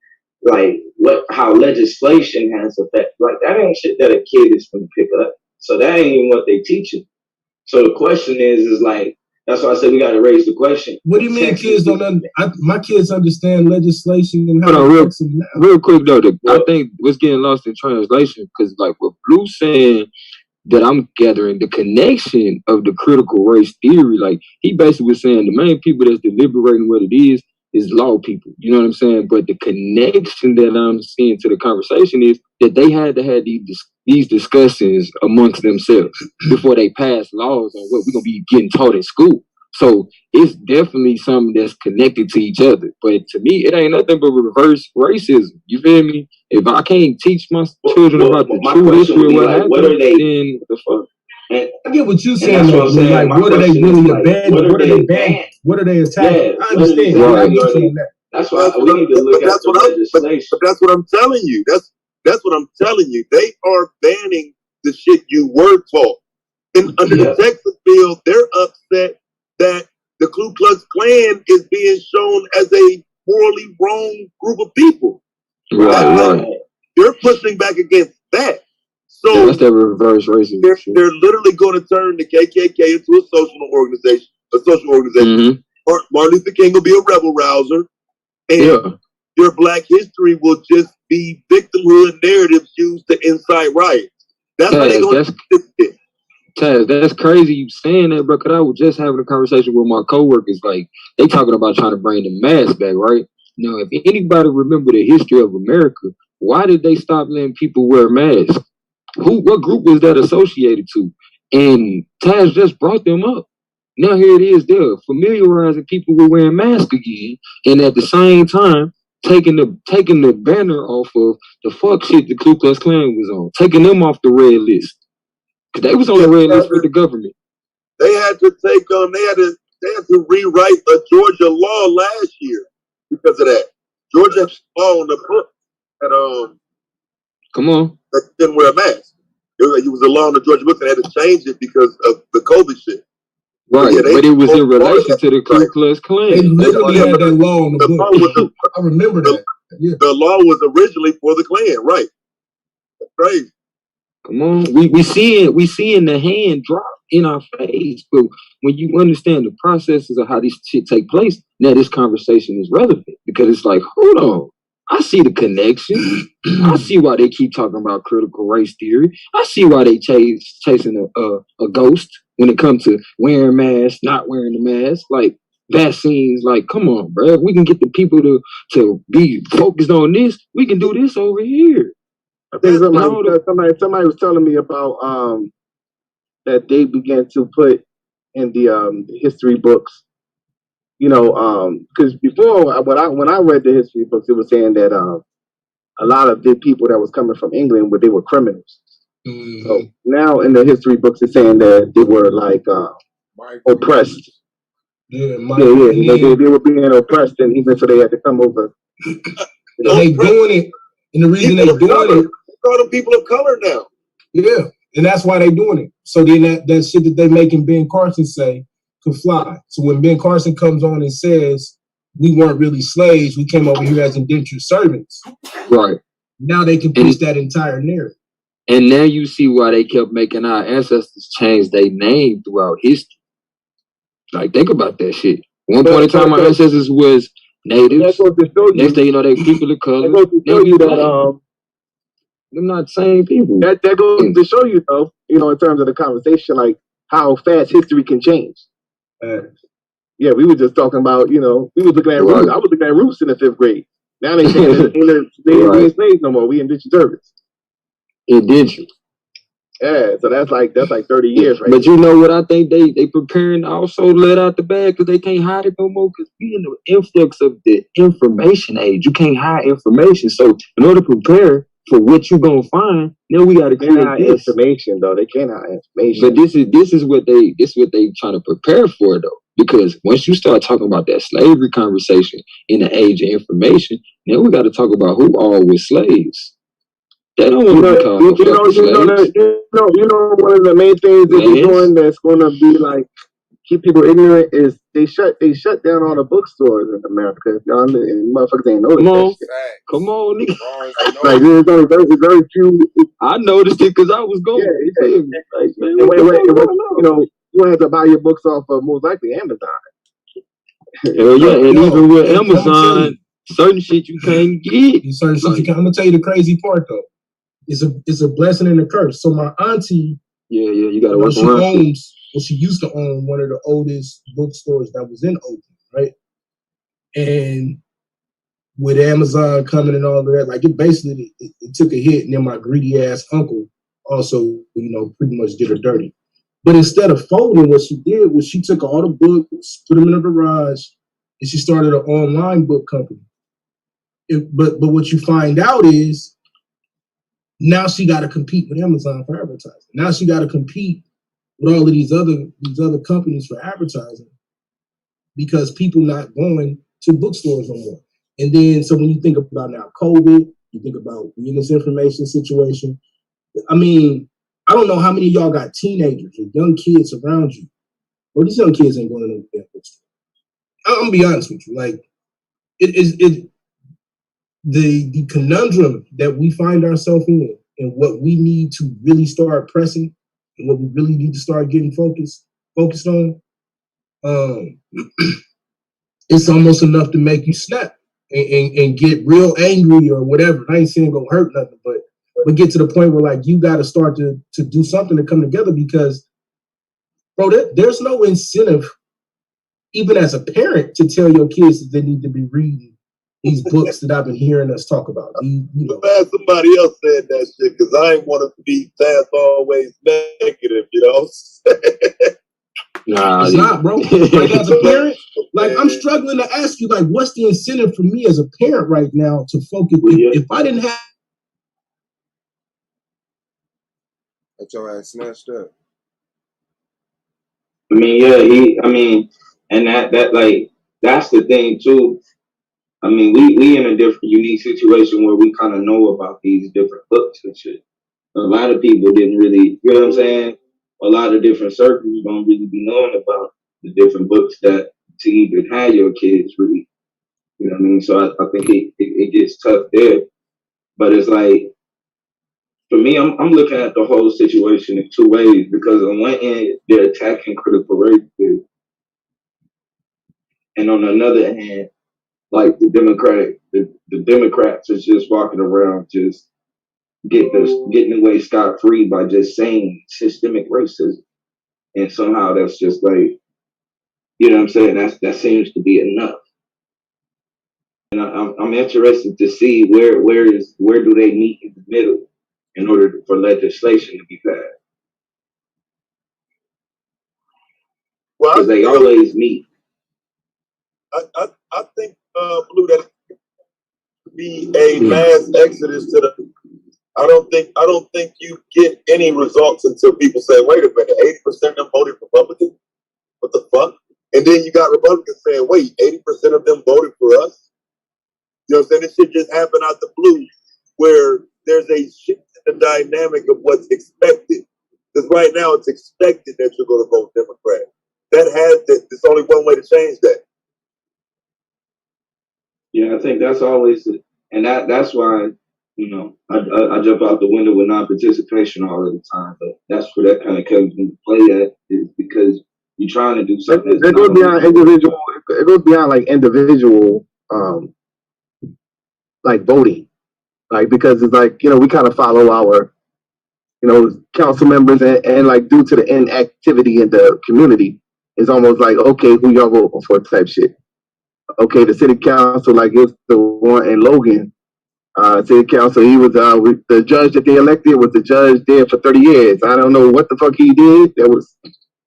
how legislation has effect. Like that ain't shit that a kid is going to pick up. So that ain't even what they teaching. So the question is like, that's why I said we got to raise the question. What do you mean kids don't my kids understand legislation and how it works now? Real quick though, I think what's getting lost in translation, because like what Blue's saying, that I'm gathering the connection of the critical race theory, like he basically was saying the main people that's deliberating what it is law people. You know what I'm saying? But the connection that I'm seeing to the conversation is that they had to have these discussions amongst themselves before they pass laws on what we're gonna be getting taught in school. So it's definitely something that's connected to each other. But to me, it ain't nothing but reverse racism. You feel me? If I can't teach my children about the true history of what happened, what are they, then the fuck? I get what you're saying. Like, what are they really abandoning? What are they banning? What are they attacking? I understand. That's why we need to look at the legislation. But that's what I'm telling you. That's what I'm telling you. They are banning the shit you were taught. And under the Texas bill, they're upset that the Ku Klux Klan is being shown as a morally wrong group of people. Right. They're pushing back against that. So that's that reverse racism. They're literally going to turn the KKK into a social organization. Mm-hmm. Or Martin Luther King will be a rebel rouser, and your Black history will just be victimhood narratives used to incite riots. That's how they're going to do it. Taz, that's crazy you saying that, bro, because I was just having a conversation with my coworkers. Like, they talking about trying to bring the mask back, right? Now, if anybody remember the history of America, why did they stop letting people wear masks? What group was that associated to? And Taz just brought them up. Now here it is, they're familiarizing people with wearing masks again, and at the same time, taking the banner off of the fuck shit the Ku Klux Klan was on, taking them off the red list. Because they was on the red list with the government. They had to take they had to rewrite a Georgia law last year because of that. Georgia law on the book that Come on. That didn't wear a mask. It was a law on the Georgia book that had to change it because of the COVID shit. Right, but it was in relation to the Ku Klux Klan. They literally had that law on the book. I remember that. Yeah. The law was originally for the Klan, right? That's crazy. Come on, we seeing the hand drop in our face, but when you understand the processes of how this shit take place, now this conversation is relevant because it's like, hold on, I see the connection. I see why they keep talking about critical race theory. I see why they chasing a ghost when it comes to wearing masks, not wearing the mask, like vaccines. Like, come on, bro, we can get the people to be focused on this. We can do this over here. I think somebody was telling me about that they began to put in the history books, because before when I read the history books, it was saying that a lot of the people that was coming from England, they were criminals. Mm-hmm. So now in the history books, it's saying that they were like oppressed. Yeah. They were being oppressed, and even so they had to come over. They doing it, and the reason they doing it. Call them people of color now. Yeah, and that's why they doing it. So then that shit that they making Ben Carson say could fly. So when Ben Carson comes on and says we weren't really slaves, we came over here as indentured servants. Right. Now they can push that entire narrative. And now you see why they kept making our ancestors change their name throughout history. Like, think about that shit. One point in time, our ancestors was natives. Next thing you know, they people of color. They're not the same people. That goes to show you, though, in terms of the conversation, like how fast history can change. Yeah, we were just talking about, we was looking at roots. I was looking at roots in the 5th grade. Now they saying they ain't slaves no more. We indentured servants. Indentured. Yeah, so that's like 30 years, right? But you know what I think they preparing to also let out the bag because they can't hide it no more because we in the influx of the information age. You can't hide information. So in order to prepare for what you gonna find, now we gotta create this information though. They can't hide information. But this is what they trying to prepare for though. Because once you start talking about that slavery conversation in the age of information, now we gotta talk about who all was slaves. They don't want to call one of the main things that they're doing that's gonna be like keep people ignorant is they shut down all the bookstores in America. Y'all and motherfuckers ain't noticed that shit. Come on, nigga. Like there's only very few. I noticed it because I was going. Yeah. Like, man, you have to buy your books off of most likely Amazon. Hell yeah, and even with Amazon, certain shit you can't get. Certain shit you can't. I'm gonna tell you the crazy part though. It's a blessing and a curse. So my auntie, you gotta work around. She used to own one of the oldest bookstores that was in Oakland, right? And with Amazon coming and all of that, like it basically it took a hit, and then my greedy ass uncle also, pretty much did her dirty. But instead of folding, what she did was she took all the books, put them in the garage, and she started an online book company. But what you find out is now she got to compete with Amazon for advertising. Now she got to compete with all of these other companies for advertising because people not going to bookstores no more. And then, so when you think about now COVID, you think about in this information situation. I mean, I don't know how many of y'all got teenagers or young kids around you. Or these young kids ain't going to no bookstore. I'm gonna be honest with you. Like, the conundrum that we find ourselves in and what we need to really start pressing and what we really need to start getting focused on, it's almost enough to make you snap and get real angry or whatever. I ain't saying gonna hurt nothing, but get to the point where like you got to start to do something to come together because, bro, there's no incentive, even as a parent, to tell your kids that they need to be reading these books that I've been hearing us talk about. I'm glad somebody else said that shit because I ain't want to be fast always negative, you know. Nah, it's not, bro. Like as a parent, like I'm struggling to ask you, like, what's the incentive for me as a parent right now to focus? If I didn't have, Got your ass snatched up. I mean, yeah, and that like that's the thing too. I mean, we in a different, unique situation where we kind of know about these different books and shit. A lot of people didn't really, you know what I'm saying? A lot of different circles don't really be knowing about the different books that to even have your kids really, you know what I mean? So I think it gets tough there. But it's like, for me, I'm looking at the whole situation in two ways because on one end, they're attacking critical race theory. And on another hand, like the Democrats is just walking around just getting away scot free by just saying systemic racism, and somehow that's just like, you know what I'm saying, that seems to be enough. And I'm interested to see where do they meet in the middle in order for legislation to be passed, because they always meet. I think Blue, that be a mass exodus to the. I don't think you get any results until people say, "Wait a minute, 80% of them voted Republican. What the fuck?" And then you got Republicans saying, "Wait, 80% of them voted for us." You know what I'm saying? This shit just happened out the blue, where there's a shift in the dynamic of what's expected. Because right now it's expected that you're going to vote Democrat. There's only one way to change that. Yeah, I think that's always it. And that's why, you know, I jump out the window with non-participation all of the time. But that's where that kind of comes into play at, is because you're trying to do something. It goes beyond individual. It goes beyond like individual, like voting, like because it's like, you know, we kind of follow our, you know, council members and like due to the inactivity in the community, it's almost like, okay, who y'all voting for type shit. Okay, the city council, like it's the one in Logan, city council, he was the judge that they elected was the judge there for 30 years. I don't know what the fuck he did. That was,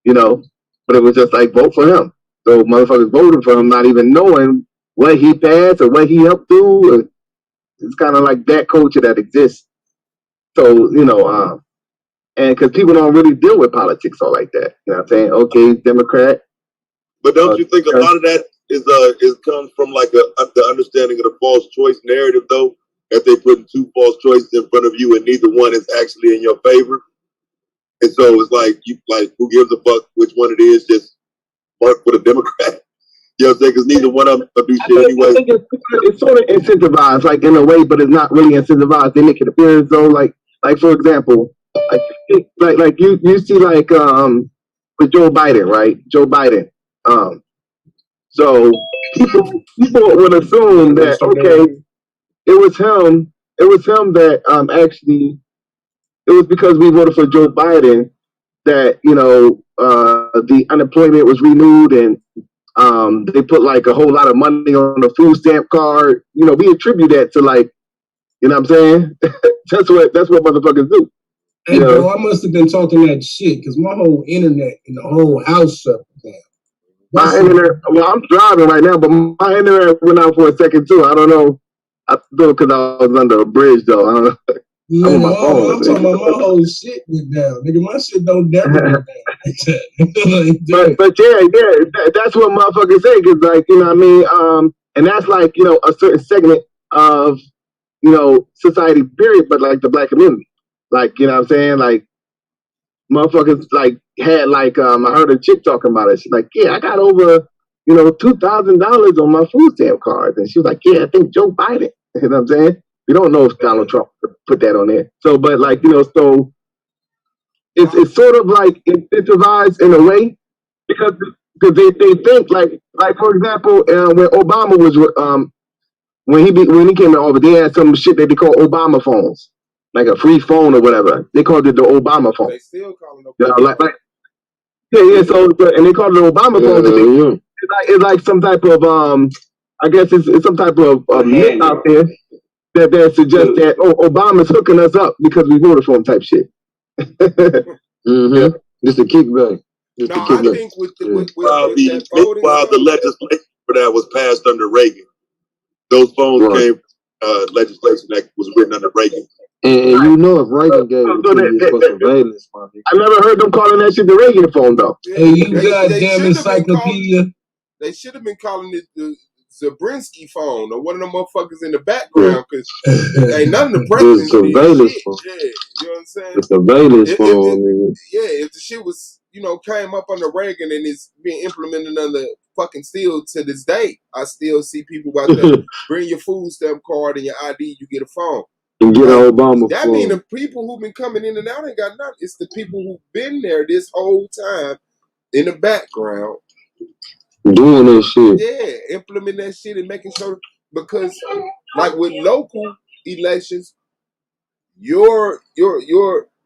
you know, but it was just like vote for him. So motherfuckers voted for him, not even knowing what he passed or what he helped do. It's kind of like that culture that exists. So, you know, and because people don't really deal with politics all like that. You know what I'm saying? Okay, Democrat. But don't you think a lot of that is comes from like the understanding of the false choice narrative, though, that they putting two false choices in front of you and neither one is actually in your favor? And so it's like, who gives a fuck which one it is? Just work for the Democrat. You know what I'm saying? Because neither one of them will do shit anyway. I think it's sort of incentivized, like in a way, but it's not really incentivized. They make it appear as though, like for example, like you see like with Joe Biden, right? Joe Biden. So people would assume that okay, it was him that actually it was because we voted for Joe Biden that, you know, the unemployment was renewed and they put like a whole lot of money on the food stamp card. You know, we attribute that to like, you know what I'm saying? that's what motherfuckers do. Hey, bro, I must have been talking that shit because my whole internet in the whole house shut down. My internet, well, I'm driving right now, but my internet went out for a second too. I don't know. I thought because I was under a bridge though. I don't know. Yeah, I'm talking about my whole shit went down. Nigga, my shit don't never go down like that. but yeah, that's what motherfuckers say. Cause like, you know what I mean? And that's like, you know, a certain segment of, you know, society period, but like the black community. Like, you know what I'm saying? Like motherfuckers like had like I heard a chick talking about it. She's like, yeah, I got over, you know, $2,000 on my food stamp card. And she was like, yeah, I think Joe Biden. You know what I'm saying? We don't know if Donald Trump put that on there. So, but like, you know, so it's sort of like incentivized in a way because they think like for example, when Obama was when he came to office, they had some shit that they call Obama phones, like a free phone or whatever. They called it the Obama phone. They still calling it Obama. You know, like yeah. So and they called it the Obama phone. It's like some type of I guess it's some type of myth out there that suggests that Obama's hooking us up because we voted for him type shit. Mm-hmm. Just a kickback. No, I think with that voting while the legislation for that was passed under Reagan, those phones came legislation that was written under Reagan. And you know if Reagan gave it to you for surveillance, I never heard them calling that shit the Reagan phone though. Hey, you goddamn encyclopedia. They should have been calling it the Zabriskie phone or one of them motherfuckers in the background because ain't none of the presidents did shit. Yeah, you know what I'm saying? The surveillance phone. If the shit was, came up under Reagan and it's being implemented under fucking still to this day, I still see people out there bring your food stamp card and your ID, you get a phone. And get an Obama that phone. mean the people who've been coming in and out ain't got nothing. It's the people who've been there this whole time in the background. Doing that shit. Yeah, implementing that shit and making sure, because like with local elections,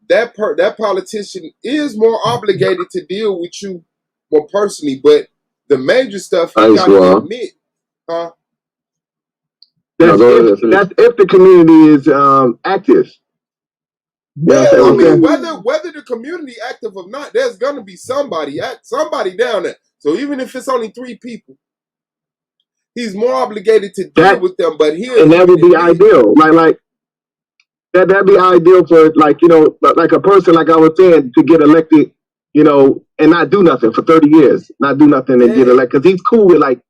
that politician is more obligated to deal with you more personally, but the major stuff you gotta admit, huh? That's if the community is active. Well, I mean, whether the community active or not, there's gonna be somebody down there. So even if it's only 3 people, he's more obligated to deal with them. But that would be ideal. Like that'd be ideal for like a person like I was saying to get elected, and not do nothing for 30 years, not do nothing and get elected because he's cool with like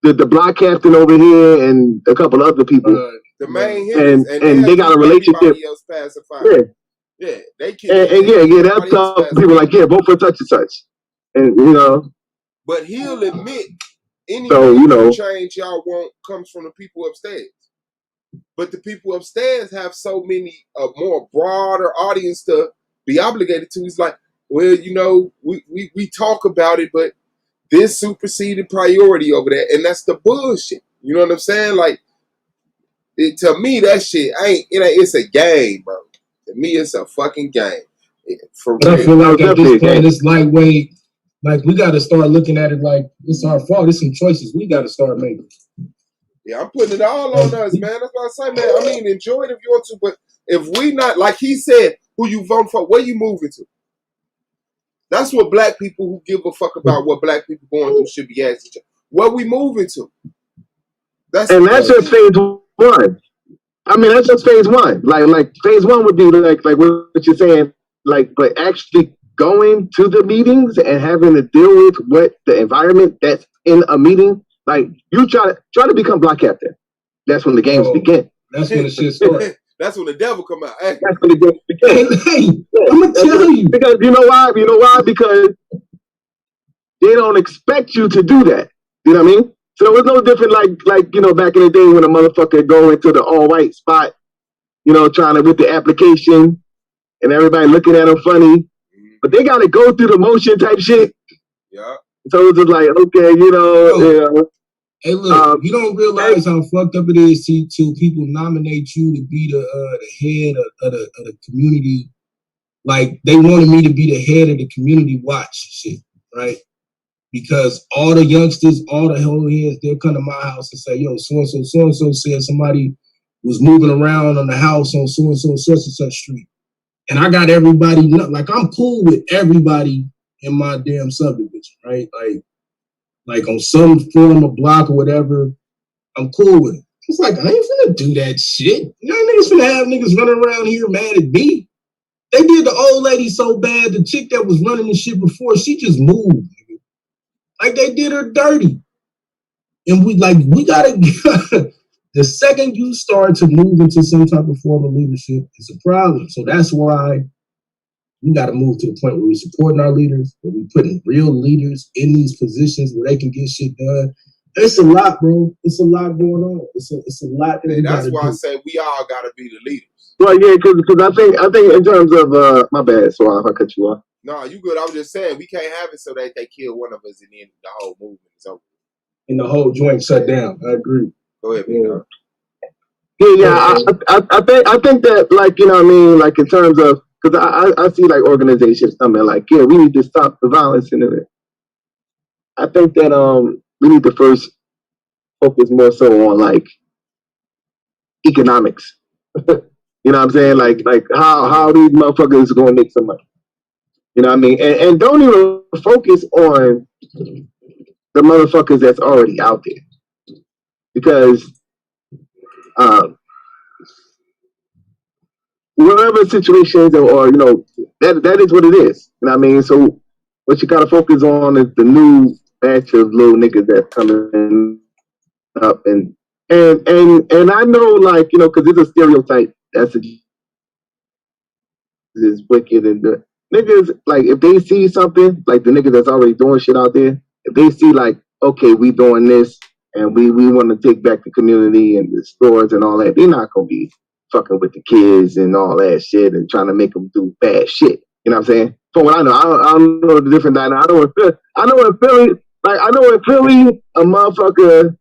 the block captain over here and a couple other people. The main hitters, and they got a relationship. Else pacified. Yeah, they can. And that's how people like vote for such and such, and But he'll admit any change y'all want comes from the people upstairs. But the people upstairs have so many more broader audience to be obligated to. It's like, well, we talk about it, but this superseded priority over there, and that's the bullshit. You know what I'm saying? Like, to me, that shit it's a game, bro. To me, it's a fucking game. For real. I feel like at this point, it's lightweight. Like, we got to start looking at it like it's our fault. It's some choices we got to start making. Yeah, I'm putting it all on us, man. That's what I say, man. I mean, enjoy it if you want to, but if we not, like he said, who you vote for, where you moving to? That's what black people who give a fuck about what black people going through should be asking. Where we moving to? That's just phase 1. I mean, that's just phase 1. Like phase 1 would be like what you're saying, like, but actually going to the meetings and having to deal with what the environment that's in a meeting. Like, you try to become block captain. That's when the games begin. That's when the shit starts. That's when the devil come out. That's when the games begin. Hey, I'm gonna tell you. Because you know why? You know why? Because they don't expect you to do that. You know what I mean? So it was no different like back in the day when a motherfucker go into the all white spot, trying to with the application and everybody looking at them funny. But they gotta go through the motion type shit. Yeah. So it's just like, okay, Hey, look, you don't realize how fucked up it is till people nominate you to be the head of the community. Like, they wanted me to be the head of the community watch shit, right? Because all the youngsters, all the whole heads, they'll come to my house and say, yo, so-and-so said somebody was moving around on the house on so-and-so such and such street. And I got everybody, like, I'm cool with everybody in my damn subdivision, right? Like on some form of block or whatever, I'm cool with it. It's like, I ain't finna do that shit. Niggas finna have niggas running around here mad at me. They did the old lady so bad, the chick that was running the shit before, she just moved. Like, they did her dirty. And we gotta, the second you start to move into some type of form of leadership, it's a problem. So that's why we got to move to the point where we're supporting our leaders, where we're putting real leaders in these positions where they can get shit done. It's a lot, bro. It's a lot going on. It's a lot. That's why I say we all got to be the leaders. Well, yeah, because I think in terms of my bad, so if I cut you off. No, you good. I was just saying we can't have it so that they kill one of us and then the whole movement is over. And the whole joint shut down. I agree. Go ahead, Yeah, I think that, like, you know what I mean, like, in terms of, because I see like organizations coming like, yeah, we need to stop the violence in it. I think that we need to first focus more so on like economics. You know what I'm saying? Like how these motherfuckers are gonna make some money. You know what I mean? And don't even focus on the motherfuckers that's already out there. Because whatever situations or you know, that is what it is. You know what I mean? So what you gotta focus on is the new batch of little niggas that's coming up and I know like, you know, because it's a stereotype that's is wicked and the niggas like if they see something like the niggas that's already doing shit out there, if they see like okay we doing this and we want to take back the community and the stores and all that, they're not gonna be fucking with the kids and all that shit and trying to make them do bad shit. You know what I'm saying? From what I know, I don't know the different dynamic. I know in Philly, like I know in Philly, a motherfucker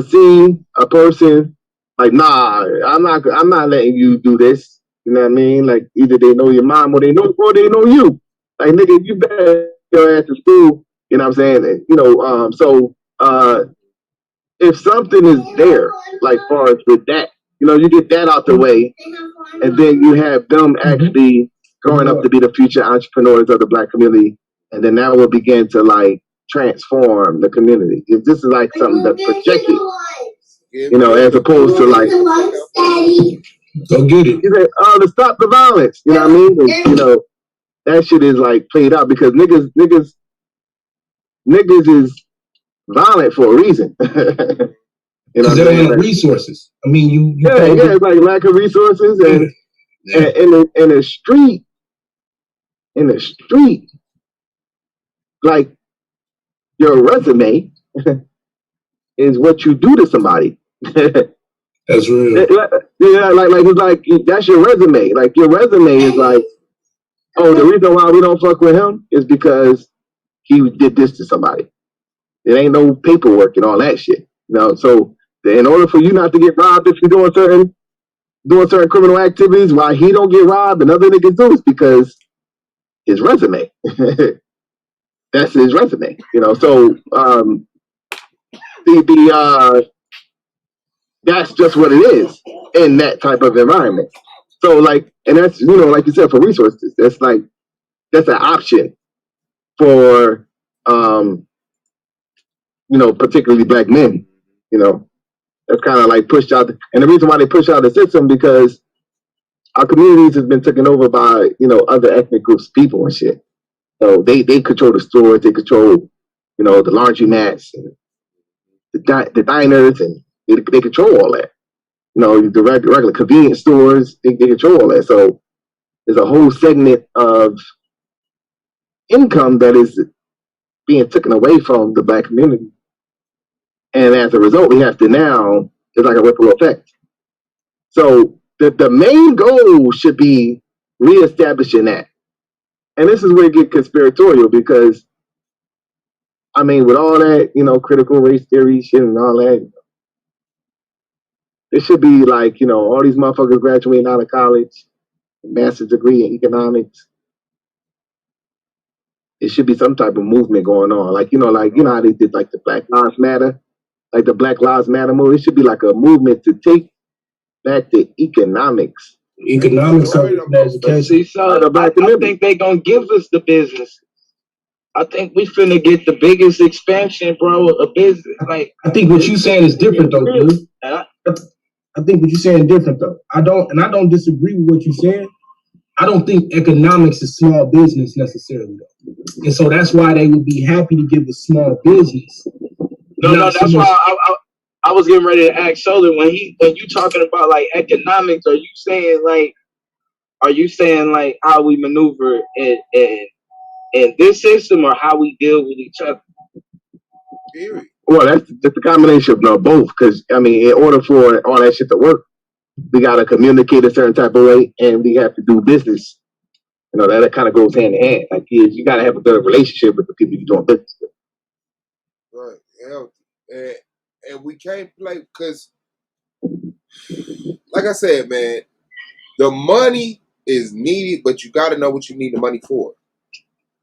see a person like, nah, I'm not letting you do this. You know what I mean? Like either they know your mom or they know you. Like nigga, you better your ass to school. You know what I'm saying? And, you know, so if something is there, like far as with that, you know, you get that out the way, and then you have them actually growing up to be the future entrepreneurs of the Black community, and then that will begin to like transform the community. If this is like something that's projected, you know, as opposed to like, go get it. You say, oh, to stop the violence. You know what I mean? And, you know, that shit is like played out because niggas is violent for a reason. You know Because they don't have resources. I mean, you it's like lack of resources and in the street, like your resume is what you do to somebody. That's real. Yeah, like it's like that's your resume. Like your resume is like, oh, the reason why we don't fuck with him is because he did this to somebody. It ain't no paperwork and all that shit. You know, so in order for you not to get robbed if you're doing certain criminal activities, why he don't get robbed and other niggas do is because his resume. That's his resume. You know, so that's just what it is in that type of environment. So like, and that's, you know, like you said, for resources, that's an option for you know, particularly Black men. You know, that's kind of like pushed out. And the reason why they push out the system because our communities have been taken over by, you know, other ethnic groups of people and shit. So they control the stores, they control, you know, the laundromats and the diners, and they control all that. You know, the regular convenience stores, they control all that. So there's a whole segment of income that is being taken away from the Black community. And as a result, we have to now, it's like a ripple effect. So the main goal should be reestablishing that. And this is where it gets conspiratorial because, I mean, with all that, you know, critical race theory shit and all that, it should be like, you know, all these motherfuckers graduating out of college, master's degree in economics. It should be some type of movement going on. Like, you know how they did like the Black Lives Matter, like the Black Lives Matter movement. It should be like a movement to take back the economics. Economics of education. I think they gonna give us the business. I think we finna get the biggest expansion, bro, of business. Like, I think what you saying is different, though, dude. I think what you're saying is different, though. I don't disagree with what you're saying. I don't think economics is small business necessarily, though. And so that's why they would be happy to give a small business. No, that's why I was getting ready to ask Shoulder when you talking about like economics, are you saying like how we maneuver in this system or how we deal with each other? Well, that's just a combination of both. Because I mean, in order for all that shit to work, we gotta communicate a certain type of way, and we have to do business. You know, that kind of goes hand in hand. Like you gotta have a better relationship with the people you're doing business with. Right. Yeah. And we can't play because, like I said, man, the money is needed, but you gotta know what you need the money for.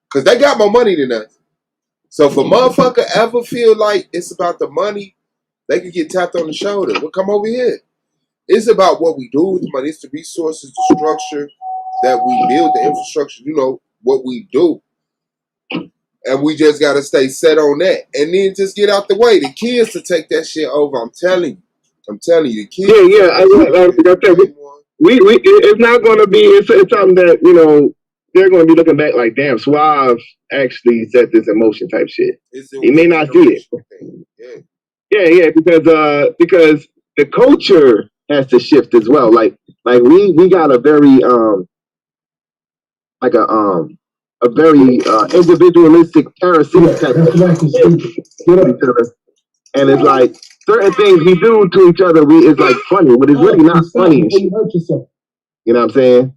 Because they got more money than us. So if a motherfucker ever feel like it's about the money, They could get tapped on the shoulder. Well, come over here. It's about what we do with the money. It's the resources, the structure that we build, the infrastructure, what we do. And we just got to stay set on that. And then just get out the way. The kids to take that shit over. I'm telling you, the kids. It's not going to be, it's something that, they're going to be looking back like, damn, Suave actually set this in motion type shit. He may not see it. Yeah, because the culture has to shift as well. Like we got a very a very individualistic parasitic type of and it's like certain things we do to each other it's like funny, but it's really not funny and shit. You know what I'm saying?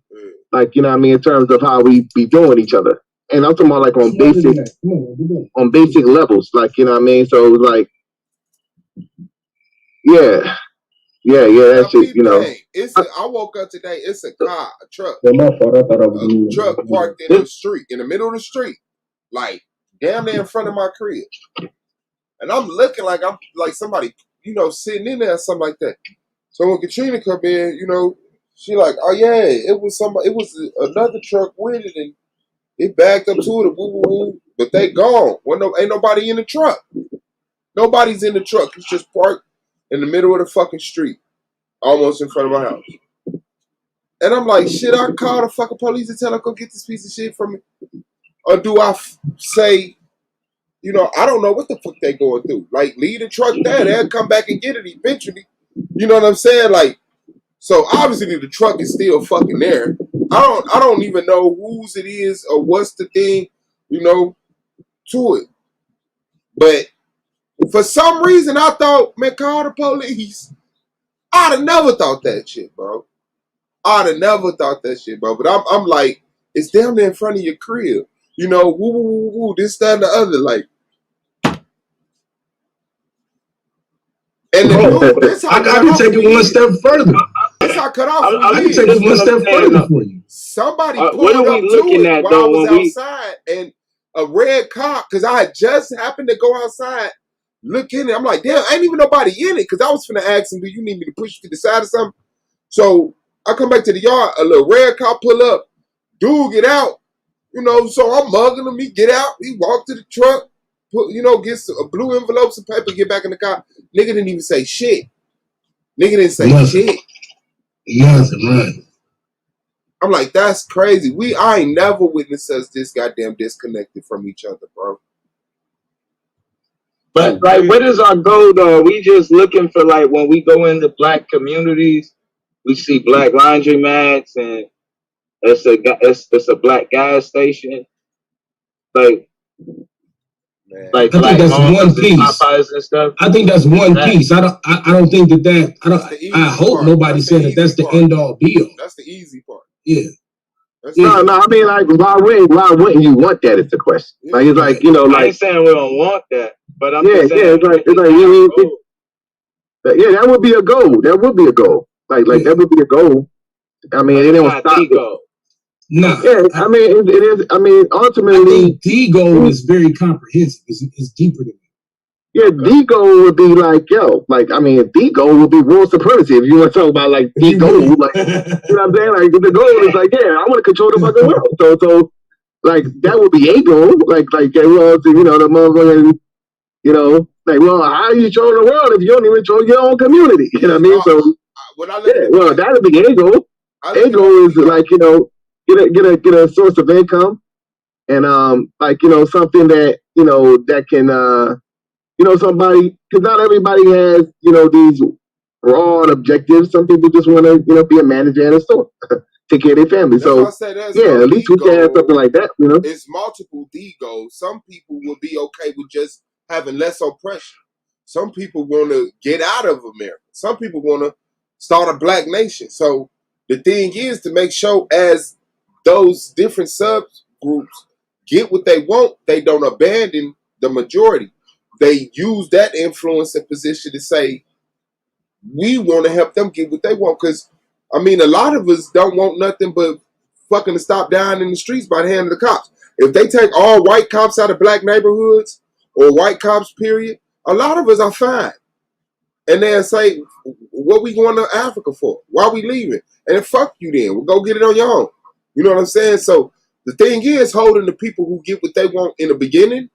Like, you know what I mean, in terms of how we be doing each other. And I'm talking about like on basic levels, like, you know what I mean? So like, yeah, that shit, I woke up today, it's a car, a truck. A truck parked in the street, in the middle of the street, like damn near in front of my crib. And I'm looking like I'm like somebody, sitting in there or something like that. So when Katrina come in, she like, oh yeah, it was another truck with it, and it backed up to it, but they gone. Ain't nobody in the truck. Nobody's in the truck. It's just parked in the middle of the fucking street, almost in front of my house. And I'm like, shit, I call the fucking police and tell them go get this piece of shit from me. Or do I say, I don't know what the fuck they going through. Like, leave the truck there. They'll come back and get it eventually. You know what I'm saying? Like, so obviously the truck is still fucking there. I don't even know whose it is or what's the thing, to it. But for some reason I thought, man, call the police. I'd have never thought that shit, bro. But I'm like, it's down there in front of your crib. This, that, and the other. Like, and I can take it one step further. This I cut off. I can take it one step further for you. Somebody pulled up to it while I was outside, and a red car, because I had just happened to go outside, look in it. I'm like, damn, ain't even nobody in it, because I was finna ask him, do you need me to push you to the side or something? So I come back to the yard, a little red car pull up, dude get out, so I'm mugging him, he get out, he walk to the truck, gets a blue envelope, some paper, get back in the car. Nigga didn't even say shit. Shit. Nothing, right. I'm like, that's crazy. I ain't never witnessed us this goddamn disconnected from each other, bro. But like, what is our goal though? We just looking for, like, when we go into black communities, we see black laundromats and it's a black gas station. Like I think that's one piece. And stuff. I think that's one piece. I don't think that. I hope nobody said that that's the end all be all. That's the easy part. Yeah. No, I mean, like, why wouldn't you want that is the question. Like, it's like, like, I ain't saying we don't want that, but I'm just saying, that would be a goal. That would be a goal. Like that would be a goal. I mean, it don't stop. No. Yeah, I mean, it is. I mean, ultimately, I think the goal is very comprehensive. It's deeper than that. Yeah, the goal would be like, the goal would be world supremacy. If you want to talk about like the goal, like, you know what I'm saying? Like, the goal is like, yeah, I want to control the fucking world. So, like, that would be a goal. Like, the motherfucking, like, well, how do you control the world if you don't even control your own community? You know what I mean? So, that would be a goal. A goal is like, get a source of income and something that that can somebody, because not everybody has these broad objectives. Some people just want to be a manager in a store, take care of their family. So at least we can have something like that. It's multiple D goals. Some people will be okay with just having less oppression. Some people want to get out of America. Some people want to start a black nation. So the thing is to make sure as those different subgroups get what they want, they don't abandon the majority. They use that influence and position to say, we want to help them get what they want. Because, I mean, a lot of us don't want nothing but fucking to stop dying in the streets by the hand of the cops. If they take all white cops out of black neighborhoods or white cops, period, a lot of us are fine. and then say, what we going to Africa for? Why we leaving? And then fuck you then. We'll go get it on your own. You know what I'm saying? So the thing is, holding the people who get what they want in the beginning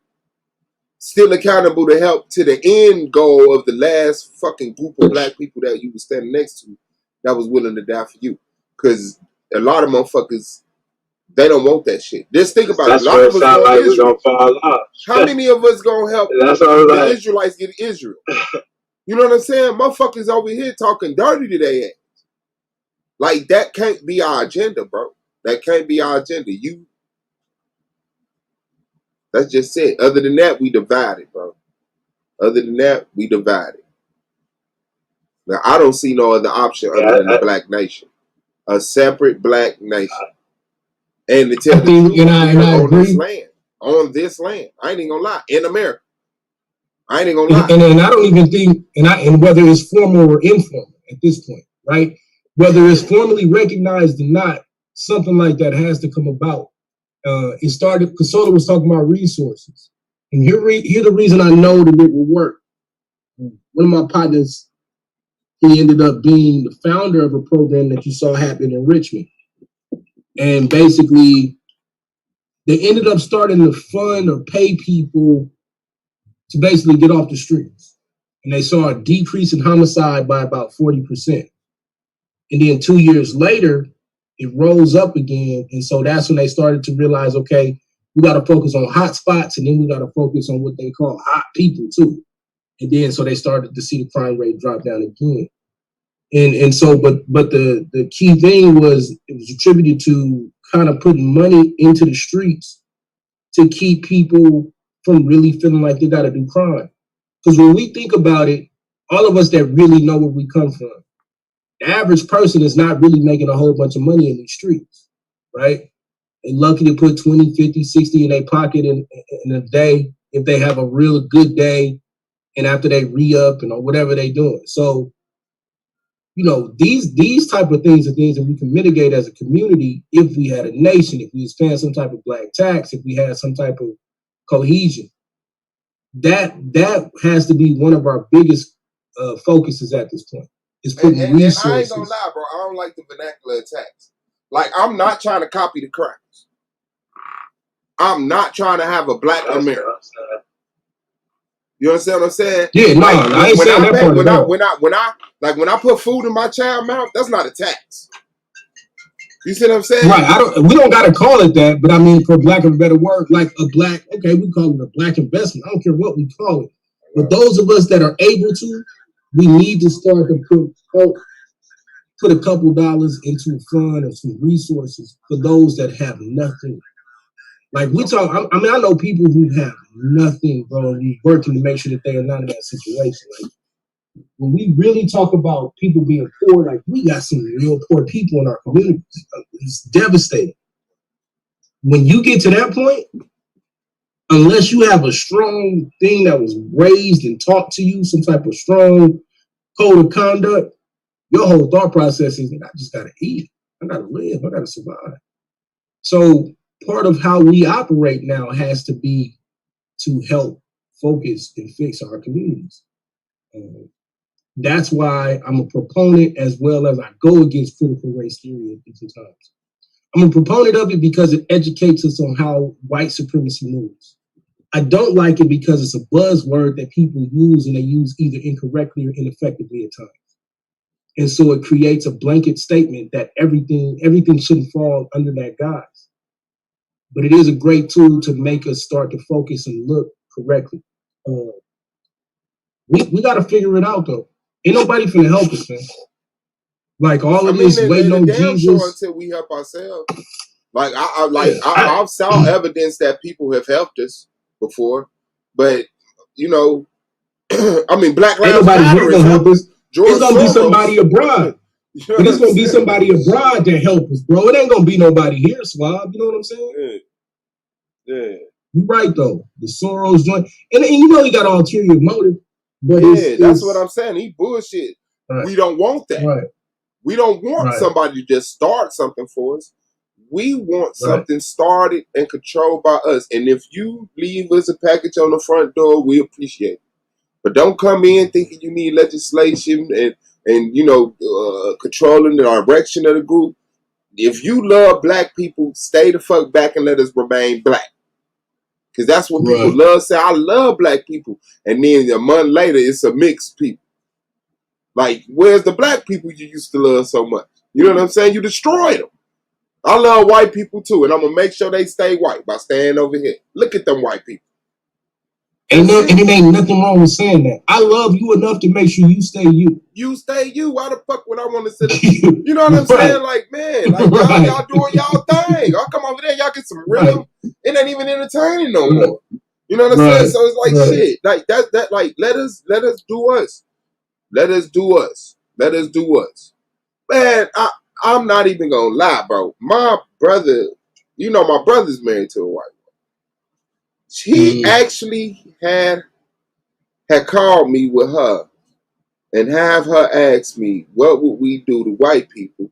still accountable to help to the end goal of the last fucking group of black people that you were standing next to that was willing to die for you. Because a lot of motherfuckers, they don't want that shit. Just think about it. A lot of us want Israel. Fall off. How many of us gonna help the Israelites get Israel? You know what I'm saying? Motherfuckers over here talking dirty to their ass. Like, that can't be our agenda, bro. That can't be our agenda. That's just it. Other than that, we divided, bro. Other than that, we divided. Now, I don't see no other option other than the black nation. A separate black nation. And to tell the truth, on this land. On this land. I ain't even gonna lie. In America. I ain't even gonna lie. And I don't even think, and whether it's formal or informal at this point, right? Whether it's formally recognized or not, something like that has to come about. It started, Casola was talking about resources. And here's the reason I know that it will work. One of my partners, he ended up being the founder of a program that you saw happen in Richmond. And basically, they ended up starting to fund or pay people to basically get off the streets. And they saw a decrease in homicide by about 40%. And then 2 years later, it rose up again. And so that's when they started to realize, okay, we got to focus on hot spots, and then we got to focus on what they call hot people too. And then so they started to see the crime rate drop down again. And so, but the key thing was, it was attributed to kind of putting money into the streets to keep people from really feeling like they got to do crime. Because when we think about it, all of us that really know where we come from, the average person is not really making a whole bunch of money in these streets, right? They're lucky to put 20, 50, 60 in their pocket in a day if they have a real good day and after they re-up and or whatever they're doing. So, you know, these type of things are things that we can mitigate as a community if we had a nation, if we was paying some type of black tax, if we had some type of cohesion. That has to be one of our biggest focuses at this point. Is putting resources. And I ain't gonna lie, bro. I don't like the vernacular attacks. Like, I'm not trying to copy the crackers. I'm not trying to have a black America. You understand what I'm saying? Yeah, no, like, I ain't saying that part. When I put food in my child's mouth, that's not a tax. You see what I'm saying? Right. We don't gotta call it that, but I mean, for lack of a better word, like a black, okay, we call it a black investment. I don't care what we call it. But those of us that are able to, we need to start to put a couple dollars into a fund or some resources for those that have nothing. Like we talk, I mean, I know people who have nothing, bro, and we're working to make sure that they are not in that situation. Like, when we really talk about people being poor, like, we got some real poor people in our communities. It's devastating. When you get to that point, unless you have a strong thing that was raised and taught to you, some type of strong code of conduct, your whole thought process is, I just got to eat. I got to live. I got to survive. So part of how we operate now has to be to help focus and fix our communities. That's why I'm a proponent, as well as I go against critical race theory at different times. I'm a proponent of it because it educates us on how white supremacy moves. I don't like it because it's a buzzword that people use, and they use either incorrectly or ineffectively at times. And so it creates a blanket statement that everything shouldn't fall under that guise. But it is a great tool to make us start to focus and look correctly. We got to figure it out, though. Ain't nobody finna help us, man. Like, all of this waiting on Jesus. Sure until we help ourselves. Like, I saw evidence that people have helped us before, but, you know, I mean, Black Lives Matter is help us. It's gonna be somebody abroad. But it's gonna be somebody abroad to help us, bro. It ain't gonna be nobody here, Swab. You know what I'm saying? Yeah. You're right, though. The Soros joint. And you know he got an ulterior motive. But that's what I'm saying. He bullshit. Right. We don't want that. Right. We don't want somebody to just start something for us. We want something started and controlled by us. And if you leave us a package on the front door, we appreciate it. But don't come in thinking you need legislation and controlling the direction of the group. If you love black people, stay the fuck back and let us remain black. Because that's what people love. Say, I love black people. And then a month later, it's a mixed people. Like, where's the black people you used to love so much? You know what I'm saying? You destroyed them. I love white people too, and I'm going to make sure they stay white by staying over here. Look at them white people. And it ain't nothing wrong with saying that. I love you enough to make sure you stay you. You stay you. Why the fuck would I want to sit up? You know what I'm saying? Like, man, like y'all doing y'all thing. I'll come over there, y'all get some rhythm. It ain't even entertaining no more. You know what I'm saying? So it's like shit. Like that like let us do us. Let us do us. Let us do us. Man, I'm not even gonna lie, bro. My brother, my brother's married to a white woman. He actually had called me with her and have her ask me, what would we do to white people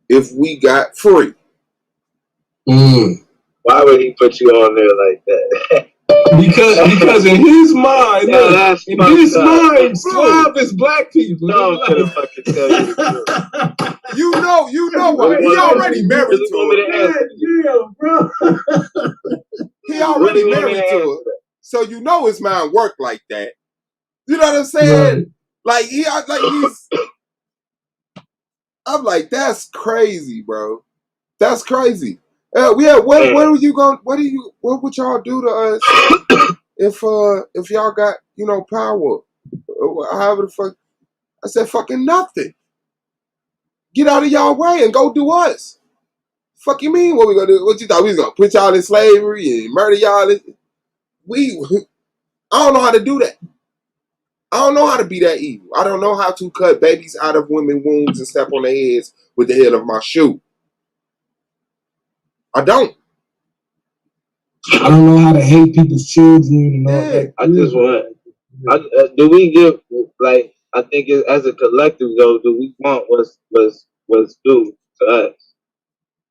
if we got free? Why would he put you on there like that? because in his mind, Slav is black people. No, I'm gonna fucking tell you the truth. You know what? He already married to her. Yeah, bro. He already married to her. So his mind worked like that. You know what I'm saying? Right. I'm like, that's crazy, bro. That's crazy. What would y'all do to us if y'all got, power? However the fuck. I said, fucking nothing. Get out of y'all way and go do us. Fuck you mean? What we gonna do? What you thought we was gonna put y'all in slavery and murder y'all? I don't know how to do that. I don't know how to be that evil. I don't know how to cut babies out of women's wombs and step on their heads with the heel of my shoe. I don't. I don't know how to hate people's children and all that. I just want. Do we give like? I think as a collective though, do we want what's due to us?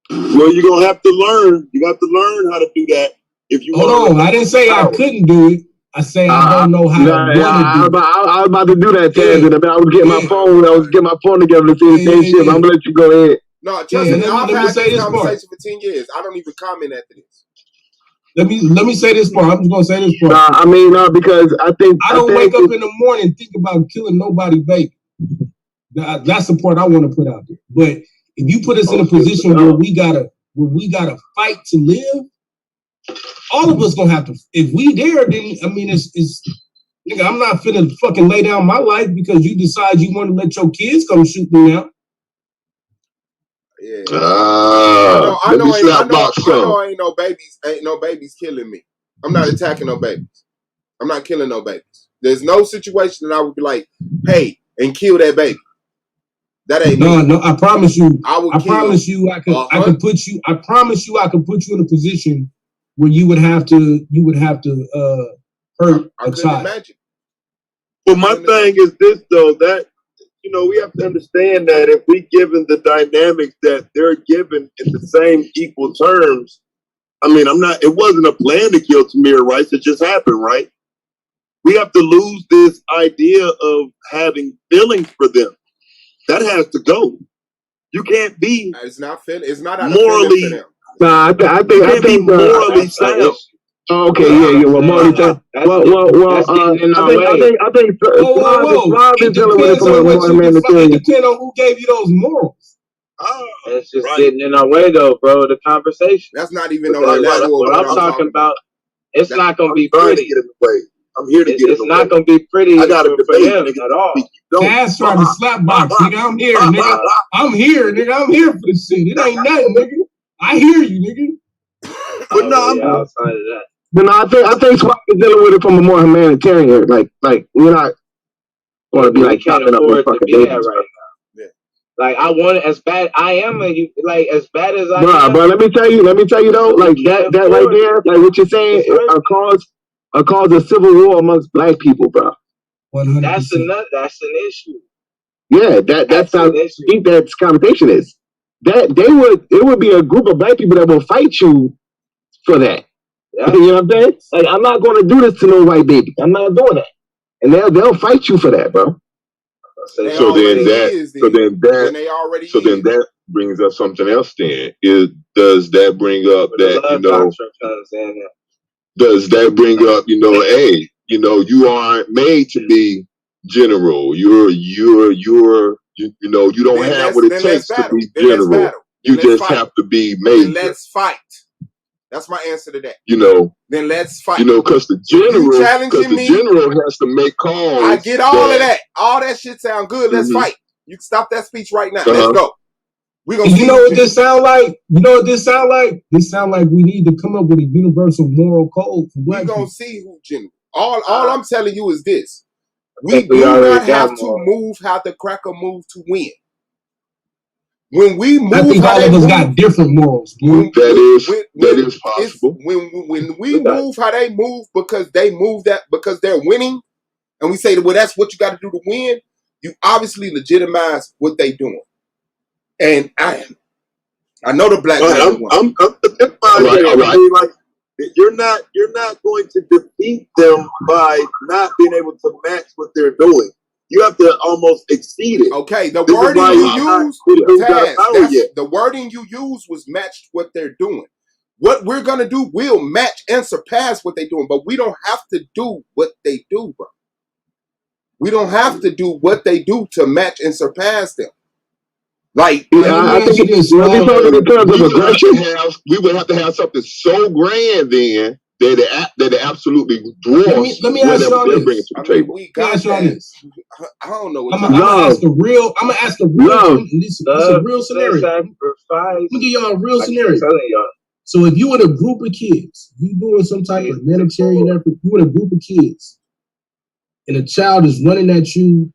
Well, you're gonna have to learn. You have to learn how to do that. If you hold on, I didn't say I couldn't do it. I say I don't know how to do it. I was about to do that, Taz. I was getting my phone. I was getting my phone together to see the same shit. I'm gonna let you go ahead. No, trust me. I've had this conversation for 10 years. I don't even comment after this. Let me say this part. I'm just gonna say this part. Because I don't wake up in the morning and think about killing nobody, baby. That's the part I want to put out there. But if you put us in a position where we gotta fight to live, all of us gonna have to. If we there, then I mean, it's nigga. I'm not finna fucking lay down my life because you decide you want to let your kids come shoot me now. Yeah. I know ain't no babies killing me. I'm not attacking no babies. I'm not killing no babies. There's no situation that I would be like, hey, and kill that baby. That ain't me. No, I promise you. I promise you I could put you in a position where you would have to hurt a child. Imagine. Well, my thing is this though, that we have to understand that if we given the dynamics that they're given in the same equal terms, I mean, it wasn't a plan to kill Tamir Rice. It just happened, right? We have to lose this idea of having feelings for them. That has to go. You can't be. It's not morally. Nah, I think morally sound. Okay, yeah. Well, morally sound. I think Slav is dealing with it from a more humanitarian. It depends on who gave you those morals. It's just getting in our way, though, bro. The conversation. That's not even on the level. What I'm talking about. It's not gonna be pretty. I'm here to get It's not gonna be pretty. I got a debate at all. Cass trying to slap box, nigga. I'm here, nigga. I'm here for the shit. It ain't nothing, nigga. I hear you, nigga. But no, outside of that. But no, I think Swap is dealing with it from a more humanitarian. Like we're not going to be like chopping up with fucking babies right now. Yeah. Like I want it as bad. I am as bad as I am. Bro, let me tell you though, like that right there, like what you're saying, a cause of civil war amongst black people, bro. 100%. That's an issue. Yeah, that's how deep that conversation is. That it would be a group of black people that will fight you for that. You know what I'm saying? Like, I'm not going to do this to no white baby. I'm not doing that. And they'll fight you for that, bro. So then that brings up something else. Then does that bring up that does that bring up hey, you aren't made to be general. You don't have what it takes to be general. You just have to be major. Then let's fight. That's my answer to that. Then let's fight. Because the general has to make calls. I get all of that. All that shit sound good. Let's fight. You can stop that speech right now. Let's go. We gonna. You know what this sound like? This sound like we need to come up with a universal moral code for black people. We gonna see who general. All I'm telling you is this: we do not have to move how the cracker move to win. When we move, I think all of us got different morals. That is possible. When we move how they move because they move that because they're winning, and we say, well, that's what you got to do to win. You obviously legitimize what they doing, and I know the black guy. Like you're not going to defeat them by not being able to match what they're doing. You have to almost exceed it. Okay, the wording you use was matched what they're doing. What we're gonna do will match and surpass what they're doing, but we don't have to do what they do, bro. We don't have to do what they do to match and surpass them. Like, I think we would have to have something so grand then that it absolutely dwarfs. Let me ask y'all this. We got this. I don't know. I'm gonna ask a real. This is a real scenario. Let me give y'all a real scenario. So if you in a group of kids, you doing some type of humanitarian effort, you in a group of kids, and a child is running at you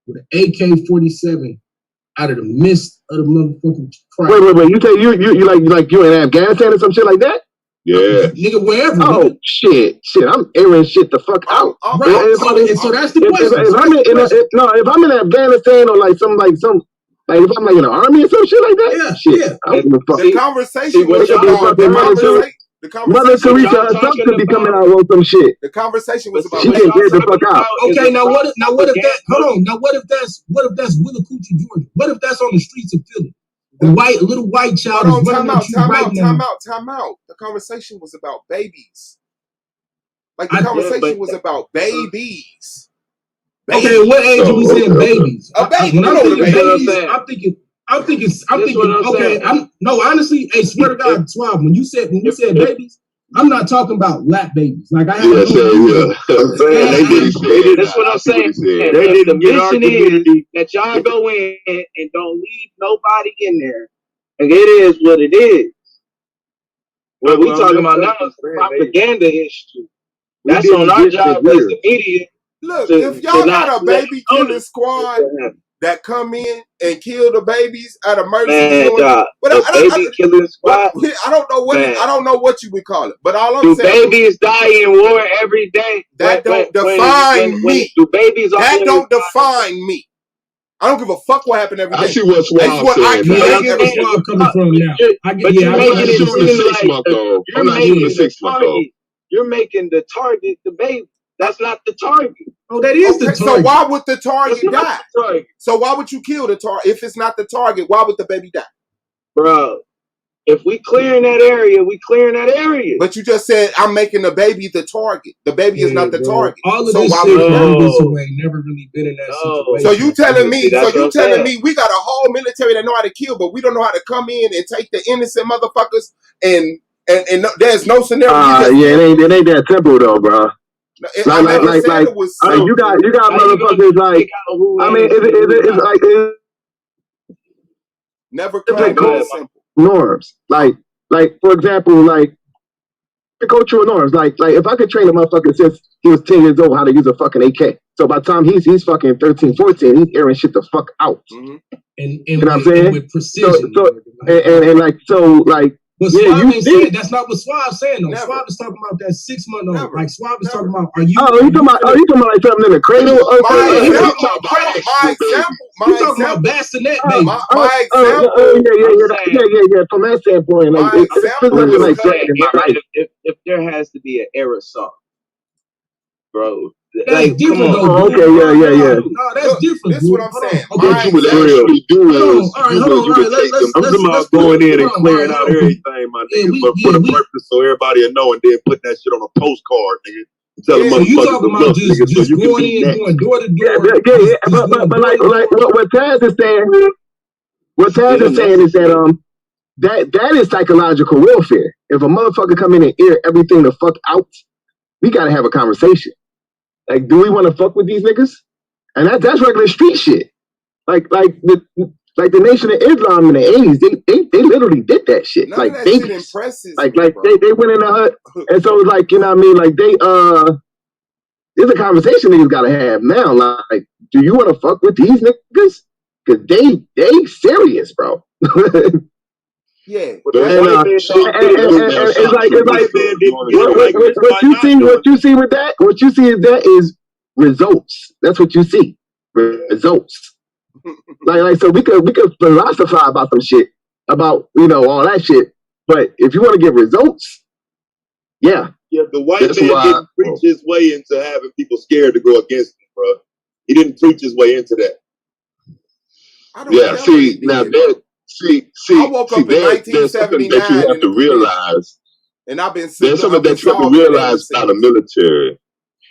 with an AK-47 out of the midst of the motherfucking crowd. Wait. You say you in Afghanistan or some shit like that? Yeah, nigga, wherever. Oh nigga. Shit! I'm airing shit the fuck out. Right. So that's the question. If I'm in Afghanistan or if I'm in the army or some shit like that, I don't give a fuck. The conversation was about Mother Teresa herself could be coming out with some shit. The conversation was about. She can get the fuck out. Okay, now what if that? Hold on. Now what if that's Willacoochee, Georgia? What if that's on the streets of Philly? The little white child is running at you right now. Time out. The conversation was about babies. Like the conversation was about babies. Okay, what age are we saying babies? A baby. When I'm thinking babies, I'm thinking. Okay, honestly, hey, swear to God, Suave. When you said babies, I'm not talking about lap babies. Like I have. That's what I'm saying. The mission is that y'all go in and don't leave nobody in there, and it is what it is. What we talking about now is propaganda issue. That's on our job as the media. Look, if y'all got a baby killing squad that come in and kill the babies out of mercy, baby killing squad. I don't know what you would call it, but all I'm saying, babies die in war every day. That don't define me. That don't define me. I don't give a fuck what happened every day. I see what Suave saying. That's where I'm coming from now. I'm not even a 6-month-old. You're making the target the baby. That's not the target. Oh, that is the target. So why would the target die? So why would you kill the target? If it's not the target, why would the baby die? Bro, if we clearing that area, we clearing that area. But you just said I'm making the baby the target. The baby is not the target. All of this shit never really been in that situation. So you telling me we got a whole military that know how to kill, but we don't know how to come in and take the innocent motherfuckers and there's no scenario. It ain't that simple though, bro. You got motherfuckers like. I mean, it's like never claimed simple norms. Like for example, like cultural norms. Like if I could train a motherfucker since he was 10 years old how to use a fucking AK, so by the time he's fucking 13, 14, he's airing shit the fuck out. And you know what I'm saying? With precision. So But Suave ain't saying that's not what Suave's saying though. Suave is talking about that 6 month old. Like Suave is talking about, are you? Oh, you talking about like something in the cradle? My example, bassinet baby. My example. Yeah. From that standpoint, like if there has to be an aerosol, bro. That's different though. Oh, okay, yeah. No, that's different. This is what I'm saying. What you would actually do is hold on. I'm talking about going in and clearing out everything, my nigga, but for the purpose so everybody will know, and then putting that shit on a postcard, nigga. Tell the motherfuckers to look, nigga, so you can be next. Going door to door. But like what Taz is saying, is that is psychological warfare. If a motherfucker come in and air everything the fuck out, we gotta have a conversation. Like, do we want to fuck with these niggas? And that's regular street shit. Like the Nation of Islam in the 80s, they literally did that shit. None like of that babies. shit impresses like me, they went in the hut, and so like, you know what I mean? Like there's a conversation niggas gotta have now. Like, do you want to fuck with these niggas? Cause they serious, bro. Yeah, what you see with that? What you see is results. That's what you see. Results. like so we could philosophize about some shit, about all that shit. But if you want to get results, the white man didn't preach his way into having people scared to go against him, bro. He didn't preach his way into that. I woke up in 1979 that you have to realize, and I've been there's something that you have to realize about the military.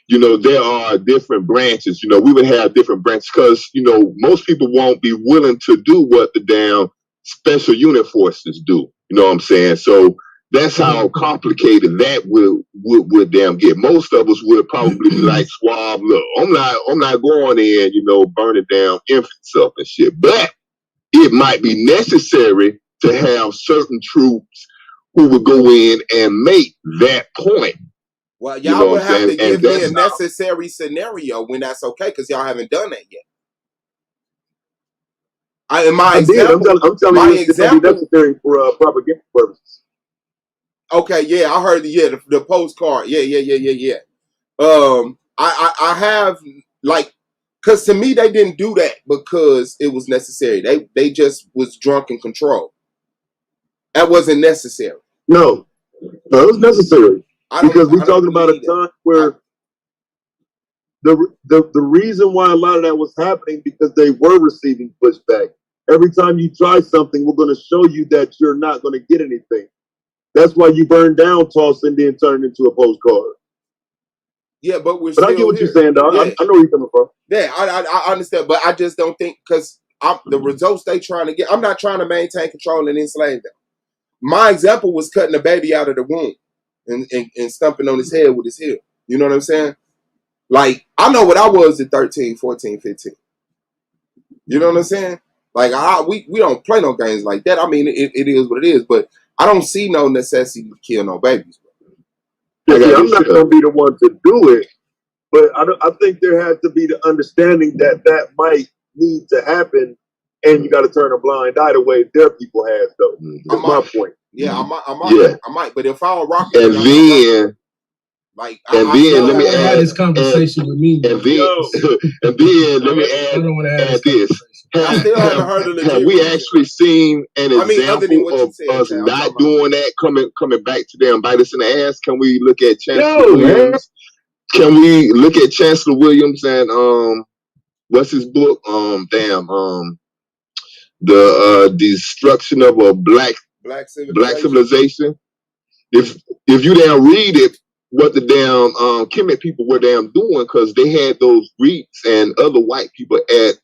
There are different branches. We would have different branches because most people won't be willing to do what the damn special unit forces do. You know what I'm saying? So that's how complicated that would damn get. Most of us would probably be like, Suave, look, I'm not going in, burning down infants up and shit. But it might be necessary to have certain troops who would go in and make that point. Well, y'all would have to give me a necessary scenario when that's okay, because y'all haven't done that yet. I'm telling you, it's necessary for propaganda purposes. Okay, yeah, I heard the postcard. Yeah. I have, like, because to me they didn't do that because it was necessary. They just was drunk in control. That wasn't necessary. No, it was necessary. Because we're talking about a time where the reason why a lot of that was happening because they were receiving pushback. Every time you try something, we're going to show you that you're not going to get anything. That's why you burn down, toss, and then turn it into a postcard. Yeah, but I get what you're saying, dog. Yeah. I know where you're coming from. Yeah, I understand, but I just don't think because the results they trying to get. I'm not trying to maintain control and enslave them. My example was cutting a baby out of the womb and stumping on his head with his heel. You know what I'm saying? Like, I know what I was at 13, 14, 15. You know what I'm saying? Like, we don't play no games like that. I mean, it is what it is, but I don't see no necessity to kill no babies. I'm not going to be the one to do it, but I think there has to be the understanding that might need to happen, and you got to turn a blind eye the way their people have, though. That's my point. Yeah, I might. But if I were rocking, and then let me add this conversation with me. And then let me add this. I still haven't heard of have we actually seen an example of us not doing that coming back to them, bite us in the ass? Can we look at Chancellor Williams? Can we look at Chancellor Williams and what's his book? The destruction of a black civilization. If you damn read it, what the damn Kemet people were damn doing, because they had those Greeks and other white people at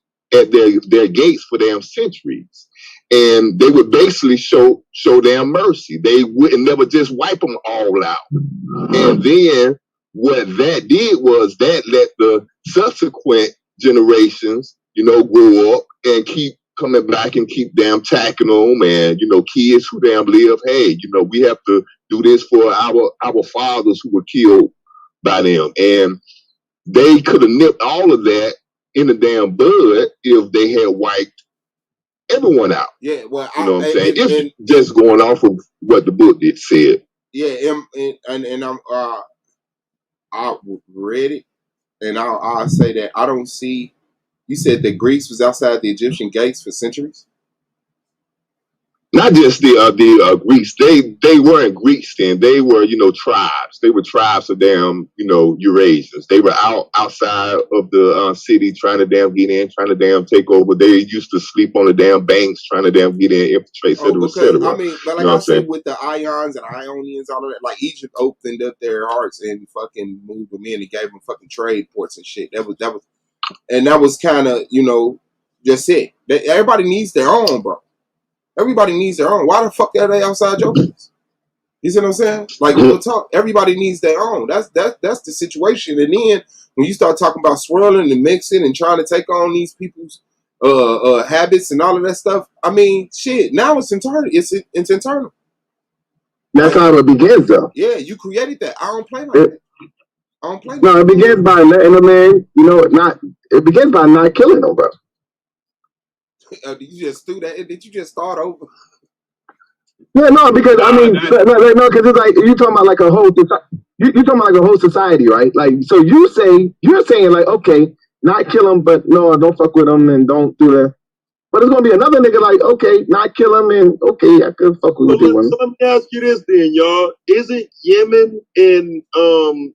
their gates for damn centuries, and they would basically show damn mercy. They wouldn't never just wipe them all out. And then what that did was that let the subsequent generations, grow up and keep coming back and keep damn tacking them, and kids who damn live, hey, we have to do this for our fathers who were killed by them. And they could have nipped all of that in the damn bud if they had wiped everyone out. Yeah, well, you know what I'm saying? It's just going off of what the book did said. Yeah, and I read it, and I'll say that I don't see. You said that Greece was outside the Egyptian gates for centuries. Not just the Greeks. They weren't Greeks then. They were, tribes. They were tribes of damn, Eurasians. They were outside of the city trying to damn get in, trying to damn take over. They used to sleep on the damn banks trying to damn get in, infiltrate, Oh, etc., etc. I mean, but like I said, with the Ions and Ionians, all of that, like Egypt opened up their hearts and fucking moved them in and gave them fucking trade ports and shit. That was kind of, just it. Everybody needs their own, bro. Everybody needs their own. Why the fuck are they outside your place? You see what I'm saying? Like, real talk. Everybody needs their own. That's the situation. And then when you start talking about swirling and mixing and trying to take on these people's habits and all of that stuff, I mean, shit. Now it's internal. It's internal. That's how it begins, though. Yeah, you created that. I don't play like that. I don't play. No, it begins by letting a man, it begins by not killing them, bro. Did you just do that? Did you just start over? Yeah, no, because I mean, no, because it's like you're talking about like a whole, you're talking about like a whole society, right? Like, so you're saying like, okay, not kill them, but no, don't fuck with them and don't do that. But it's gonna be another nigga like, okay, not kill him and okay, I could fuck with you. So let me ask you this then, y'all: isn't Yemen and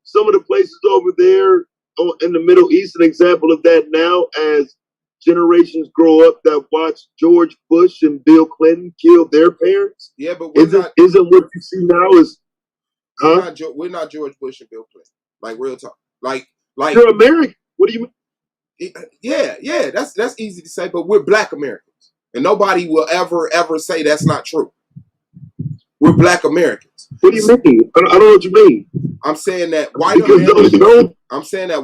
some of the places over there in the Middle East an example of that now, as generations grow up that watch George Bush and Bill Clinton kill their parents? Yeah, but isn't what you see now is we're not George Bush and Bill Clinton. Like, real talk. Like you're American. What do you mean? Yeah, that's easy to say, but we're Black Americans, and nobody will ever say that's not true. We're Black Americans. What do you mean? I don't know what you mean. I'm saying that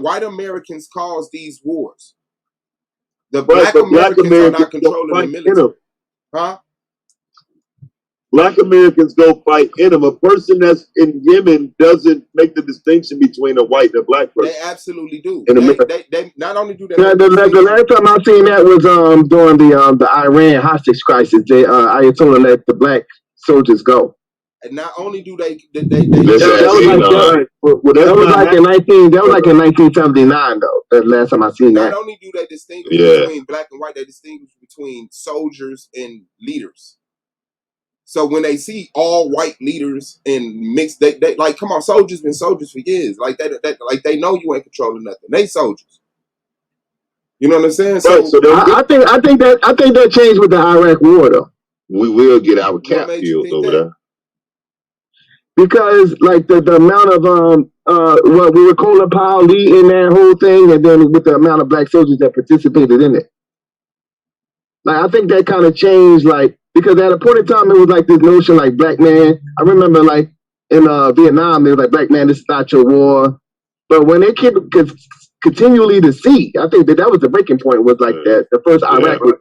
white Americans cause these wars. The Black Americans are not controlling the military. Huh? Black Americans go fight in them. A person that's in Yemen doesn't make the distinction between a white and a black person. They absolutely do. They not only do they. The last time I seen that was during the Iran hostage crisis. Ayatollah let the black soldiers go. And not only do they that was like in 1979 though. The last time I seen that. Not only do they distinguish between black and white, they distinguish between soldiers and leaders. So when they see all white leaders and mixed, they like, come on, soldiers been soldiers for years. Like they know you ain't controlling nothing. They soldiers. You know what I'm saying? So, I think that changed with the Iraq War though. We will get our cap killed over there. Because like the amount of what we were calling Powell Lee in that whole thing, and then with the amount of black soldiers that participated in it. Like I think that kind of changed, like, because at a point in time it was like this notion like black man. I remember like in Vietnam it was like black man, this is not your war. But when they kept continually to see, I think that was the breaking point, was like that the first Iraq was,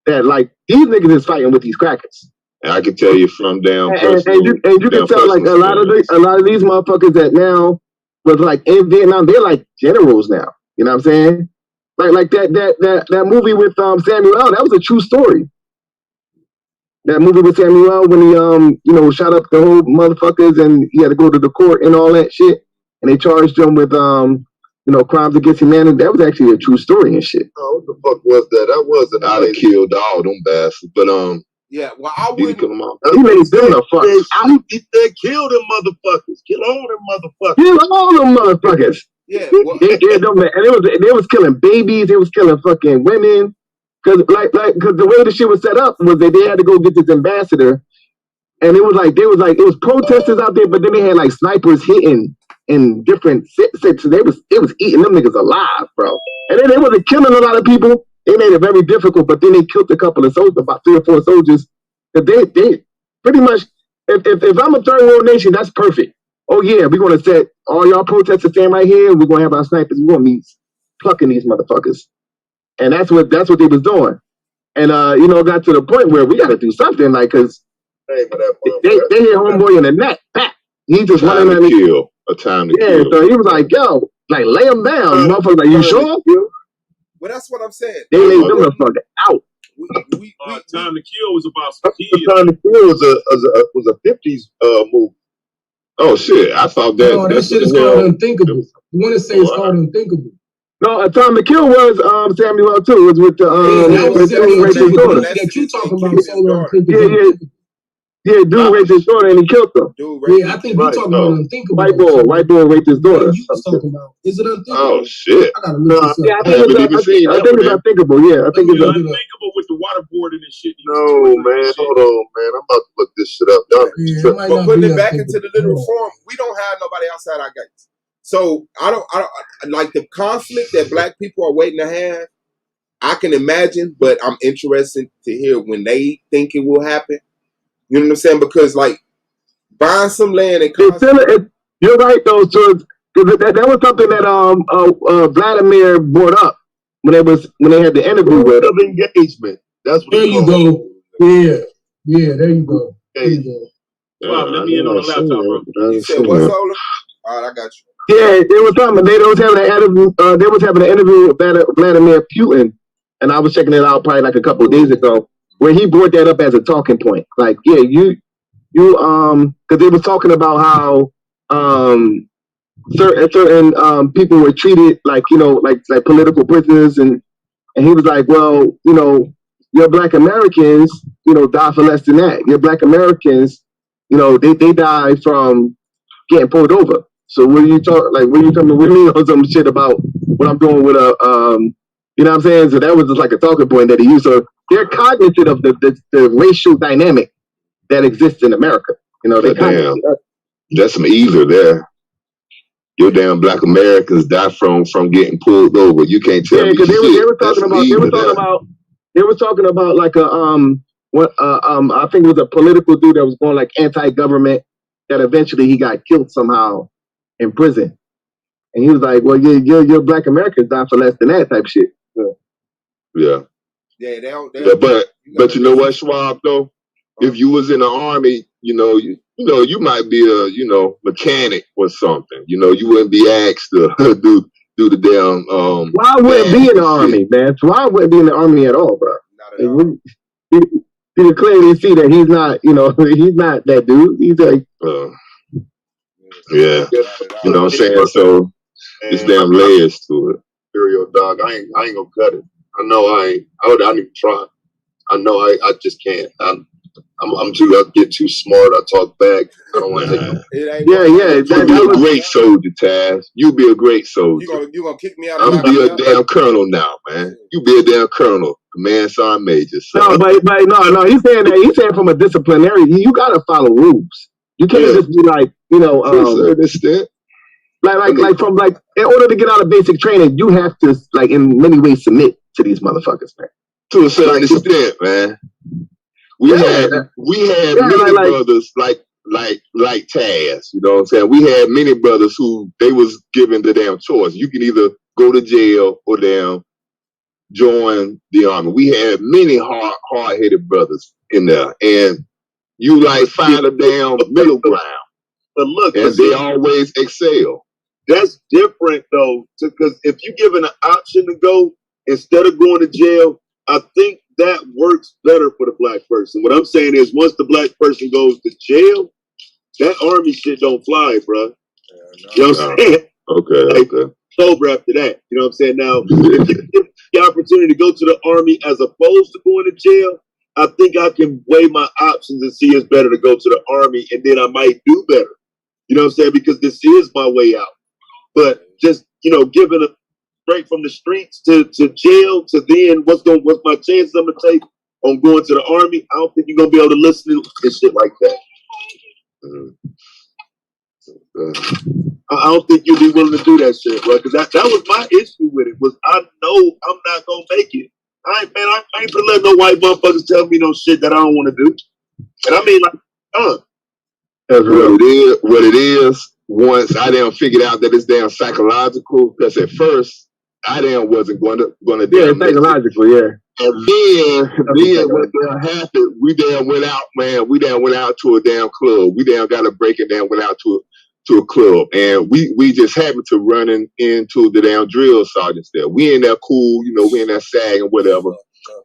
that like these niggas is fighting with these crackers. And I can tell you from down and you can tell like a lot of these motherfuckers that now was like in Vietnam, they're like generals now. You know what I'm saying? Like that movie with Samuel L. That was a true story. That movie with Samuel L. when he shot up the whole motherfuckers and he had to go to the court and all that shit, and they charged him with crimes against humanity. That was actually a true story and shit. Oh, what the fuck was that? That wasn't. I'd have killed all them bastards, but yeah, well, I wouldn't. He made them the fuck. They killed them motherfuckers. Kill all them motherfuckers. Kill all them motherfuckers. Yeah, well, they was killing babies. They was killing fucking women. Because the way the shit was set up was that they had to go get this ambassador, and it was protesters out there, but then they had like snipers hitting in different sections. It was eating them niggas alive, bro. And then they wasn't killing a lot of people. They made it very difficult, but then they killed a couple of soldiers, about 3 or 4 soldiers. That they pretty much, if I'm a third world nation, that's perfect. Oh yeah, we're gonna set all y'all protesters stand right here. We're gonna have our snipers. We're gonna be plucking these motherfuckers, and that's what they was doing. And got to the point where we got to do something, like, cause they hit homeboy in the neck. Back. He just running on kill. A time to kill. So he was like, yo, like lay him down, motherfucker. Like, you sure? Well, that's what I'm saying. They laid them the fuck out. Time to Kill was about some kids. Time to Kill was a 50s movie. Oh shit! I thought that. No, that shit is called Unthinkable. You want to say it's called Unthinkable? No, Time to Kill was Samuel too. It was with the that was dude raped his daughter. that you talking about solo Unthinkable. Yeah, dude raped his daughter and he killed her. Yeah, I think you talking about Unthinkable. White boy raped his daughter. You was talking about. Is it Unthinkable? Oh shit! I gotta look this up. Yeah, I think it's Unthinkable. Yeah, I think it's Unthinkable with the waterboarding and shit. No man, hold on, man. I'm about to look this shit up. But putting it back into the literal form, we don't have nobody outside our gates. So I don't like the conflict that black people are waiting to have. I can imagine, but I'm interested to hear when they think it will happen. You know what I'm saying? Because like buying some land and you're right though. So that was something that Vladimir brought up when they had the interview with him. Engagement. That's what there you go. Yeah, there you go. There you go. Wow, let me in on the laptop, bro. You said what's Ola? All right, I got you. Yeah, they was talking. They was having an interview. They was having an interview with Vladimir Putin, and I was checking it out probably like a couple of days ago, where he brought that up as a talking point. Like, yeah, you because they was talking about how certain people were treated like like political prisoners, and he was like, well, your Black Americans, die for less than that. Your Black Americans, they die from getting pulled over. So what are you talking with me on some shit about what I'm doing with you know what I'm saying? So that was just like a talking point that he used. So they're cognizant of the racial dynamic that exists in America. That's some either there. Your damn Black Americans die from getting pulled over. You can't tell me. Because they were talking about like I think it was a political dude that was going like anti-government, that eventually he got killed somehow in prison. And he was like, well, your Black Americans die for less than that type shit. Yeah. Yeah, but you know what, Schwab, though? If you was in the Army, you might be a, mechanic or something. You wouldn't be asked to do the damn Why wouldn't be in the Army, man? So I wouldn't be in the Army at all, bro. Not at all. You can clearly see that he's not, he's not that dude. He's like yeah. You know what I'm saying? So it's damn layers to it. Serial dog. I ain't gonna cut it. I know I ain't. I don't even try. I know I just can't. I get too smart. I talk back. I don't want to. You'll be a great soldier, Taz. You'll be a great soldier. You gonna kick me out? I'm be a damn colonel now, man. You be a damn colonel, command sergeant major. So. No, but no. He's saying that. He's saying from a disciplinary. You gotta follow rules. You can't just be like, to a certain extent. Like in order to get out of basic training, you have to in many ways submit to these motherfuckers, man. To a certain extent, man. We had many brothers like Taz, you know what I'm saying? We had many brothers who they was given the damn choice. You can either go to jail or join the Army. We had many hard-headed brothers in there, and you find a damn middle ground. But look, and they always excel. That's different though, because if you're given an option to go instead of going to jail, I think that works better for the Black person. What I'm saying is, once the Black person goes to jail, that Army shit don't fly, bro. You know what I'm saying? Okay. Sober after that. You know what I'm saying? Now, if you get the opportunity to go to the Army as opposed to going to jail, I think I can weigh my options and see it's better to go to the Army, and then I might do better. You know what I'm saying? Because this is my way out. But just, giving a break from the streets to jail to then what's my chances I'm gonna take on going to the Army? I don't think you're gonna be able to listen to shit like that. I don't think you'll be willing to do that shit, bro. Because that was my issue with it. Was I know I'm not gonna make it. I ain't gonna let no white motherfuckers tell me no shit that I don't want to do. And I mean, that's what it is. Once I damn figured out that it's damn psychological, because at first I damn wasn't going to damn psychological, yeah. And then what damn happened? We damn went out, man. We damn went out to a damn club. We damn got a break and damn went out to a club, and we just happened to run into the damn drill sergeants there. We in there cool, we in there SAG and whatever.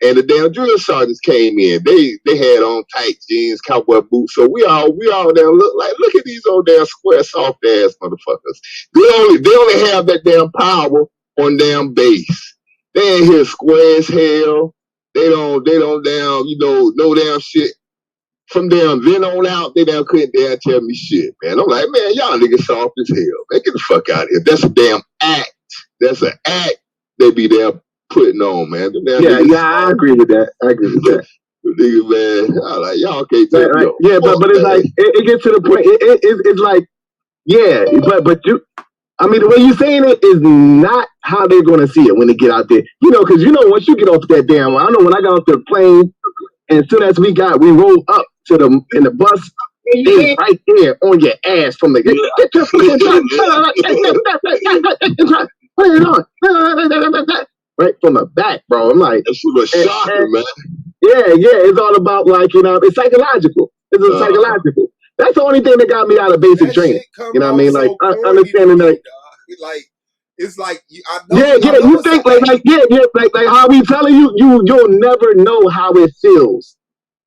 And the damn drill sergeants came in. They had on tight jeans, cowboy boots. So we all damn look at these old damn square soft ass motherfuckers. They only have that damn power on damn base. They ain't here square as hell. They don't damn, no damn shit. From damn then on out, they damn couldn't damn tell me shit, man. I'm like, man, y'all niggas soft as hell. Man, get the fuck out of here. That's a damn act. That's an act they be damn putting on, man. I agree with that. Nigga, man, I'm like, y'all can't tell me. Yeah, but it's like it gets to the point. It's like, yeah, but you. I mean, the way you saying it is not how they're gonna see it when they get out there. Because once you get off that damn, I know when I got off the plane, and as soon as we rolled up to in the bus, they right there on your ass from the get your fucking put it on, right from the back, bro. I'm like, that shit was shocking, man. Yeah, it's all about it's psychological. It's psychological. That's the only thing that got me out of basic training. You know what I mean? Like understanding that. Like it's like I know. Yeah. You think like how we telling you, you'll never know how it feels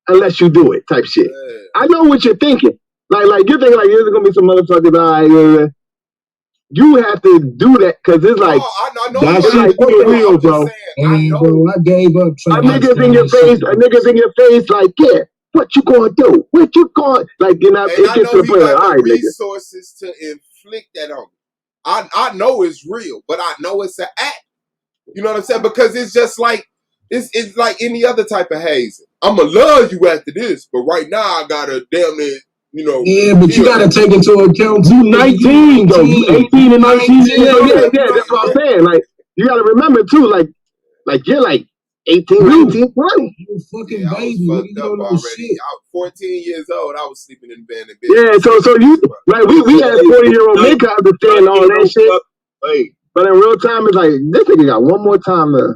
unless you do it, type shit. Yeah. I know what you're thinking. Like you're thinking like there's gonna be some motherfuckers. You have to do that because it's like I know that's like real, bro. Bro, I gave up. A niggas in your face. Like, yeah. What you gonna do? What you going like? It gets to the point like, all right, resources to inflict that on me. I know it's real, but I know it's an act. You know what I'm saying? Because it's just like it's like any other type of hazing. I'ma love you after this, but right now I gotta damn it. Yeah, but you gotta take into account you 19 though. You 18 and 19. Yeah. That's what I'm saying. Like you gotta remember too. Like you're like 18, 19, 20. You a fucking baby. I was fucked up already. I was 14 years old. I was sleeping in the bed. Yeah, so you like we had 40-year-old men to understand all that shit. But in real time, it's like this nigga got one more time to.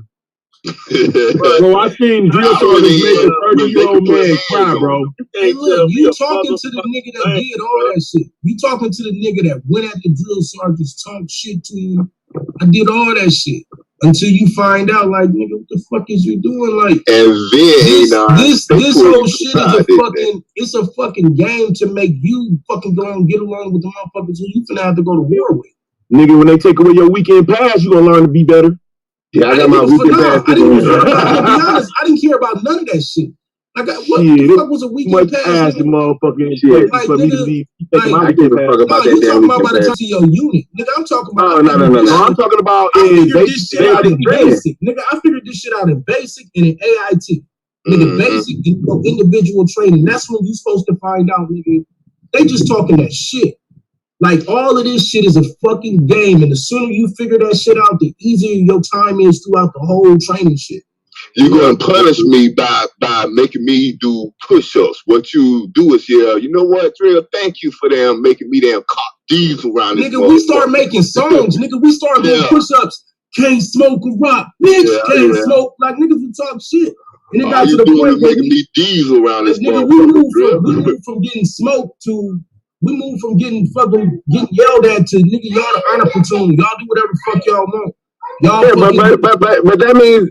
Bro, I seen drill sergeants make a 30-year-old man cry, bro. Hey, look, you talking to the nigga that did all that shit. You talking to the nigga that went at the drill sergeants, talked shit to him. I did all that shit. Until you find out, like, nigga, what the fuck is you doing? Like, and then this whole shit is a fucking game to make you fucking go and get along with the motherfuckers who you finna have to go to war with. Nigga, when they take away your weekend pass, you gonna learn to be better. Yeah, I got my weekend pass. To be honest, I didn't care about none of that shit. Like, what the fuck was a weekend pass? The motherfucking shit. Like, for me to leave. I gave a fuck about that. You talking about by the time to your unit, nigga? I'm talking about. No. I'm talking about in basic. Nigga, I figured this shit out in basic and in AIT. Nigga, basic and individual training. That's when you supposed to find out, nigga. They just talking that shit. Like, all of this shit is a fucking game, and the sooner you figure that shit out, the easier your time is throughout the whole training shit. You're going to punish me by making me do push-ups. What you do is, you know what, Drill, thank you for them making me damn cock these around this nigga, we start making songs. Nigga, we start doing push-ups. Can't smoke a rock. Bitch, can't smoke. Like, niggas would talk shit. And it got to the point where making me diesel around this nigga, we moved from getting smoked to... We moved from getting yelled at to nigga, y'all the honor platoon. Y'all do whatever the fuck y'all want. But that means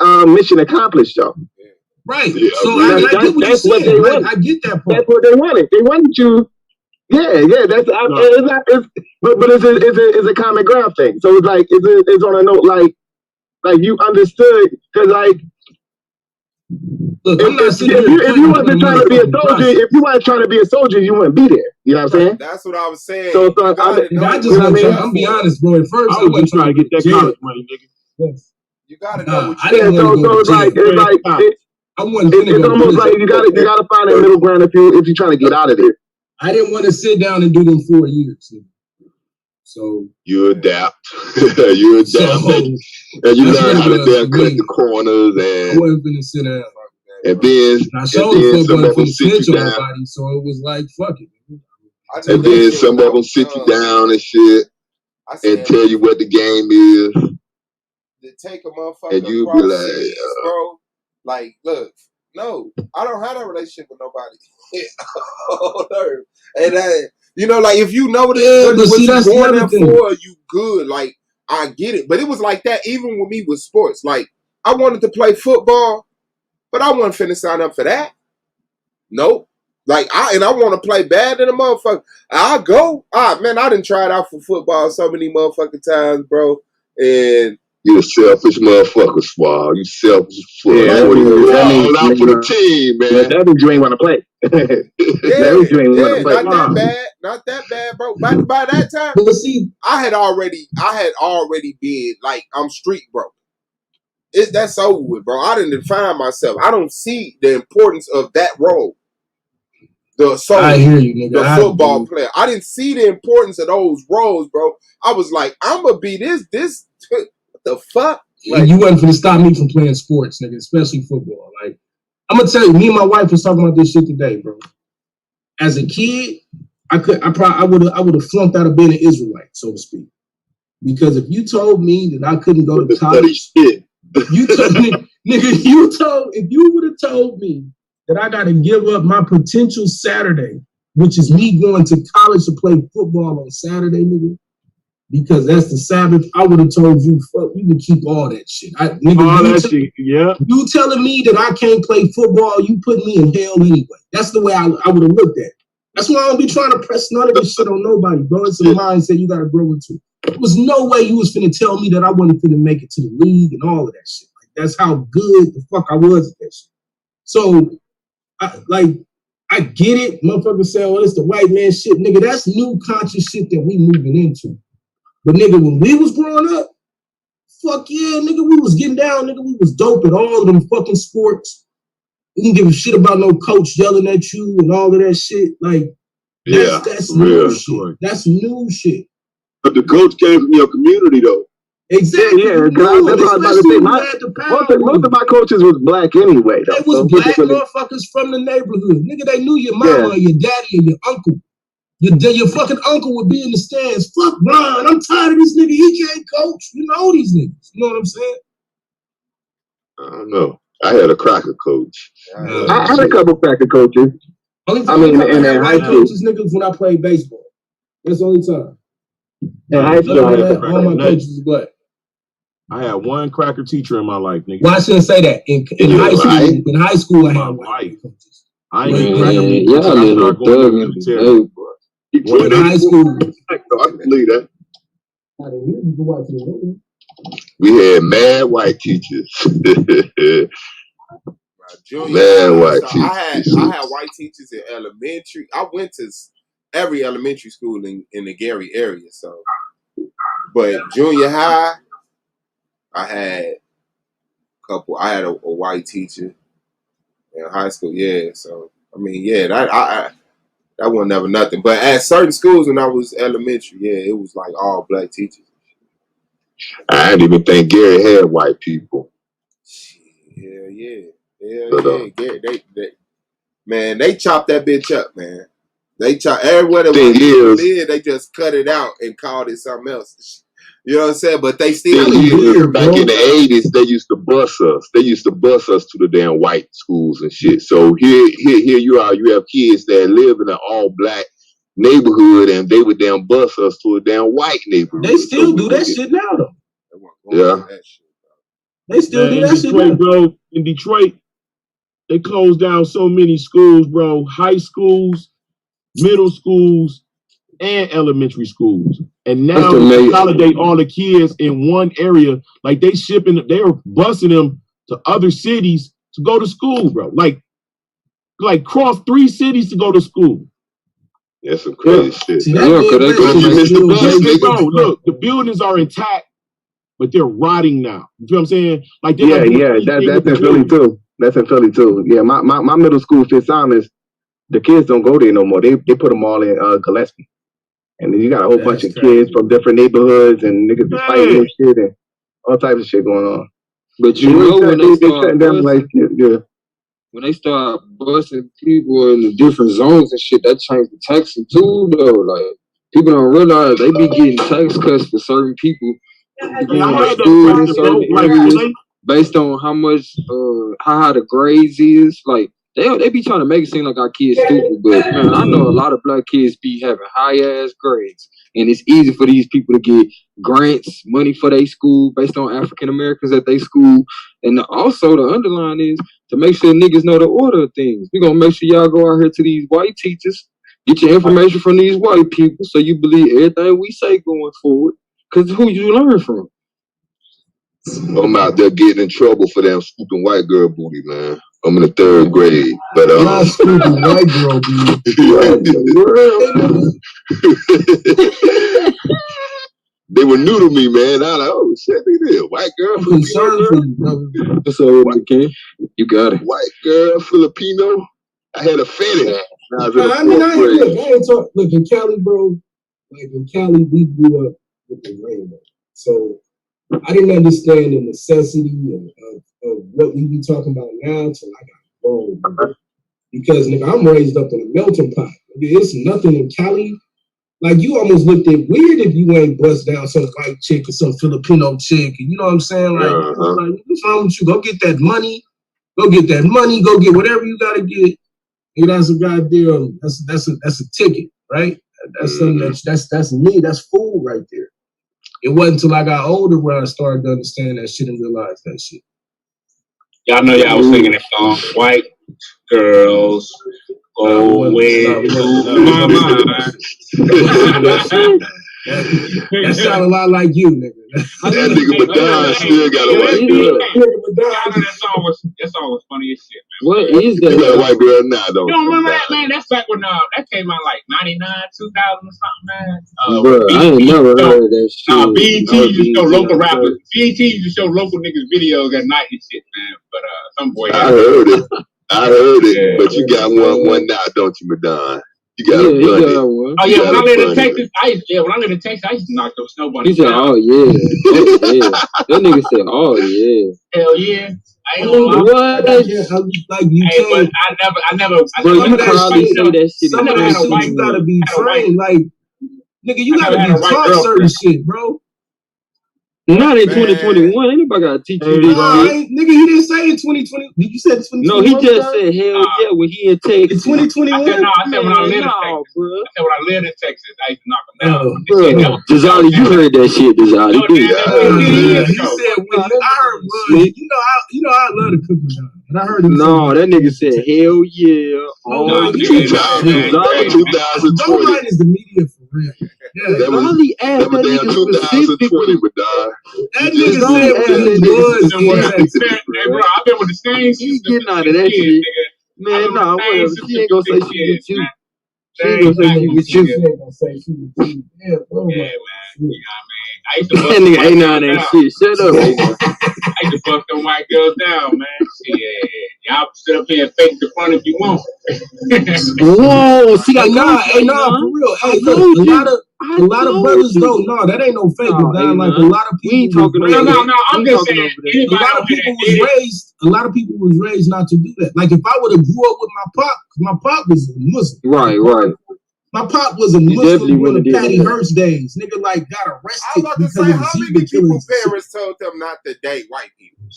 that's mission accomplished, y'all. Right. Yeah, so I get what you're saying. I get that part. That's what they wanted. They wanted you. Yeah. That's but it's a common ground thing. So it's like it's on a note like you understood because like. Look, if you wasn't trying to be a soldier, if you weren't trying to be a soldier, you wouldn't be there. You know what I'm saying? That's what I was saying. So I'm be honest, bro. At first, I was trying to get that college money, nigga. Yes. You gotta know what you it's almost like you gotta find a middle ground if you're trying to get out of there. I didn't want to sit down and do them 4 years. So you adapt. And you learn how to cut the corners and. I wasn't finna sit down. And then some of them sit you down. So it was like, fuck it. And then some of them sit you down and shit and tell you what the game is. To take a motherfucker and you be like, bro, like, look, no, I don't have a relationship with nobody on earth. And like if you know what you're going there for, you good. Like I get it, but it was like that even with me with sports. Like I wanted to play football, but I wasn't finna sign up for that. Nope. Like I want to play bad in a motherfucker. I'll go. Man, I done tried out for football so many motherfucking times, bro. And you a selfish motherfucker, Swall. You selfish fuck. Yeah, That means all out for the team, man. That means you ain't want to play. That you ain't want to play. Not that bad, bro. By that time, but see, I had already been like, I'm street broke. That's over with, bro. I didn't define myself. I don't see the importance of that role. I hear you, nigga. The football player. I didn't see the importance of those roles, bro. I was like, I'm gonna be this. What the fuck? Like, you wasn't finna stop me from playing sports, nigga, especially football. Like, I'm gonna tell you, me and my wife was talking about this shit today, bro. As a kid, I would have flunked out of being an Israelite, so to speak. Because if you told me that I couldn't go to college, if you would have told me that I got to give up my potential Saturday, which is me going to college to play football on Saturday, nigga, because that's the Sabbath, I would have told you, fuck, you can keep all that shit. You telling me that I can't play football, you put me in hell anyway. That's the way I would have looked at it. That's why I don't be trying to press none of this shit on nobody, bro. It's a mindset you got to grow into. There was no way you was finna tell me that I wasn't finna make it to the league and all of that shit. Like, that's how good the fuck I was at that shit. So, I get it. Motherfuckers say, oh, it's the white man shit. Nigga, that's new conscious shit that we moving into. But nigga, when we was growing up, fuck yeah, nigga, we was getting down, nigga. We was dope at all of them fucking sports. We didn't give a shit about no coach yelling at you and all of that shit. Like, that's new shit. That's new shit. But the coach came from your community, though. Exactly. Yeah, that's what I was about to say. Most of my coaches was black anyway, though. They was black motherfuckers from the neighborhood. Nigga, they knew your mama or your daddy or your uncle. Your fucking uncle would be in the stands. Fuck Ron, I'm tired of this nigga. He can't coach. You know these niggas. You know what I'm saying? I don't know. I had a cracker coach. I had a couple cracker coaches. Only time I had white coaches, niggas, when I played baseball. That's the only time. In high school, all my coaches were black. I had one cracker teacher in my life, nigga. Well, I shouldn't say that. In high school, in high school, I had white coaches. I ain't cracker. In high school, I can believe that. We had mad white teachers. I had white teachers in elementary. I went to every elementary school in the Gary area. So, but junior high, I had a couple. I had a white teacher in high school. Yeah. So I mean, yeah, that wasn't never nothing. But at certain schools when I was elementary, yeah, it was like all black teachers. I didn't even think Gary had white people. Yeah. Man, they chopped that bitch up, man. They chopped everywhere they just cut it out and called it something else. You know what I'm saying? But they still back in the 80s, they used to bus us. They used to bus us to the damn white schools and shit. So here you are. You have kids that live in an all black neighborhood, and they would damn bus us to a damn white neighborhood. They still do that shit now, though. Yeah. They still do that shit now, bro. In Detroit, they closed down so many schools, bro. High schools, middle schools, and elementary schools. And now they consolidate all the kids in one area. Like they're busing them to other cities to go to school, bro. Like cross 3 cities to go to school. That's some crazy shit. Bro, look, the buildings are intact, but they're rotting now. You know what I'm saying? Like that's in Philly too. That's in Philly too. Yeah, my middle school, Fitzsimons, the kids don't go there no more. They put them all in Gillespie. And then you got a whole bunch of kids from different neighborhoods and niggas be fighting and shit and all types of shit going on. But you know when they start busting people in the different zones and shit, that changed the taxing too, though. Like people don't realize they be getting tax cuts for certain people in certain areas based on how much how the grades is. Like they be trying to make it seem like our kids stupid, but man, I know a lot of black kids be having high ass grades, and it's easy for these people to get grants, money for their school based on African Americans at their school, And also the underline is to make sure niggas know the order of things. We're gonna make sure y'all go out here to these white teachers, get your information from these white people, so you believe everything we say going forward. Cause who you learn from? I'm out there getting in trouble for them scooping white girl booty, man. I'm in the 3rd grade, but not scooping white girl booty. They were new to me, man. I was like, oh shit, they white girl, Filipino. So okay, you got it. White girl, Filipino. I had a fetish. I ain't talk. Look, in Cali, bro. Like in Cali, we grew up with the rainbow, so I didn't understand the necessity of what we be talking about now till I got grown. Because nigga, I'm raised up in a melting pot. It's nothing in Cali. Like, you almost looked at weird if you ain't bust down some white chick or some Filipino chick. And you know what I'm saying? Like, like, what's wrong with you? Go get that money. Go get that money. Go get whatever you got to get. And that's a goddamn, that's a ticket, right? That's something that's me. That's food right there. It wasn't until I got older where I started to understand that shit and realize that shit. Y'all know y'all was singing that song, White Girls Go Away to My Mind. That sound a lot like you, nigga. That nigga Madonna still got a white girl. That song was funny as shit, man. What is that? You got a white girl now, though. You don't remember that, man? That's back when that came out like 99, 2000 or something, man. Bro, I ain't never heard that shit. BET used to show local rappers. BET used to show local niggas videos at night and shit, man. But some boy. I heard it, but you got one now, don't you, Madonna? You got a bunny. Oh yeah, when I lived in Texas, I used to knock those snow bunnies. He said, down. "Oh yeah, oh, yeah." That nigga said, "Oh yeah." Hell yeah. I ain't gonna lie. Like you can't. But I never. Bro, you probably say that shit. Some of that shit you gotta be trained. Like, nigga, you gotta be taught certain shit, bro. Not in 2021. Anybody gotta teach you this shit. Nigga, he didn't say in 2020. Did you say 2021? No, he just said hell yeah when he in Texas. In 2021? I said when I lived in Texas. Bro. I said when I lived in Texas, I used to knock them down. Dizali, you heard that shit, Dizali. He said when I heard was, you know I love the cooking down. And I heard him that nigga said hell yeah. Oh, 2020. Don't is the media for real. Yeah, Dizali asked that nigga 2020, Madonna. That nigga said when he was. Hey, bro, I've been with the same shit. He's getting out of that shit. Man, nah, whatever. She ain't gonna say she with you. She ain't gonna say she with you. Yeah, man. You know what I mean? I used to bust that nigga Anon ain't shit. Shut up, I used to bust them white girls down, man. Shit. Y'all sit up here and fake the front if you want. Whoa, see that for real. Hey, look, a lot of brothers don't. No, that ain't no fake. Like a lot of people. We ain't talking about No. I'm just saying. A lot of people was raised not to do that. Like if I would have grew up with my pop was a Muslim. Right. My pop was a Muslim in the Patty Hearst days. Nigga, like, got arrested. I was about to say, how many people's parents told them not to date white people?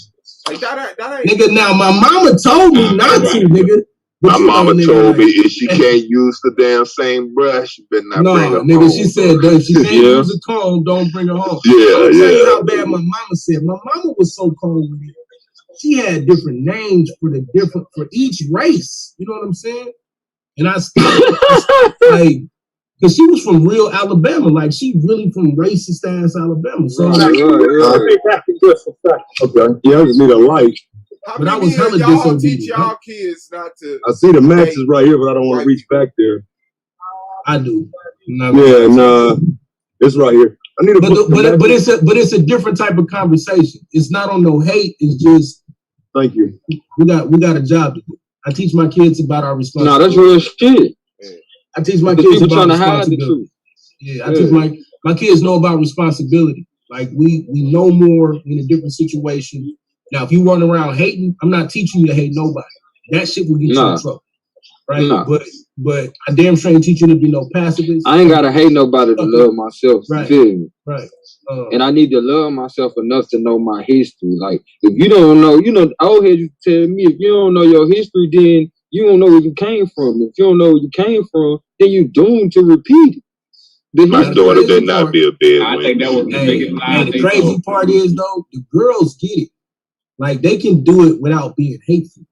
Like, that ain't... Nigga, now, my mama told me not to, nigga. My mama told me if she can't use the damn same brush, you better not bring her nigga, home. she said that if she can't use a comb, don't bring her home. I'll tell you how bad my mama said. My mama was so cold with it. She had different names for each race. You know what I'm saying? And I like, because she was from real Alabama, like she really from racist ass Alabama. So Okay, yeah, I just need a light. But I was hella y'all teach y'all kids not to. I see the matches right here, but I don't want to reach back there. I do. It's right here. I need a but it's a different type of conversation. It's not on no hate. It's just. Thank you. We got a job to do. I teach my kids about our responsibility. No, that's real shit. I teach my kids about responsibility. Yeah, I teach my kids know about responsibility. Like we know more in a different situation. Now, if you run around hating, I'm not teaching you to hate nobody. That shit will get you in trouble. Right? But I damn sure ain't teach you to be no pacifist. I ain't gotta hate nobody to love myself. Right. You feel me? Right. And I need to love myself enough to know my history. Like, if you don't know, old heads used to tell me, if you don't know your history, then you don't know where you came from. If you don't know where you came from, then you're doomed to repeat it. My daughter did not be a bad I think that was the biggest lie. The crazy part is, though, the girls get it. Like they can do it without being hateful.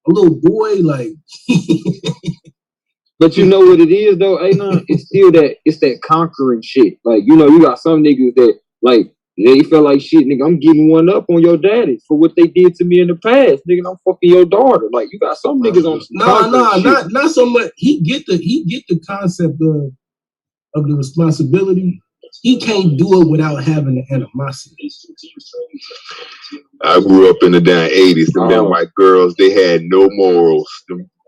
A little boy, like. But you know what it is though, Anon? It's still that conquering shit. Like, you know, you got some niggas that like they feel like shit, nigga, I'm getting one up on your daddy for what they did to me in the past. Nigga, I'm fucking your daughter. Like you got some niggas on some not so much. He get the concept of the responsibility. He can't do it without having the animosity. I grew up in the damn 80s. Them damn white girls, they had no morals.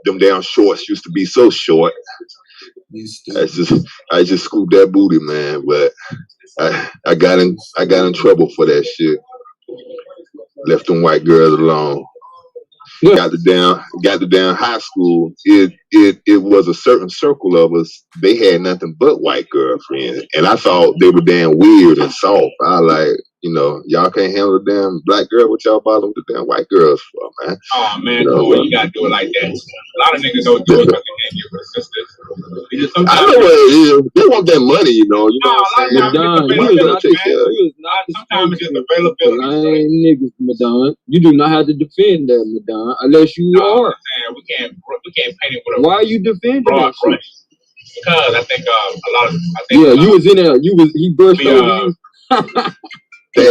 Them damn shorts used to be so short. I just scooped that booty, man. But I got in trouble for that shit. Left them white girls alone. Got the damn high school. It was a certain circle of us. They had nothing but white girlfriends, and I thought they were damn weird and soft. I like, you know, y'all can't handle a damn black girl. What y'all bother with the damn white girls for, man? Oh man, you gotta do it like that. A lot of niggas don't do it because they can't get with sisters. I know what it is. They want that money, you know. You know what I'm saying? Sometimes it's just availability. Lying niggas, Madon. You do not have to defend that, Madon, unless you are. We can't paint it with a. Why are you defending that shit? Because I think a lot of. You was in there. He brushed over you. I'm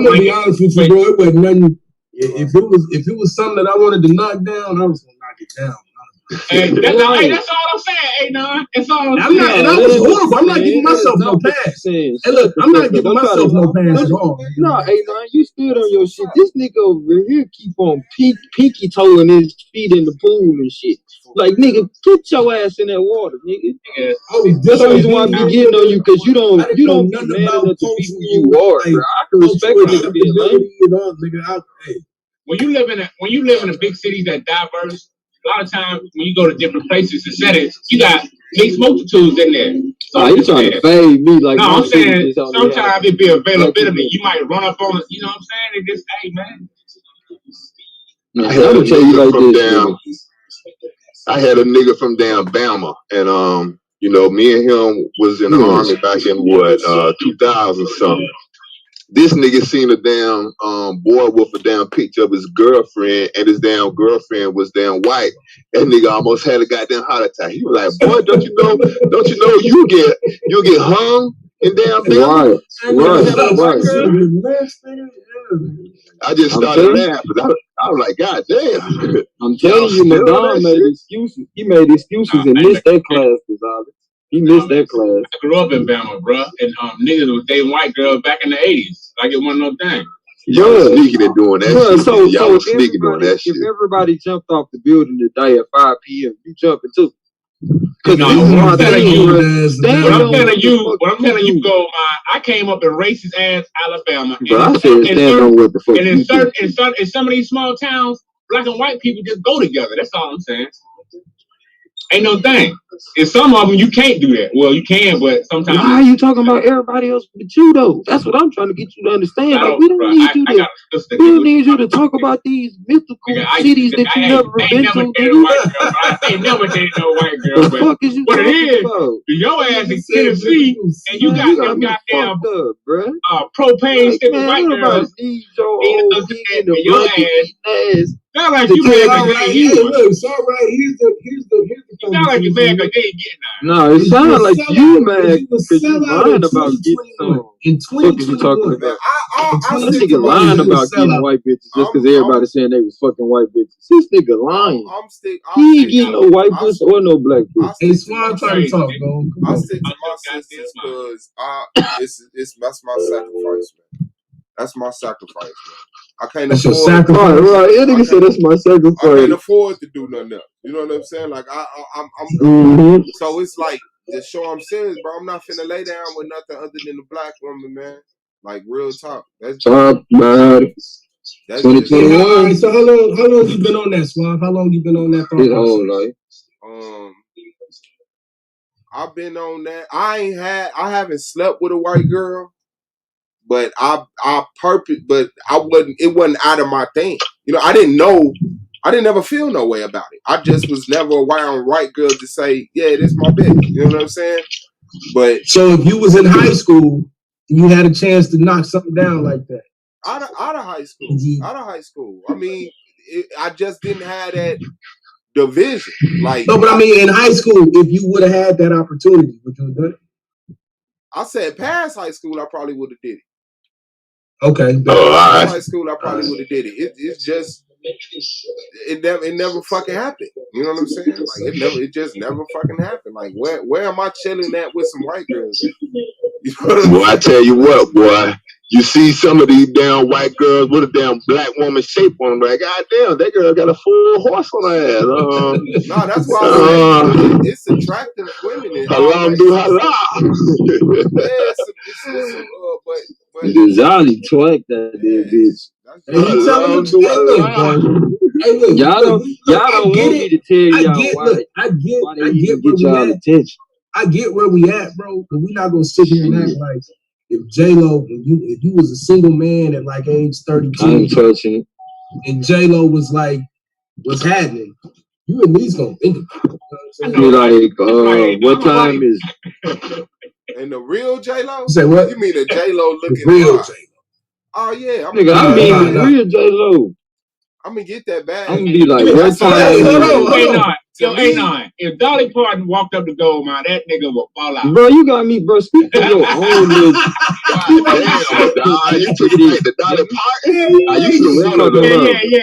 gonna be honest with you, bro. It was nothing. If it was something that I wanted to knock down, I was gonna knock it down. Hey, that's all I'm saying, Anon. That's all I'm saying. And I was horrible. I'm not giving myself no pass. Hey, look, I'm not giving myself no pass at all. No, Anon, you stood on your shit. This nigga over here keep on pinky toeing his feet in the pool and shit. Like, nigga, get your ass in that water, nigga. That's the reason why I be getting on you, because you don't be man enough to be who you are, bro. I can respect nigga being lame. When you live in a big city that's diverse, a lot of times when you go to different places and settings, you got mixed multitudes in there. So you trying to fade me like? No, I'm saying sometimes it be availability. You might run up on it. You know what I'm saying? It just, hey man. I'm gonna tell you like this. I had a nigga from damn Bama, and you know, me and him was in the army back in 2000 something. This nigga seen a damn boy with a damn picture of his girlfriend, and his damn girlfriend was damn white. That nigga almost had a goddamn heart attack. He was like, "Boy, don't you know you get hung in damn Bama?" Right. I just started laughing. I was like, God damn. I'm telling you, Madon made excuses. He made excuses and missed that class, Gonzalez. He missed that class. I grew up in Bama, bro, and niggas was dating white girls back in the 80s. Like it wasn't no thing. Y'all was sneaking and doing that shit. Y'all was sneaking doing that shit. If everybody jumped off the building today at 5 p.m., you jumping too. What I'm telling you, Gold Mine, I came up in racist ass Alabama. And in some of these small towns, black and white people just go together. That's all I'm saying. Ain't no thing. In some of them, you can't do that. Well, you can, but sometimes. Why are you talking about everybody else but you, though? That's what I'm trying to get you to understand. Like, we don't need you to talk about these mythical cities that you never been to. I ain't never dated no white girl. The fuck is you talking about? Your ass in Tennessee, and you got them goddamn propane sticking white girls. Your ass. Sound like you mad because you ain't getting sound like you mad because they ain't getting none. No, it sounds like you mad because you lying about getting some. What are you talking about? This nigga lying about getting white bitches just because everybody saying they was fucking white bitches. This nigga lying. He ain't getting no white bitch or no black bitch. Hey, Swan, I'm trying to talk, bro. I stick to my sisters because that's my sacrifice, man. That's my sacrifice, man. I can't afford. Right. That nigga said that's my sacrifice. I can't afford to do nothing else. You know what I'm saying? Like I'm so it's like the show I'm serious, bro. I'm not finna lay down with nothing other than a black woman, man. Like real talk. That's talk, man. 2021. So how long you been on that, Swan? How long you been on that? His whole life. I've been on that. I haven't slept with a white girl. But it wasn't out of my thing. You know, I didn't ever feel no way about it. I just was never around white girls to say, yeah, this my bitch. You know what I'm saying? But so if you was in high school, you had a chance to knock something down like that. Out of high school. Out of high school. I mean, I just didn't have that division. Like, no, but I mean, in high school, if you would have had that opportunity, would you have done it? I said past high school, I probably would have did it. Okay. Past high school, I probably would have did it. It's just it never fucking happened. You know what I'm saying? Like it just never fucking happened. Like where am I chilling at with some white girls at? You know what Boy, I tell you what, boy. You see some of these damn white girls with a damn black woman shape on them. Like, goddamn, that girl got a full horse on her ass. No, that's why I said it's attractive women in all races. But Jolly twerk that bitch. Y'all don't want me to tell y'all why. I get where we at. Attention. I get where we at, bro. But we're not gonna sit here and act like if J-Lo, if you was a single man at like age 32, I ain't touching it. And J-Lo was like, what's happening? You at least gonna think about it. You know what I'm saying? What time is it? And the real J-Lo? You say what? You mean the J-Lo looking the real hard? J-Lo. Oh yeah, I mean the real J-Lo. I'm gonna get that bag. I'm gonna be like, what time? Yo, Anon, if Dolly Parton walked up the gold mine, that nigga will fall out. Bro, you got me, bro. Speak for your own little. Damn, dog. You took it like the Dolly Parton. I used to run it.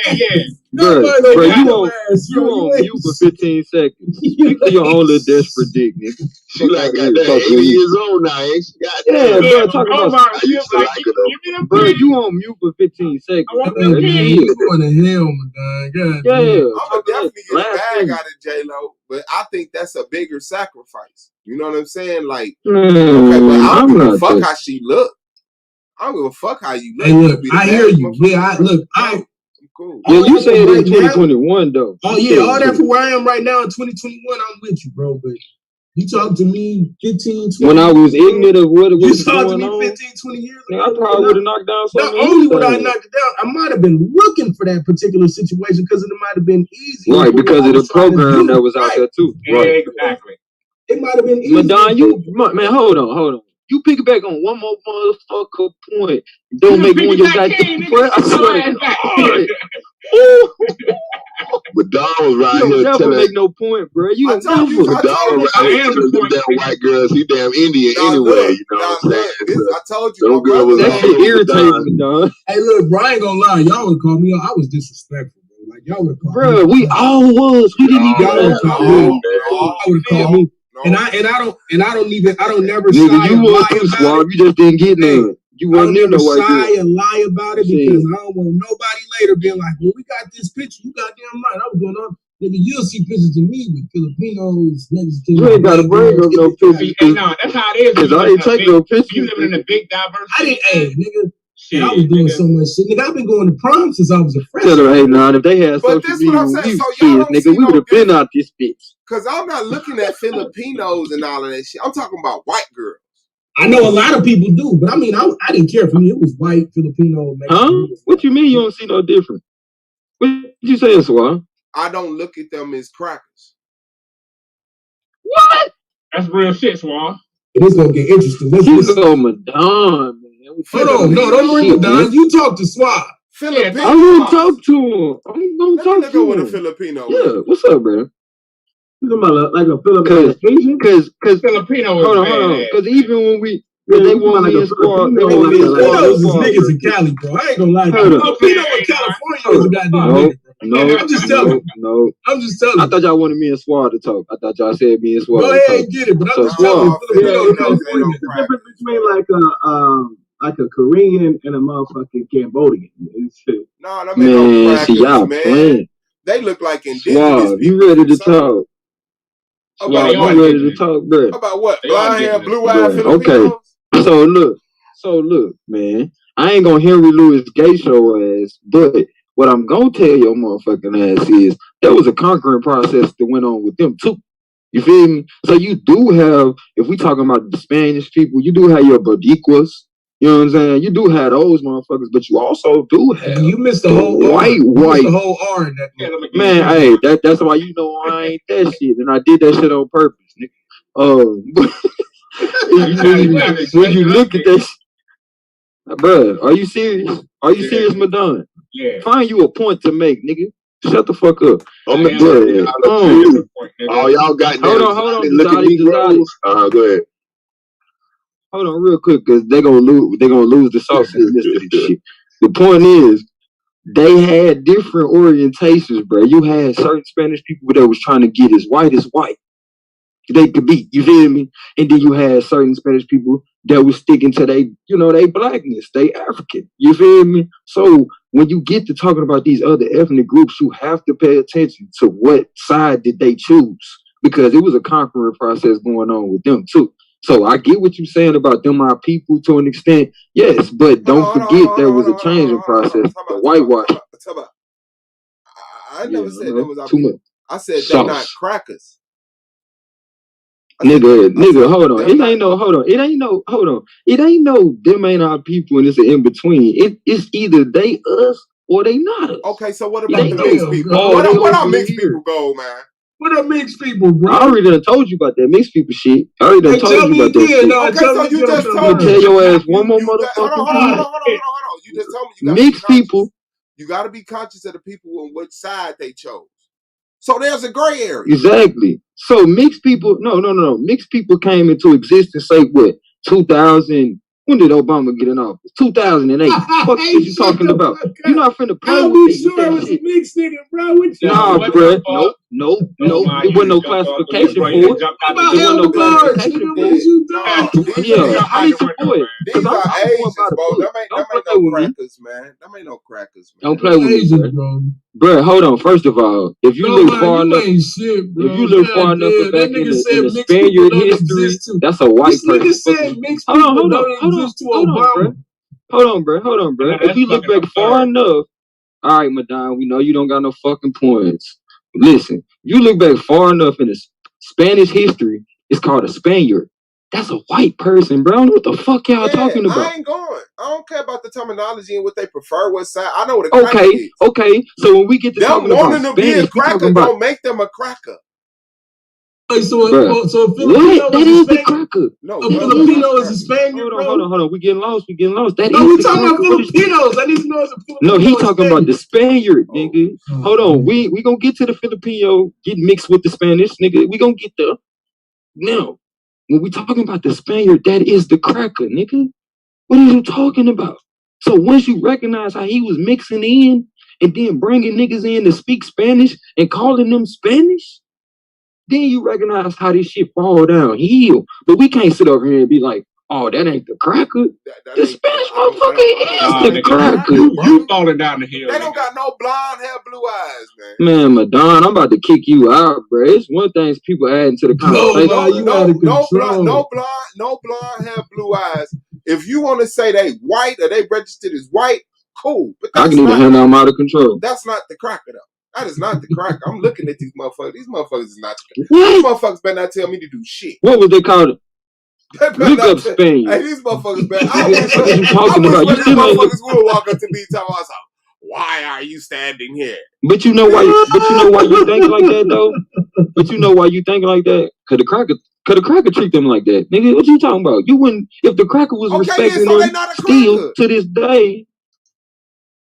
Yeah. Bro, you on mute for 15 seconds. Speak for your own little desperate dick, nigga. She like got that 80 years old now, ain't she? Yeah, bro, talk about I used to like it though. Bro, you on mute for 15 seconds. You going to hell, my God. Yeah. I'm gonna definitely get a bag out of J-Lo, but I think that's a bigger sacrifice. You know what I'm saying? Like, okay, but I don't give a fuck how she look. I don't give a fuck how you look. Hey, look, I hear you. Yeah, I'm cool. Yeah, you said it in 2021 though. Oh yeah, all that for where I am right now in 2021. I'm with you, bro. But you talk to me 15, 20 when I was ignorant of what was going on. You talked to me 15, 20 years ago. I probably would have knocked down something. Not only would I knock it down, I might have been looking for that particular situation because it might have been easy. Right, because of the program that was out there too. Right. Exactly. It might have been easy. Madon, man, hold on. You piggyback on one more motherfucker point. Don't make one your goddamn point. I swear to God. But Don was right here never telling make no point, bro. You never. Don was right here telling them damn white girls he damn Indian anyway. You know what I'm saying? I told you, that shit irritates me, Don. Hey, look, bro, I ain't gonna lie. Y'all would call me. I was disrespectful, bro. Like y'all would call me. Bro, we all was. We didn't even know. I would call me. And I don't never shy and lie about it. You just didn't get none. You weren't near no white girl. Shy and lie about it because I don't want nobody later being like, well, we got this picture. You goddamn right. I was going on. Nigga, you'll see pictures of me with Filipinos. You ain't got to bring up no pictures. No, that's how it is. Because I ain't taking no pictures. You living in a big diverse. Nigga. I was doing so much shit. Nigga, I've been going to prom since I was a freshman. Tell her, hey, nah, if they had social media when we was kids, nigga, we would have been out this bitch. Because I'm not looking at Filipinos and all of that shit. I'm talking about white girls. I know a lot of people do, but I mean, I didn't care for me. It was white, Filipino, Mexican. Huh? What you mean you don't see no difference? What you saying, Swan? I don't look at them as crackers. What? That's real shit, Swan. It's gonna get interesting. Let's go, Madon, man. Hold on, no, don't bring Madon. You talk to Swab. Filipino. I'm gonna talk to him. I'm gonna talk to him. With a Filipino. Yeah, what's up, bro? You talking about like a Filipino? Because Filipino. Hold on. Because even when they want me in squad, they want me in squad. Filipinos is niggas in Cali, bro. I ain't gonna lie. Filipino in California is a goddamn nigga. No, I'm just telling. No. I'm just telling. I thought y'all wanted me and Swad to talk. I thought y'all said me and Swad. Go ahead, get it. But I'm just telling you, Filipino in California. There's a difference between like a Korean and a motherfucking Cambodian. No, that man, see y'all playing. They look like indigenous. Swab, you ready to talk? Swab, you ready to talk, bro? About what? Blonde hair, blue eyed Filipinos? Okay. So look, man. I ain't gonna Henry Louis gay show ass, but what I'm gonna tell your motherfucking ass is there was a conquering process that went on with them too. You feel me? So you do have, if we talking about the Spanish people, you do have your Boricuas. You know what I'm saying? You do have those motherfuckers, but you also do have you missed the whole white. The whole R in that. Man, hey, that's why you know I ain't that shit, and I did that shit on purpose, nigga. When you look at that. Bruh, are you serious? Are you serious, Madonna? Yeah. Find you a point to make, nigga. Shut the fuck up. I'm gonna tell y'all. All y'all got hold on, look at Negroes. Go ahead. Hold on, real quick, because they're gonna lose the sauce in the midst of this shit. The point is, they had different orientations, bro. You had certain Spanish people that was trying to get as white they could be, you feel me? And then you had certain Spanish people that was sticking to they blackness, they African, you feel me? So when you get to talking about these other ethnic groups, you have to pay attention to what side did they choose, because it was a conquering process going on with them too. So I get what you're saying about them, our people, to an extent, yes, but don't forget there was a changing process. The whitewash. I never said that was our people. I said they're not crackers. Nigga, hold on. It ain't no them ain't our people and it's an in between. It's either they us or they not us. Okay, so what about the mixed people? What are mixed people go, man? What are mixed people, bro? I already done told you about that mixed people shit. I already done told you about that shit. Okay, so you just told me. Tell your ass one more motherfucker. Hold on. You just told me you mixed people. You got to be conscious of the people on which side they chose. So there's a gray area. Exactly. So mixed people, no. Mixed people came into existence, say what, 2000, when did Obama get in office? 2008. What is you talking about? You're not finna play with me. Sure it was a mixed nigga, bro. Nah, bro. Nope. It wasn't no classification for it. It wasn't no classification for it. Yeah, I need some boys. These are Asians, bro. Them ain't no crackers, man. Them ain't no crackers, man. Don't play with me, bro. Bro, hold on. First of all, if you look far enough, if you look far enough back in the Spaniard history, that's a white person. Hold on, bro. If you look back far enough, all right, Madonna, we know you don't got no fucking points. Listen, you look back far enough in the Spanish history, it's called a Spaniard. That's a white person, bro. What the fuck y'all talking about? I ain't going. I don't care about the terminology and what they prefer, what side. I know what a cracker is. Okay. So when we get to talking about Spanish, wanting to be a cracker don't make them a cracker. So Filipino that is the cracker. No, Filipino is a Spaniard, bro. Hold on. We getting lost. That we talking about Filipinos. I need to know it's a Filipino. No, he talking about the Spaniard, nigga. Hold on. We gonna get to the Filipino, get mixed with the Spanish, nigga. We gonna get there. Now, when we talking about the Spaniard, that is the cracker, nigga. What are you talking about? So once you recognize how he was mixing in and then bringing niggas in to speak Spanish and calling them Spanish, then you recognize how this shit fall downhill. But we can't sit over here and be like, oh, that ain't the cracker. The Spanish motherfucker is the cracker. You falling down the hill. They don't got no blonde hair, blue eyes, man. Man, Madonna, I'm about to kick you out, bro. It's one thing people adding to the conversation. No blonde hair, blue eyes. If you want to say they white or they registered as white, cool. But I can even handle them out of control. That's not the cracker, though. That is not the cracker. I'm looking at these motherfuckers. These motherfuckers is not the cracker. These motherfuckers better not tell me to do shit. What was they called? Look up Spain. Hey, these motherfuckers better. What you talking about? These motherfuckers will walk up to me and tell us, why are you standing here? But you know why you think like that, though? But you know why you think like that? Cause the cracker treat them like that. Nigga, what you talking about? You wouldn't, if the cracker was respecting them still to this day.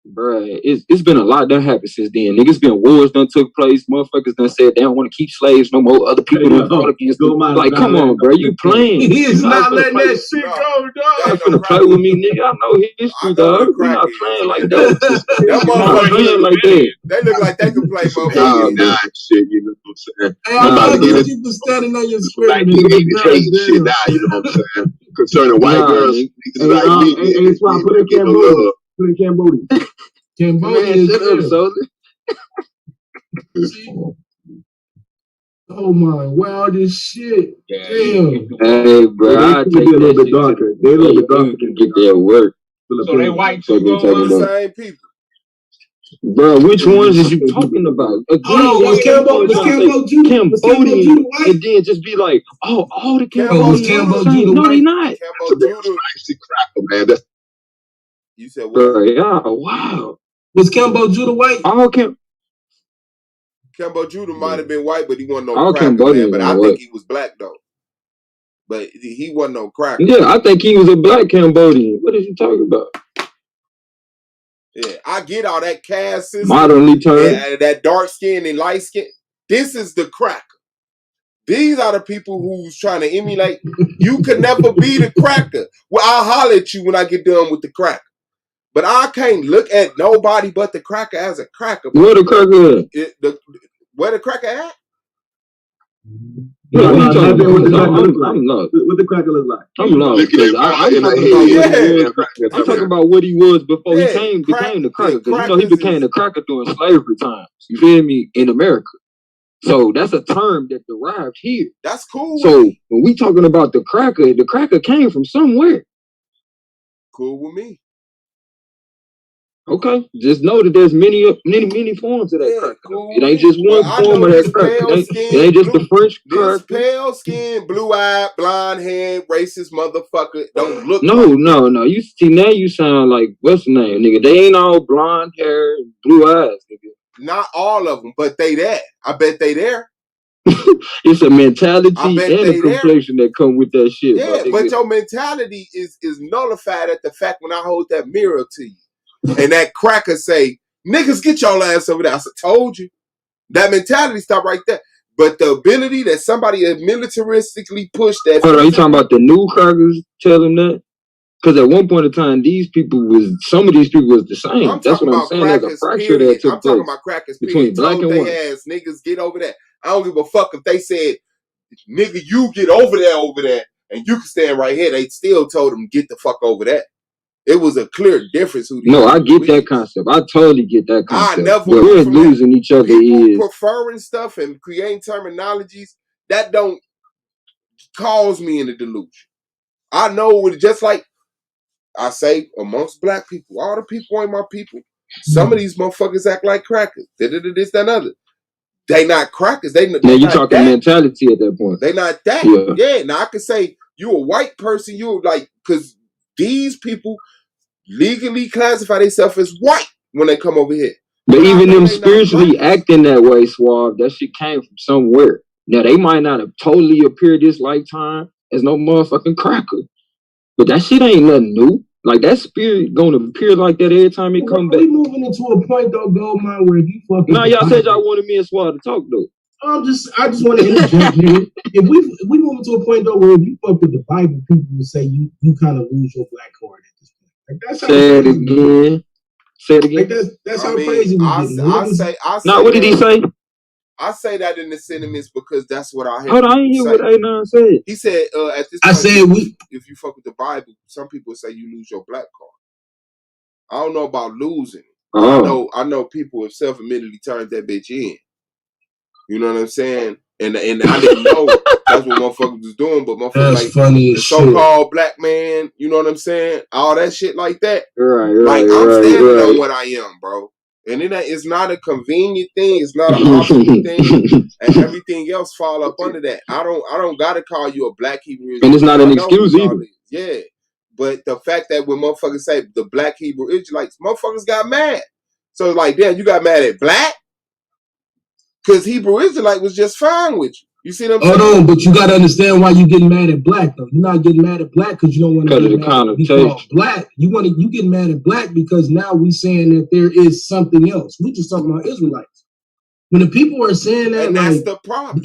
Bruh, it's been a lot that happened since then. Niggas been wars done took place. Motherfuckers done said they don't want to keep slaves no more. Other people done fought against them. Like, come on, bro. You playing. He is not letting that shit go, dog. You finna play with me, nigga. I know history, dog. We not playing like that. Not playing like that. They look like they can play motherfuckers. Shit, you know what I'm saying? Hey, I'm about to get you standing on your spirit. Like, shit now, you know what I'm saying? Concerning white girls, like me. That's why I put in Cambodia. Put in Cambodia. Cambodia, shut up, soldier. Oh my, wow, this shit. Yeah. Damn. Hey, bro, I take a little bit darker. They a little bit darker. Can get their work. So they white too, the same people. Bro, which ones is you talking about? Hold on, Cambodian, and then just be like, oh, all the Cambodians. No, they not. Spicy cracker, man. That's you said what? Bro, yeah, wow. Was Cambo Judah white? All Cambo Judah might have been white, but he wasn't no cracker, man. But I think he was black though. but he wasn't no cracker. Yeah, I think he was a black Cambodian. What is you talking about? Yeah, I get all that caste system. Modernly turned. That dark skin and light skin. This is the cracker. These are the people who's trying to emulate. You could never be the cracker. Well, I'll holler at you when I get done with the cracker. But I can't look at nobody but the cracker as a cracker. Where the cracker at? Where the cracker at? What the cracker look like? I'm lost. I'm talking about what he was before he became the cracker. Because you know he became the cracker during slavery times. You feel me? In America. So that's a term that derived here. That's cool. So when we talking about the cracker came from somewhere. Cool with me. Okay, just know that there's many forms of that cracker. Cool. It ain't just one form of that cracker. It ain't just the French cracker. This pale skin, blue-eyed, blonde head, racist motherfucker don't look. No. You see now you sound like what's the name, nigga? They ain't all blonde hair, blue eyes, nigga. Not all of them, but they there. I bet they there. It's a mentality and a complexion that come with that shit. Yeah, but your mentality is nullified at the fact when I hold that mirror to you. And that cracker say, niggas, get your ass over there. I said, told you. That mentality stop right there. But the ability that somebody has militaristically pushed that. Hold on, you talking about the new crackers? Tell them that? Because at one point in time, some of these people was the same. That's what I'm saying. There's a fracture that took place. I'm talking about crackers between black and white. Ass niggas get over that. I don't give a fuck if they said, nigga, you get over there, and you can stand right here. They still told them, get the fuck over that. It was a clear difference. I get that concept. I totally get that concept. I never. But we're losing each other. People preferring stuff and creating terminologies that don't cause me in a delusion. I know it just like I say amongst black people. All the people ain't my people. Some of these motherfuckers act like crackers. This, that, and other. They not crackers. They you talking that. Mentality at that point. They not that. Yeah. Now I can say you a white person. You like because these people legally classify themselves as white when they come over here. But even them spiritually acting that way, Suave, that shit came from somewhere. Now, they might not have totally appeared this lifetime as no motherfucking cracker. But that shit ain't nothing new. Like, that spirit gonna appear like that every time it come back. We moving into a point, though, Goldmine, where if you fucking... Nah, y'all said y'all wanted me and Suave to talk, though. I just want to interject, nigga. If we move into a point, though, where if you fuck with the Bible, people will say you kind of lose your black card at this point. Like, that's how Say it again. Say it again. Like that's how crazy we get. Now, what did he say? I say that in the sentiments because that's what I heard. Hold on, I didn't hear what Anon said. He said, at this point, I said if you fuck with the Bible, some people say you lose your black card. I don't know about losing. I know people have self-admittedly turned that bitch in. You know what I'm saying? And I didn't know that's what motherfuckers was doing, but motherfuckers like funny the so-called black man, you know what I'm saying? All that shit like that. Right. I'm standing on what I am, bro. And it's not a convenient thing. It's not an optional thing. And everything else fall up under that. I don't gotta call you a black Hebrew. And it's not an excuse either. Yeah. But the fact that when motherfuckers say the black Hebrew Israelites, motherfuckers got mad. So it's like, damn, you got mad at black? Because Hebrew Israelite was just fine with you. You see what I'm saying? Hold on, but you got to understand why you getting mad at black, though. You're not getting mad at black because you don't want to get mad at black. You getting mad at black because now we saying that there is something else. We just talking about Israelites. When the people are saying that, and that's the problem.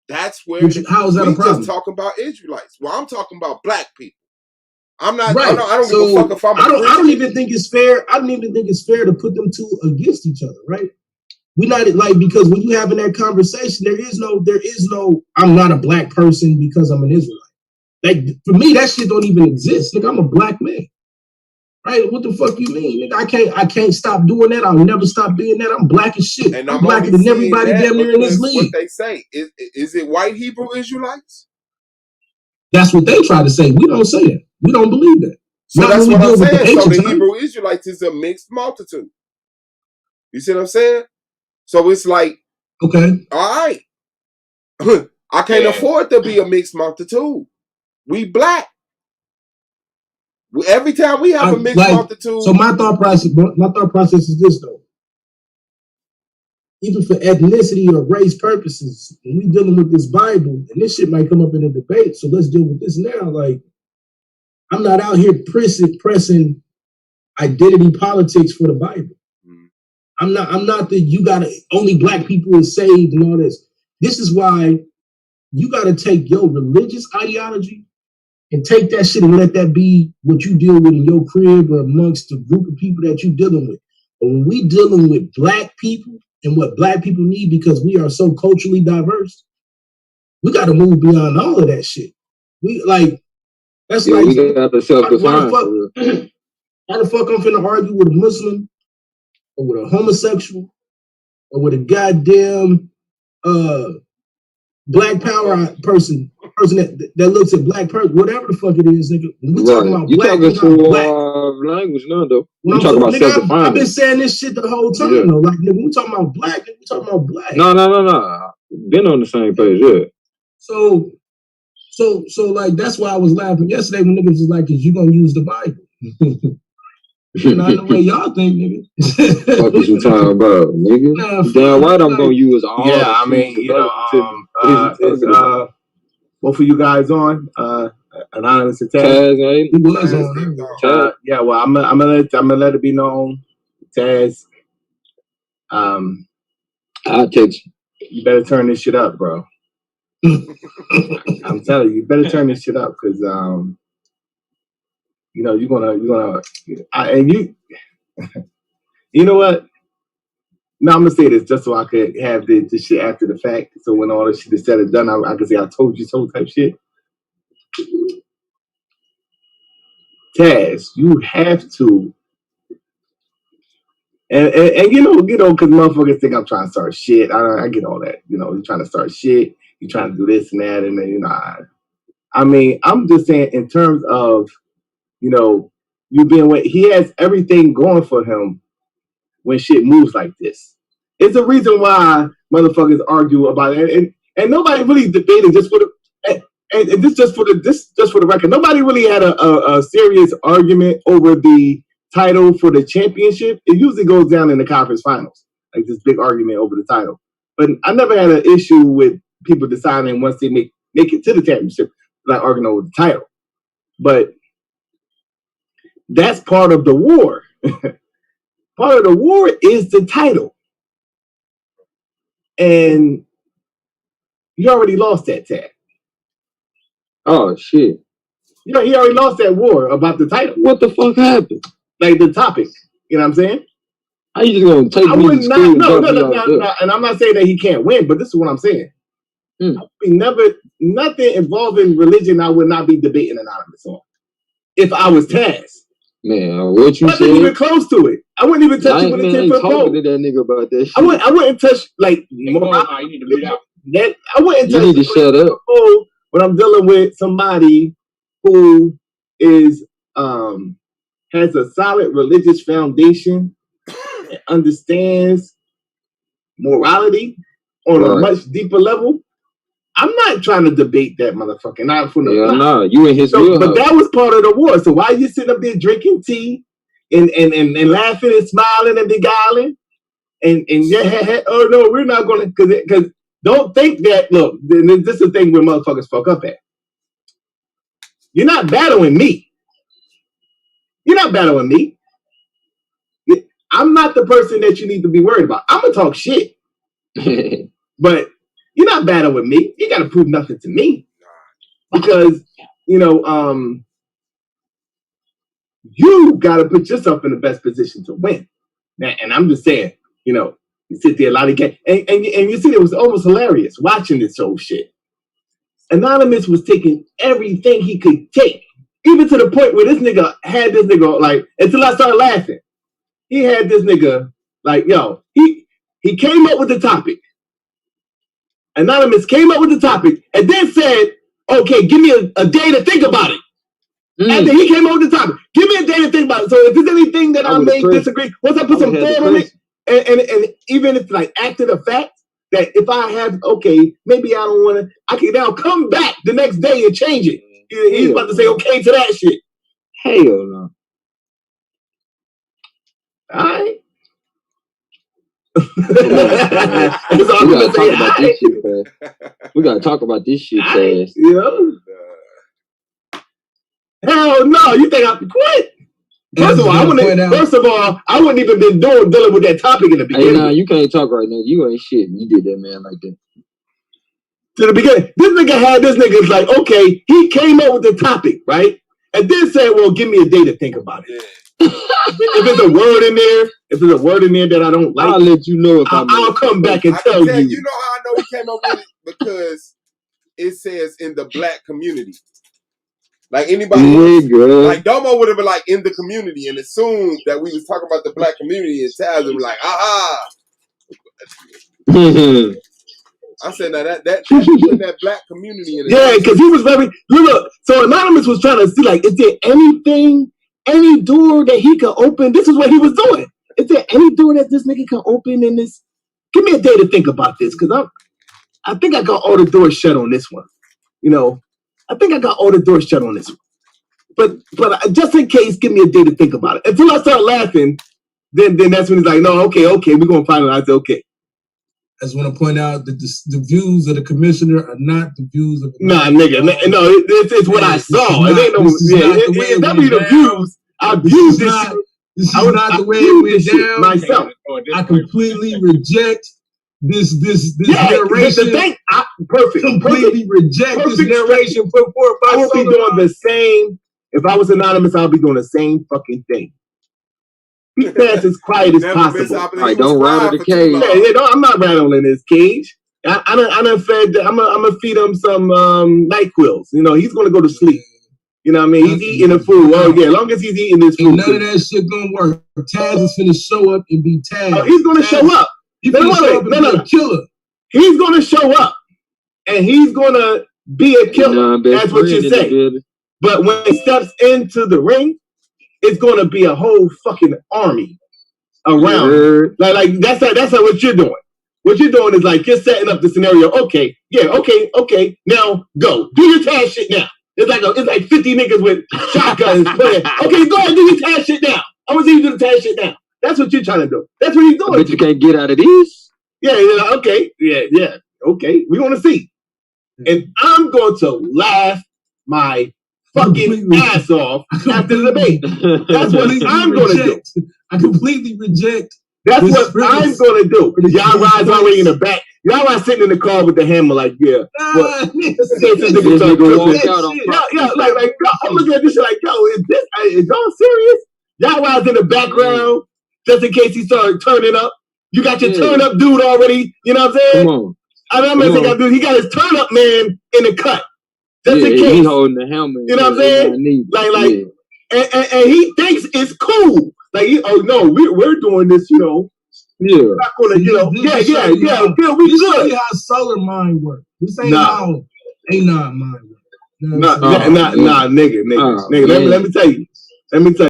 That's where how is that a problem? Just talking about Israelites. Well, I'm talking about black people. I'm not. Right. I don't give a fuck if I'm. I don't even think it's fair. I don't even think it's fair to put them two against each other. Right. We not like because when you having that conversation, there is no. I'm not a black person because I'm an Israelite. Like for me, that shit don't even exist. Like I'm a black man. Right? What the fuck you mean? I can't stop doing that. I'll never stop being that. I'm black as shit. And I'm blacker than everybody damn near in this league. What they say is it white Hebrew Israelites? That's what they try to say. We don't say that. We don't believe that. So that's what I'm saying. So the Hebrew Israelites is a mixed multitude. You see what I'm saying? So it's like, okay, all right. I can't afford to be a mixed multitude. We black. Every time we have a mixed multitude. So my thought process is this though. even for ethnicity or race purposes, when we dealing with this Bible, and this shit might come up in a debate, so let's deal with this now. Like, I'm not out here pressing identity politics for the Bible. I'm not that you gotta only black people is saved and all this. This is why you gotta take your religious ideology and take that shit and let that be what you deal with in your crib or amongst the group of people that you're dealing with. But when we dealing with black people and what black people need, because we are so culturally diverse, we got to move beyond all of that shit. We like that's like we got to self-define. How the fuck I'm finna argue with a Muslim or with a homosexual or with a goddamn black power person that looks at black person, whatever the fuck it is, nigga. When we talking about black, you talking for language now, though. You talking about self-defining. I've been saying this shit the whole time, though. Like, nigga, we talking about black, we talking about black. No. Been on the same page, yeah. So, like, that's why I was laughing yesterday when niggas was like, "Cause you gonna use the Bible." Not the way y'all think, nigga. What is you talking about, nigga? Nah, damn right, I'm gonna use all. Yeah, I mean, you know, both of you guys on Anonymous and Taz. Yeah, well, I'm gonna let it be known, Taz. I'll text you. You better turn this shit up, bro. I'm telling you better turn this shit up because you know you're gonna and you you know what? No, I'm gonna say this just so I could have this shit after the fact. So when all this shit is said and done, I can say I told you so type shit. Taz, you have to, and you know, because motherfuckers think I'm trying to start shit. I get all that. You know, you're trying to start shit. You're trying to do this and that, and then you know, I mean, I'm just saying in terms of, you know, you being what he has everything going for him when shit moves like this. It's the reason why motherfuckers argue about it, and nobody really debated just for the and this just for the record. Nobody really had a serious argument over the title for the championship. It usually goes down in the conference finals, like this big argument over the title. But I never had an issue with people deciding once they make it to the championship, like arguing over the title. But that's part of the war. Part of the war is the title. And you already lost that tag. Oh, shit. You know, he already lost that war about the title. What the fuck happened? Like the topic. You know what I'm saying? How you just going to take me to school? No. And I'm not saying that he can't win, but this is what I'm saying. Nothing involving religion I would not be debating Anonymous on. If I was Taz. Man, what you said? I wasn't even close to it. I wouldn't even touch it with a 10-foot pole. To that nigga about that shit. I wouldn't touch like you need to read out. That I wouldn't touch. You need to shut up. When I'm dealing with somebody who is has a solid religious foundation and understands morality on a much deeper level. I'm not trying to debate that motherfucker. Not for no. You in his wheelhouse. But that was part of the war. So why are you sitting up there drinking tea and laughing and smiling and beguiling? And oh no, we're not gonna because don't think that. Look, this is the thing where motherfuckers fuck up at. You're not battling me. You're not battling me. I'm not the person that you need to be worried about. I'm gonna talk shit, but you're not battling me. You gotta prove nothing to me because you know you gotta put yourself in the best position to win. Now, and I'm just saying, you know, you sit there a lot of games, and you see it was almost hilarious watching this whole shit. Anonymous was taking everything he could take, even to the point where this nigga had this nigga like until I started laughing. He had this nigga like, yo, he came up with the topic. Anonymous came up with the topic and then said, okay, give me a day to think about it. And then he came up with the topic. Give me a day to think about it. So if there's anything that I may disagree, once I put some thought on it, and even if like after the fact, that if I have, okay, maybe I don't want to, I can now come back the next day and change it. He's about to say okay to that shit. Hell no. All right. We gotta talk about this shit fast. Yeah. Hell no! You think I quit? First of all, I wouldn't even been dealing with that topic in the beginning. Hey, nah, you can't talk right now. You ain't shit. You did that, man, like that. To the beginning, this nigga had this nigga's like, okay, he came up with the topic, right? And then said, well, give me a day to think about it. If there's a word in there, that I don't like, I'll let you know if I'll come back and tell you. You know how I know he came up with it? Because it says in the black community. Like anybody else, like Domo would have been like in the community and assumed that we was talking about the black community, and Taz would be like, aha. I said, now that in that black community. Yeah, because he was very, look, so Anonymous was trying to see, like, is there anything, any door that he could open? This is what he was doing. Is there any door that this nigga can open in this? Give me a day to think about this, because I think I got all the doors shut on this one. You know, I think I got all the doors shut on this one. But just in case, give me a day to think about it. Until I start laughing, then that's when he's like, no, okay, we're going to finalize it, okay. I just want to point out that the views of the commissioner are not the views of the it's what I saw. It ain't no the views. I viewed this. This is not the way it went down. Myself. I completely reject this narration. Completely reject this narration put forth by I will be doing the same. If I was Anonymous, I'll be doing the same fucking thing. Be fast as quiet as possible. All right, don't rattle the cage. Yeah, I'm not rattling his cage. I done fed. I'm gonna feed him some NyQuils. You know, he's gonna go to sleep. You know what I mean? He's eating the food. Oh yeah, as long as he's eating this food. None of that shit gonna work. Taz is gonna show up and be Taz. Oh, he's gonna show up. He's gonna show up and be a killer. He's gonna show up and he's gonna be a killer. That's what you say. But when he steps into the ring, it's gonna be a whole fucking army around. Like that's what you're doing. What you're doing is like you're setting up the scenario. Okay, now go. Do your Taz shit now. It's like 50 niggas with shotguns playing. Okay, go ahead, do your Taz shit now. I want to see you do the Taz shit now. That's what you're trying to do. That's what he's doing. But you can't get out of this. Yeah, okay. Yeah. Okay, we want to see. And I'm going to laugh my fucking ass off after the debate. That's what I'm going to do. I completely reject. That's what I'm going to do. Y'all rise already in the back. Y'all are sitting in the car with the hammer like, yeah. I'm looking at this shit like, yo, is y'all serious? Y'all rise in the background just in case he started turning up. You got your turn up dude already. You know what I'm saying? Come on. He got his turn up man in the cut. Just in case. He holding the helmet. You know what I'm saying? And he thinks it's cool. Like, we're doing this, you know. Yeah. We're not gonna, we good. How solar mind works. This ain't how Anon mind works. Nah, nigga. Let me tell you.